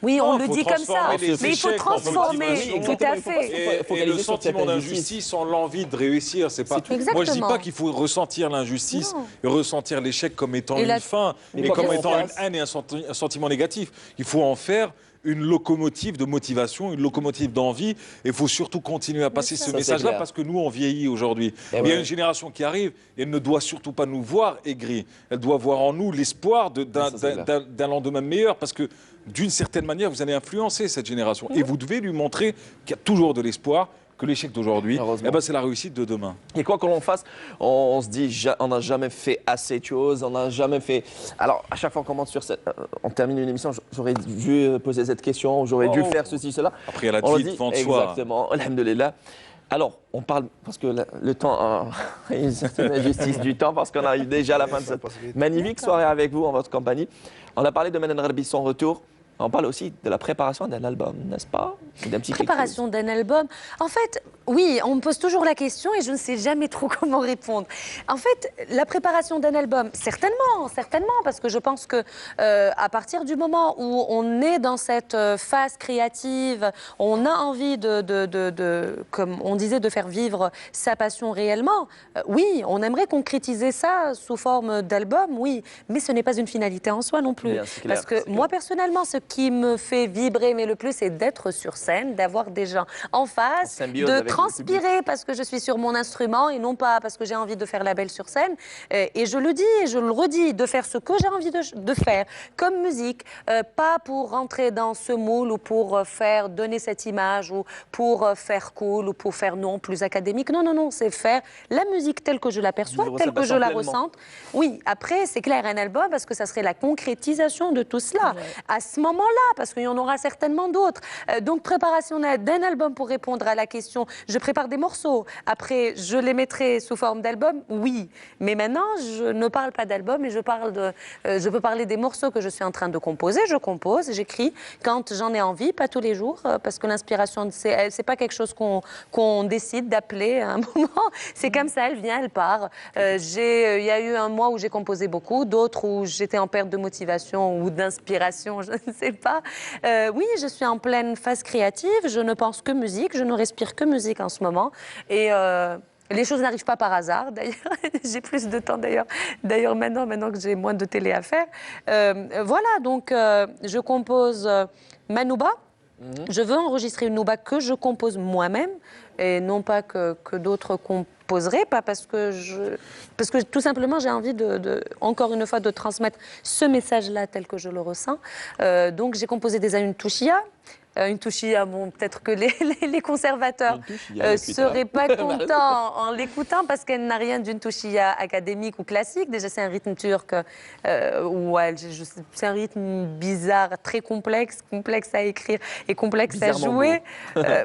Oui, Non, on le faut dit comme ça, transformer les mais il faut échecs en transformer, motivation. tout à Il faut pas fait. se Et le focaliser sur cette sentiment injustice. d'injustice sans l'envie de réussir, c'est pas. C'est tout. Moi, je dis Exactement. pas qu'il faut ressentir l'injustice Non. et ressentir l'échec comme étant Et une la- fin, Mais mais quoi comme qu'on étant fasse. une haine et un sentiment négatif. Il faut en faire une locomotive de motivation, une locomotive d'envie. Et il faut surtout continuer à passer ce c'est message-là clair. parce que nous, on vieillit aujourd'hui. Et Il y a ouais. une génération qui arrive et elle ne doit surtout pas nous voir aigris. Elle doit voir en nous l'espoir Ça, c'est clair. d'un lendemain meilleur parce que d'une certaine manière, vous allez influencer cette génération. Et vous devez lui montrer qu'il y a toujours de l'espoir, que l'échec d'aujourd'hui, Heureusement. eh ben, c'est la réussite de demain. Et quoi que l'on fasse, on se dit, on n'a jamais fait assez de choses, on n'a jamais fait. Alors, à chaque fois qu'on commence sur cette, on termine une émission, j'aurais dû poser cette question, j'aurais dû Oh. faire ceci, cela. Après, il y a la On le vie dit devant de soi. exactement, alhamdoulilah. Alors, on parle, parce que le temps, il y a une certaine injustice du temps, parce qu'on arrive déjà à la fin de cette magnifique soirée avec vous, en votre compagnie. On a parlé de Manan Gharbi, son retour. On parle aussi de la préparation d'un album, n'est-ce pas? D'un petit quelque chose. Préparation d'un album. En fait, oui, on me pose toujours la question et je ne sais jamais trop comment répondre. En fait, la préparation d'un album, certainement, parce que je pense que à partir du moment où on est dans cette phase créative, on a envie comme on disait, de faire vivre sa passion réellement. Oui, on aimerait concrétiser ça sous forme d'album, oui, mais ce n'est pas une finalité en soi non plus. Bien, c'est clair, Parce que c'est clair. moi, personnellement, ce qui me fait vibrer mais le plus, c'est d'être sur scène, d'avoir des gens en face, symbiose de avec le transpirer parce que je suis sur mon instrument et non pas parce que j'ai envie de faire la belle sur scène. Et je le dis et je le redis, de faire ce que j'ai envie de faire comme musique, pas pour rentrer dans ce moule ou pour donner cette image ou pour faire cool ou pour faire non plus académique. Non, non, non, c'est faire la musique telle que je l'aperçois, Vivre sa telle que je passion la pleinement. ressente. Oui, après, c'est clair, un album, parce que ça serait la concrétisation de tout cela. À ce moment-là, parce qu'il y en aura certainement d'autres. Donc, préparation d'un album pour répondre à la question je prépare des morceaux. Après, je les mettrai sous forme d'album, oui. Mais maintenant, je ne parle pas d'album et je peux parler des morceaux que je suis en train de composer. Je compose, j'écris quand j'en ai envie, pas tous les jours, parce que l'inspiration, c'est pas quelque chose qu'on décide d'appeler à un moment. C'est comme ça, elle vient, elle part. Il y a eu un mois où j'ai composé beaucoup, d'autres où j'étais en perte de motivation ou d'inspiration, je ne sais pas. Oui, je suis en pleine phase créative, je ne pense que musique, je ne respire que musique en ce moment. Et les choses n'arrivent pas par hasard, d'ailleurs. J'ai plus de temps, d'ailleurs maintenant que j'ai moins de télé à faire. Voilà, donc je compose ma nouba. Je veux enregistrer une nouba que je compose moi-même et non pas que d'autres composeraient, pas parce que tout simplement j'ai envie encore une fois de transmettre ce message-là tel que je le ressens. Donc j'ai composé déjà une touchia. Une touchia, bon, peut-être que les conservateurs ne seraient pas contents en l'écoutant parce qu'elle n'a rien d'une touchia académique ou classique. Déjà, c'est un rythme turc, c'est un rythme bizarre, très complexe à écrire et complexe à jouer.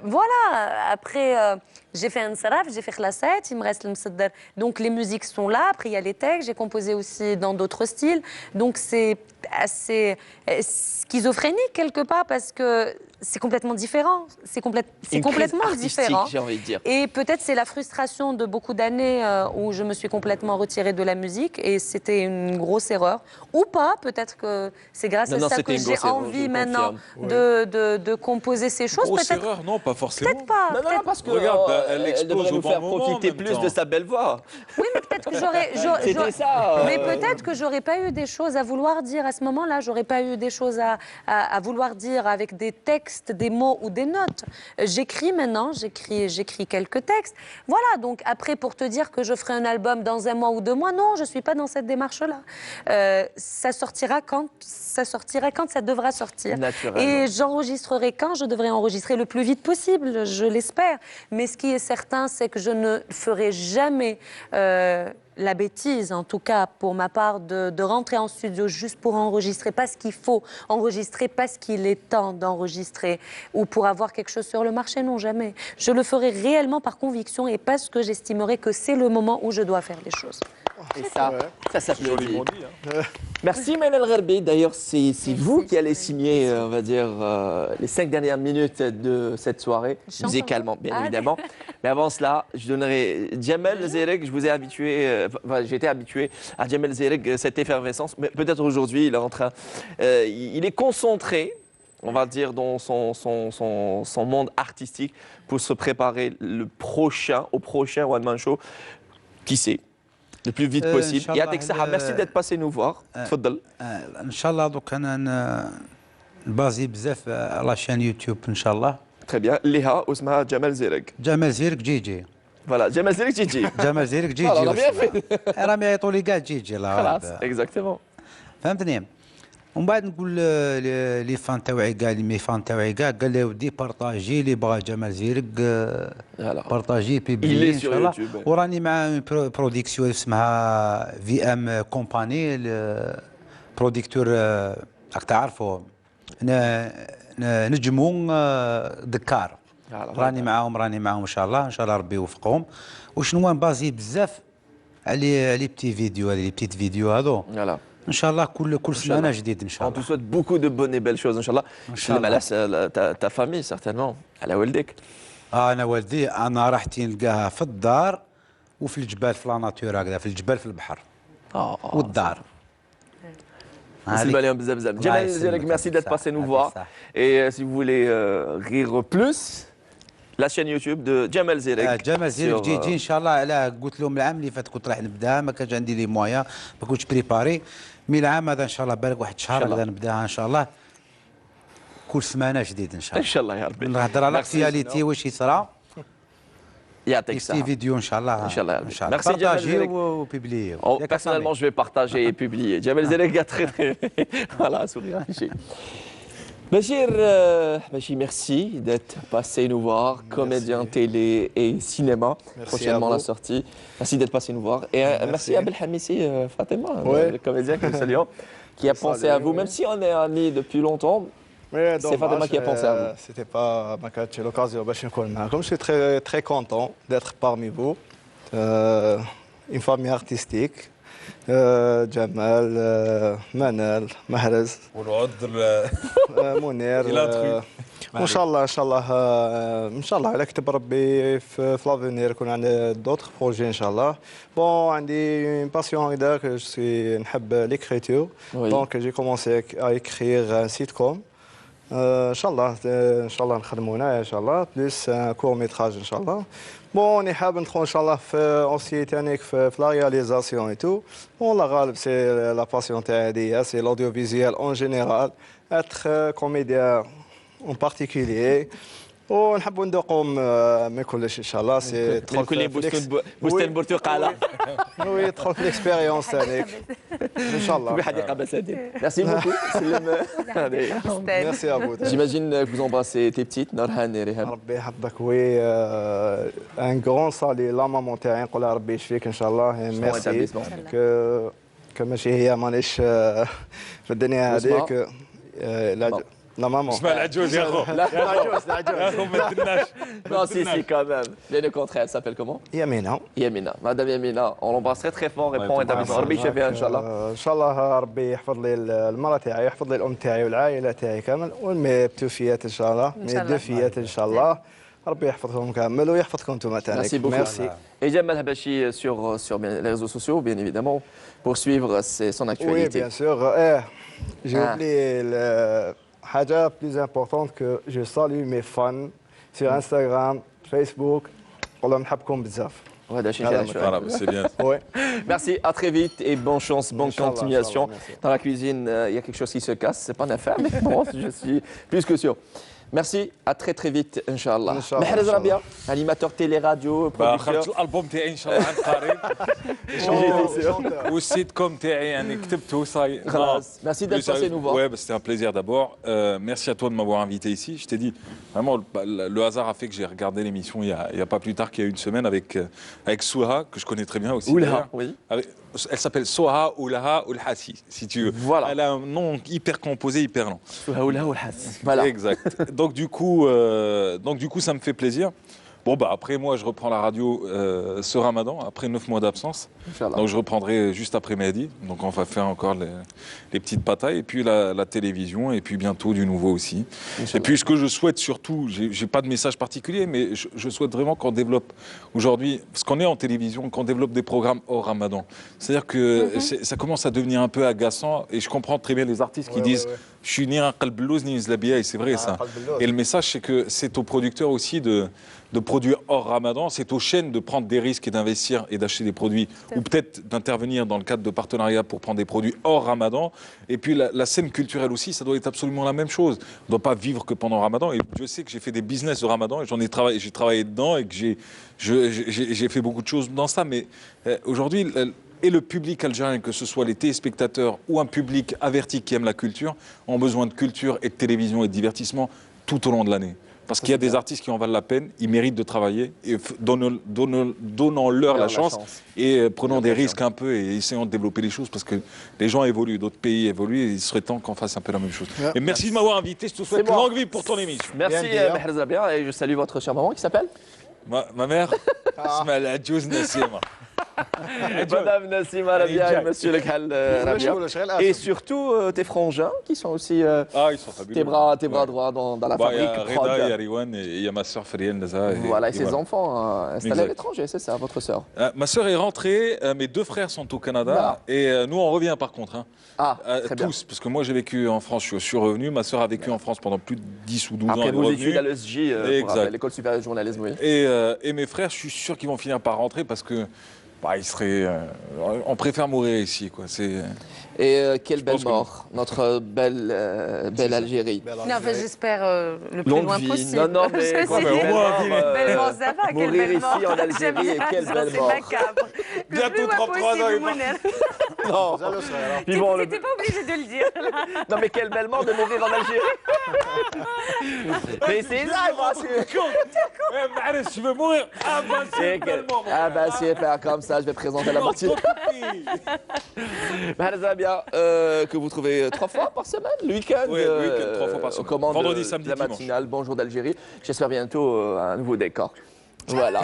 Voilà, après, j'ai fait un saraf, j'ai fait khlasset, il me reste le msadder. Donc les musiques sont là, après il y a les textes, j'ai composé aussi dans d'autres styles. Donc c'est assez schizophrénique quelque part parce que c'est complètement différent. C'est complètement différent. J'ai envie de dire. Et peut-être c'est la frustration de beaucoup d'années où je me suis complètement retirée de la musique et c'était une grosse erreur. Ou pas, peut-être que c'est grâce à ça que j'ai envie maintenant de composer ces choses. Grosse erreur, non, pas forcément. Peut-être pas. Non, parce que regarde, elle elle expose devrait au nous bon faire moment, profiter en même plus temps. de sa belle voix. Oui, mais peut-être que j'aurais ça. Mais peut-être que j'aurais pas eu des choses à vouloir dire à ce moment-là. J'aurais pas eu des choses à vouloir dire avec des textes, des mots ou des notes. J'écris maintenant, j'écris quelques textes. Voilà, donc après, pour te dire que je ferai un album dans 1 mois ou 2 mois, non, je suis pas dans cette démarche-là. Ça sortira quand ça devra sortir. Naturellement. Et j'enregistrerai quand je devrais enregistrer le plus vite possible, je l'espère. Mais ce qui est certain, c'est que je ne ferai jamais la bêtise, en tout cas pour ma part, de rentrer en studio juste pour enregistrer parce qu'il faut enregistrer, parce qu'il est temps d'enregistrer ou pour avoir quelque chose sur le marché, non, jamais. Je le ferai réellement par conviction et parce que j'estimerai que c'est le moment où je dois faire les choses. Et ça s'applaudit. Joliment dit. Hein. Merci Maël El Gharbi. D'ailleurs, c'est vous qui allez signer, on va dire, les 5 dernières minutes de cette soirée, musicalement, bien évidemment. Mais avant cela, je donnerai Djamel Zereg. Je vous ai habitué, j'ai été habitué à Djamel Zereg, cette effervescence. Mais peut-être aujourd'hui, il est en train, il est concentré, on va dire, dans son monde artistique pour se préparer au prochain One Man Show. Qui sait? Le plus vite possible. Yatek Saha, merci d'être passé nous voir. تفضل. ان شاء الله دوك انا نبازي بزاف على شان يوتيوب ان شاء الله. Très bien. Léha, اسمها جمال زيرق. جمال زيرك جي Voilà, جمال زيرق جي. جمال زيرك جي Voilà, on a bien fait. راهم يعيطوا لي كاع جي لا خلاص, exactement. فهمتني. ومن بعد نقول لي فان تاوعي كاع لي مي فان تاوعي كاع قال لي ودي بارطاجي اللي بغى جمال زيرك بارطاجي بيبلي ان شاء الله. وراني مع برودكسيون اسمها في ام كومباني بروديكتور راك تعرفوا نجمو دكار. راني معاهم ان شاء الله ربي يوفقهم. وشنو نبازي بزاف على لي بتي فيديو لي بتيت فيديو هذو. ان شاء الله كل سمانه جديد ان شاء الله. On te souhaite beaucoup de bonnes et belles choses, Inch'Allah. Ta famille, certainement. على والدك. انا والدي انا راحتي نلقاها في الدار وفي الجبال في لاناتور هكذا في الجبال في البحر. والدار. Djamel Zereg, merci d'être passé nous voir. Et si vous voulez rire plus, la chaîne YouTube de Djamel Zereg. Djamel Zereg جي ان شاء الله. علاه قلت لهم العام اللي فات كنت راح نبداها ما كانش عندي لي مويا ما كنتش بريباري. مي العام هذا ان شاء الله بالك واحد شهر هكذا نبداها ان شاء الله. كل سمانه جديد ان شاء الله. ان شاء الله يا ربي. نهضر على الاكتواليتي واش يصرى. يعطيك الصحة. فيديو ان شاء الله. ان شاء الله. Merci Djamel Zereg. Personnellement, je vais partager et publier. Djamel Zereg a très voilà, sourire. Bachir, merci d'être passé nous voir, comédien télé et cinéma, prochainement la sortie. Merci d'être passé nous voir. Et merci à Belhamissi Fatima, le comédien que nous saluons, qui a pensé à vous, même si on est amis depuis longtemps. Mais C'est Fatima qui a pensé à vous. C'était pas ma carte, j'ai l'occasion de je suis très, très content d'être parmi vous. Une famille artistique. Jamal, Manal, Mahrez, Mounir. وان شاء الله ان شاء الله ان شاء الله على كتب ربي في لافونير يكون عندنا دوطخ بروجي ان شاء الله بون عندي باسيون هكذاك جو سوي نحب ليكريتور دونك جي كومونسي ا ايكريغ ان سيت كوم ان شاء الله نخدموا هنايا ان شاء الله بليس كور ميتراج ان شاء الله بون راني حاب ندخل ان شاء الله في اونسي تانيك في لا رياليزاسيون اي تو بون الله غالب سي لا باسيون تاعي هذيا سي l'audioفيزيوال اون جينيرال اتر كوميديان en particulier ونحبوا نذوقوا من كلش ان شاء الله سي من كل بستان برتقاله وي يدخل في الاكسبيريونس هذيك ان شاء الله في حديقه بساتين ميرسي بوكو سلم ميرسي ابو J'imagine que vous embrassez tes petites Norhan et Rehab. ربي يحفظك وي ان غران سالي لا مامون تاعي نقولها ربي يشفيك ان شاء الله ميرسي كماشي هي مانيش في الدنيا هذيك لا مامون اسمع العجوز يا اخو لا العجوز يا اخو ما تدناش Non, si, quand même. Le contraire, elle s'appelle comment? يمينة Yamina. Madame Yamina, on l'embrasse très très fort et prend établissement. ربي يشفيها إن شاء الله. ان شاء الله ربي يحفظ لي المراه تاعي يحفظ لي الام تاعي والعائله تاعي كامل والمي بتوفيات ان شاء الله مي دوفيات ان شاء الله ربي يحفظهم كامل ويحفظكم انتم Merci تانيك beaucoup. ميرسي Et Jamal Habachi sur les réseaux sociaux, bien évidemment, pour suivre son Oui, actualité. bien sûr. J'ai oublié حاجة plus importante que je salue mes fans sur Instagram, Facebook. والله نحبكم بزاف. وهذا شيء هذا شيء Voilà, c'est bien. Oui. Merci, à très vite et bonne chance, bonne Inch'Allah, continuation. Inch'Allah, merci. Dans la cuisine, il y a quelque chose qui se casse, c'est pas une affaire, mais bon, je suis plus que sûr. Merci, à très très vite, Inch'Allah. Inch'Allah, Mahrez Inch'Allah. Rabia, animateur télé-radio, خرجت producteur. الالبوم تاعي ان شاء الله عن قريب والسيت كوم تاعي يعني كتبته صاي خلاص. Merci d'être passé nous voir. Ouais, bah, c'était un plaisir d'abord. Merci à toi de m'avoir invité ici. Je t'ai dit, vraiment, le hasard a fait que j'ai regardé l'émission il y a pas plus tard qu'il y a une semaine avec Souha, que je connais très bien aussi. Oulaha, d'ailleurs. oui. Elle s'appelle Souha Oulaha Oulhassi, si tu veux. Voilà. Elle a un nom hyper composé, hyper long. Voilà. Exact. Donc du coup, ça me fait plaisir. Bon, bah après, moi, je reprends la radio ce ramadan, après 9 mois d'absence. Inch'Allah. Donc je reprendrai juste après Mehdi. Donc on va faire encore les petites batailles. Et puis la télévision, et puis bientôt du nouveau aussi. Et puis ce que je souhaite surtout, j'ai pas de message particulier, mais je souhaite vraiment qu'on développe aujourd'hui, parce qu'on est en télévision, qu'on développe des programmes hors ramadan. C'est-à-dire que ça commence à devenir un peu agaçant, et je comprends très bien les artistes qui disent je suis ni un qalblouz ni une zlabia, et c'est vrai ça. Et le message, c'est que c'est aux producteurs aussi de produire hors ramadan, c'est aux chaînes de prendre des risques et d'investir et d'acheter des produits, ou peut-être d'intervenir dans le cadre de partenariats pour prendre des produits hors ramadan. Et puis la scène culturelle aussi, ça doit être absolument la même chose. On ne doit pas vivre que pendant ramadan. Et je sais que j'ai fait des business de ramadan et j'ai travaillé dedans et que j'ai fait beaucoup de choses dans ça. Mais aujourd'hui, et le public algérien, que ce soit les téléspectateurs ou un public averti qui aime la culture, ont besoin de culture et de télévision et de divertissement tout au long de l'année. Parce qu'il y a des artistes qui en valent la peine, ils méritent de travailler, et donnons-leur la chance et prenons des risques un peu et essayons de développer les choses parce que les gens évoluent, d'autres pays évoluent et il serait temps qu'on fasse un peu la même chose. Et merci de m'avoir invité, je te souhaite longue vie pour ton émission. Merci Mahrez Rabia et je salue votre chère maman qui s'appelle Ma mère, Ismaël Adjouz Nassima. Madame Nassima Rabia et Monsieur Le Khal Rabia. Et surtout tes frangins qui sont aussi ils sont fabuleux. tes bras droits dans la fabrique prod. Reda, il y a Riwan et il y a ma soeur Feriel Naza. Voilà, et ses enfants installés à l'étranger, c'est ça, votre soeur? Ma soeur est rentrée, mes deux frères sont au Canada et nous on revient par contre. Hein. Ah, très bien. Tous, parce que moi j'ai vécu en France, je suis revenu, ma soeur a vécu en France pendant plus de 10 ou 12 ans. Après vos études à l'ESJ, l'école supérieure de journalisme, oui. Et mes frères, je suis sûr qu'ils vont finir par rentrer parce que ils seraient, on préfère mourir ici, quoi. Et quelle belle mort, notre belle Algérie. Non, j'espère le plus Longue loin vie. possible. Non, mais Parce que au moins belle mort, ça va, quelle mourir belle ici mort. en Algérie, et quelle belle C'est mort. macabre. Bientôt 33 ans, il est mort. Non. مازالوا صغيرة. Vivons le... T'étais pas obligé de le dire. Là. Non mais quel bel mort de mourir en Algérie. Mais c'est ça, moi. Eh, Mahrez, tu veux mourir? Ah bah c'est tellement Ah bah c'est pas comme ça, je vais présenter la partie. Mahrez Rabia, que vous trouvez 3 fois par semaine, le week-end. Oui, le week-end, 3 fois par semaine. Aux commandes Vendredi, samedi, la dimanche. matinale, bonjour d'Algérie. J'espère bientôt un nouveau décor. Voilà.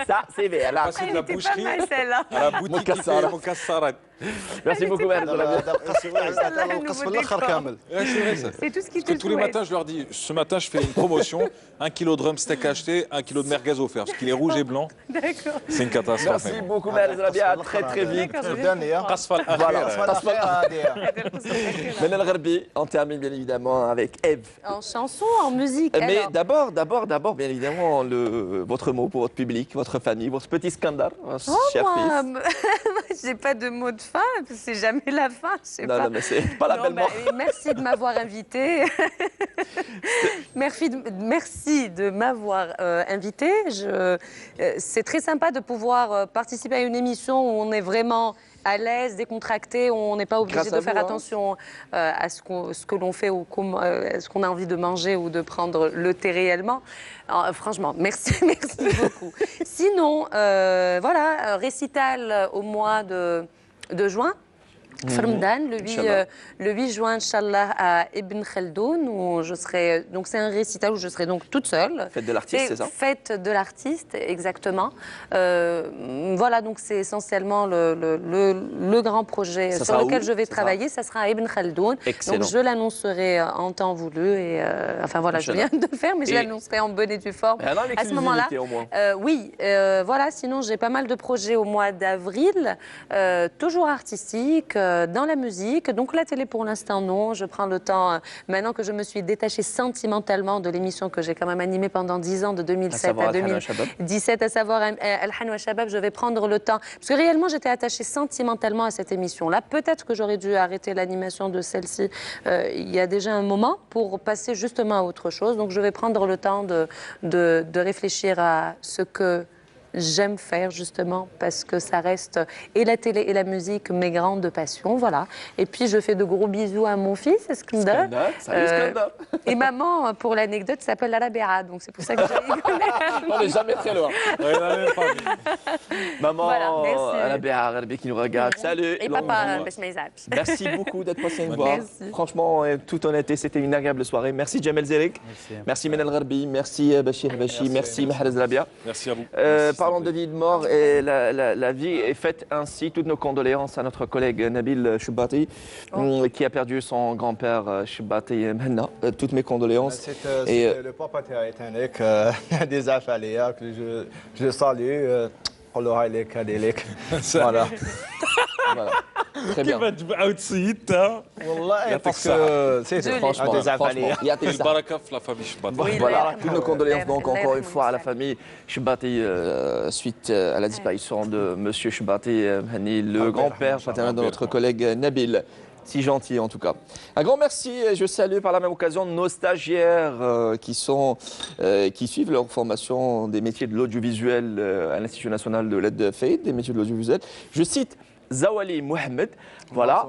Ça, c'est bien. Là. Passer de la Elle était pas boucherie mal celle-là. à la boutique qui fait mon cassarat. Merci beaucoup, Mahrez Rabia. القسم الاخر كامل. Ouais, c'est vrai ça. C'est tout ce qui Parce que te tous les souhaite. matins, je leur dis, ce matin, je fais une promotion, 1 kilo de drumsteak acheté, 1 kilo de merguez offert, parce qu'il est rouge et blanc. D'accord. C'est une catastrophe. Merci beaucoup, Mahrez Rabia. À très très vite. الثانية. Qasfa al-akhir. Voilà. هذه. Manel Gharbi, on termine bien évidemment avec Eve. En chanson, en musique. Mais alors. d'abord, bien évidemment, votre mot pour votre public, votre famille, votre petit scandale, Oh, cher moi, fils. j'ai pas de mot de fin, c'est jamais la fin, je sais Non, pas. non, mais c'est pas la Non, belle bah, mort. merci de m'avoir invité. Merci de m'avoir invité. C'est très sympa de pouvoir participer à une émission où on est vraiment à l'aise, décontracté, où on n'est pas obligé Grâce à de faire vous, hein. attention à ce que l'on fait ou à ce qu'on a envie de manger ou de prendre le thé réellement. Alors, franchement, merci, merci beaucoup. Sinon, voilà, récital au mois de juin. Ramadan, le 8 juin, Inch'Allah, à Ibn Khaldoun, où je serai. Donc, c'est un récital où je serai donc toute seule. Fête de l'artiste, c'est ça? Fête de l'artiste, exactement. Voilà, donc c'est essentiellement le grand projet Ça sur sera lequel où? je vais Ça travailler. Ça sera à Ibn Khaldoun. Excellent. Donc, je l'annoncerai en temps voulu. Et, enfin, voilà, je viens de le faire, mais je Et- l'annoncerai en bonne et due forme. Mais alors, À ce moment-là, l'exclusivité, au moins. oui, voilà, sinon j'ai pas mal de projets au mois d'avril, toujours artistiques, dans la musique. Donc la télé pour l'instant non, je prends le temps, maintenant que je me suis détachée sentimentalement de l'émission que j'ai quand même animée pendant 10 ans, de 2007 à 2017, à savoir Al-Han wa Shabab, je vais prendre le temps, parce que réellement j'étais attachée sentimentalement à cette émission-là. Peut-être que j'aurais dû arrêter l'animation de celle-ci il y a déjà un moment pour passer justement à autre chose. Donc je vais prendre le temps de réfléchir à ce que j'aime faire justement parce que ça reste et la télé et la musique mes grandes passions, voilà. Et puis je fais de gros bisous à mon fils, Iskandar. Salut, Iskandar. Et maman, pour l'anecdote, s'appelle Alabéa, donc c'est pour ça que j'ai rigolé. On n'est jamais très loin. Maman, Voilà, merci. Alabéa Gharbi qui nous regarde. Salut. Et Longue papa, joie. Bash Maïzab. Merci beaucoup d'être passé nous voir. Merci. Franchement, en toute honnêteté, c'était une agréable soirée. Merci Jamel Zerik. Merci Manel Gharbi. Merci Bachir Bachi. Merci Mahrez Rabia. Merci à vous. Parlons de vie et de mort, et la vie est faite ainsi. Toutes nos condoléances à notre collègue Nabil Choubati, qui a perdu son grand-père Choubati Mhenna. Toutes mes condoléances. C'est le papa تاعك des affalés que je salue. قولوا هاي لك هذه لك. Voilà. Voilà. Très bien. والله parce ça. que c'est Franchement, des affalés. il y a des Baraka la famille Chibata. Oui, Voilà, l'air, toutes nos condoléances donc l'air, encore l'air, une fois à la l'air. famille Choubati suite à la disparition de Monsieur Choubati Mhenni, le grand-père paternel de notre collègue Nabil. Si gentil en tout cas. Un grand merci. Je salue par la même occasion nos stagiaires qui suivent leur formation des métiers de l'audiovisuel à l'Institut national de l'aide faite, des métiers de l'audiovisuel. Je cite Zawali Mohamed, voilà.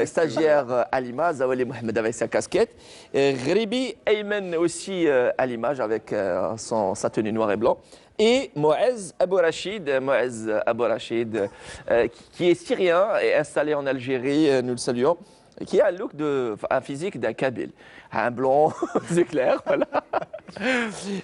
Stagiaire à l'image, Zawali Mohamed avec sa casquette. Ghribi Ayman aussi à l'image avec sa tenue noir et blanc. Et Moaz Abou Rachid, qui est syrien et installé en Algérie, nous le saluons, qui a un physique d'un Kabyle. Un blond, c'est clair, voilà.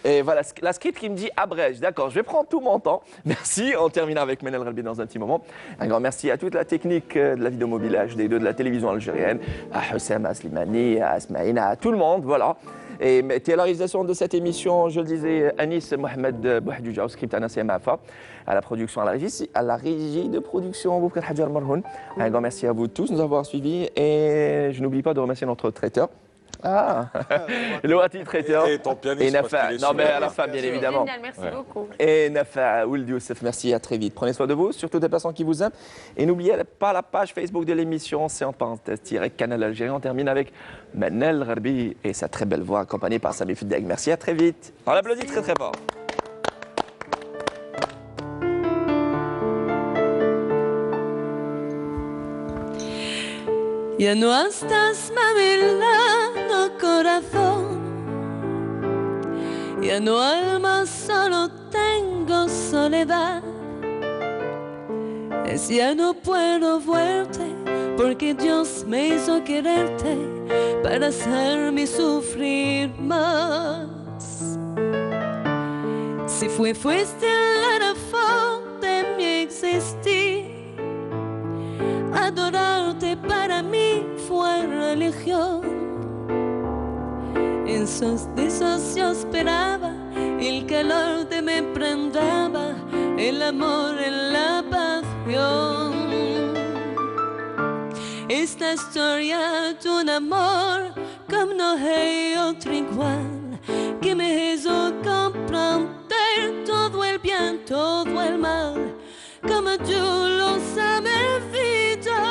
Et voilà, la script qui me dit abrège. D'accord, je vais prendre tout mon temps. Merci, on termine avec Manel Gharbi dans un petit moment. Un grand merci à toute la technique de la vidéo mobile HD2 de la télévision algérienne, à Hussam, à Slimani, à Asmaïna, à tout le monde, voilà. Et la réalisation de cette émission, je le disais, Anis Mohamed Bouhdouja, au script Anas Yamafa, à la production, à la régie de production, Boubkar Hadjar Marhoun. Un grand merci à vous tous de nous avoir suivis et je n'oublie pas de remercier notre traiteur. Le Wati traiteur. Et ton pianiste. Et Nafa, non mais à la fin bien évidemment. Génial, merci beaucoup. Et Nafa Ould Youssef, merci, à très vite. Prenez soin de vous, surtout des personnes qui vous aiment. Et n'oubliez pas la page Facebook de l'émission, c'est en parenthèse, Canal Algérie. On termine avec Manel Gharbi et sa très belle voix accompagnée par Sami Fudeg. Merci, à très vite. On l'applaudit très très fort. 1 Ya no estás, mami, no corazón. Ya no alma, solo tengo soledad. Es ya no puedo verte, porque Dios me hizo quererte para hacerme sufrir más. Si fuiste la razón de mi existir, adorarte para mí fue religión. En sus besos yo esperaba, el calor de me prendaba, el amor en la pasión. Esta historia de un amor como no hay otro igual, que me hizo comprender todo el bien, todo el mal, como tú lo sabes, vida.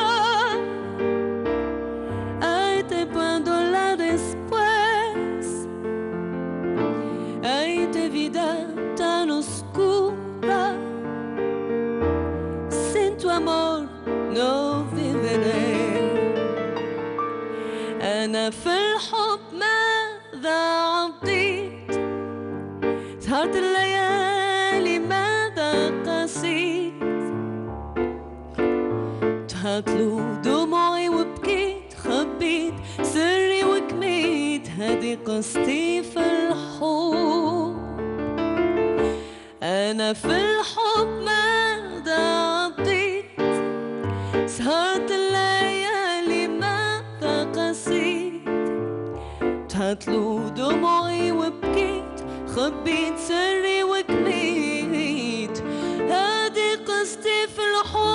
Ay, te puedo hablar después. Ay, de vida tan oscura, sin tu amor no viviré. أنا في الحب ماذا عطيت؟ سهرت الليالي ماذا قسيت؟ تهطلوا دموعي وبكيت، خبيت سري وكميت، هذه قصتي في الحب. أنا في الحب ماذا عطيت؟ سهرت الليالي ماذا قسيت؟ تهطلوا دموعي وبكيت، خبيت سري وكميت، هذه قصتي في الحب.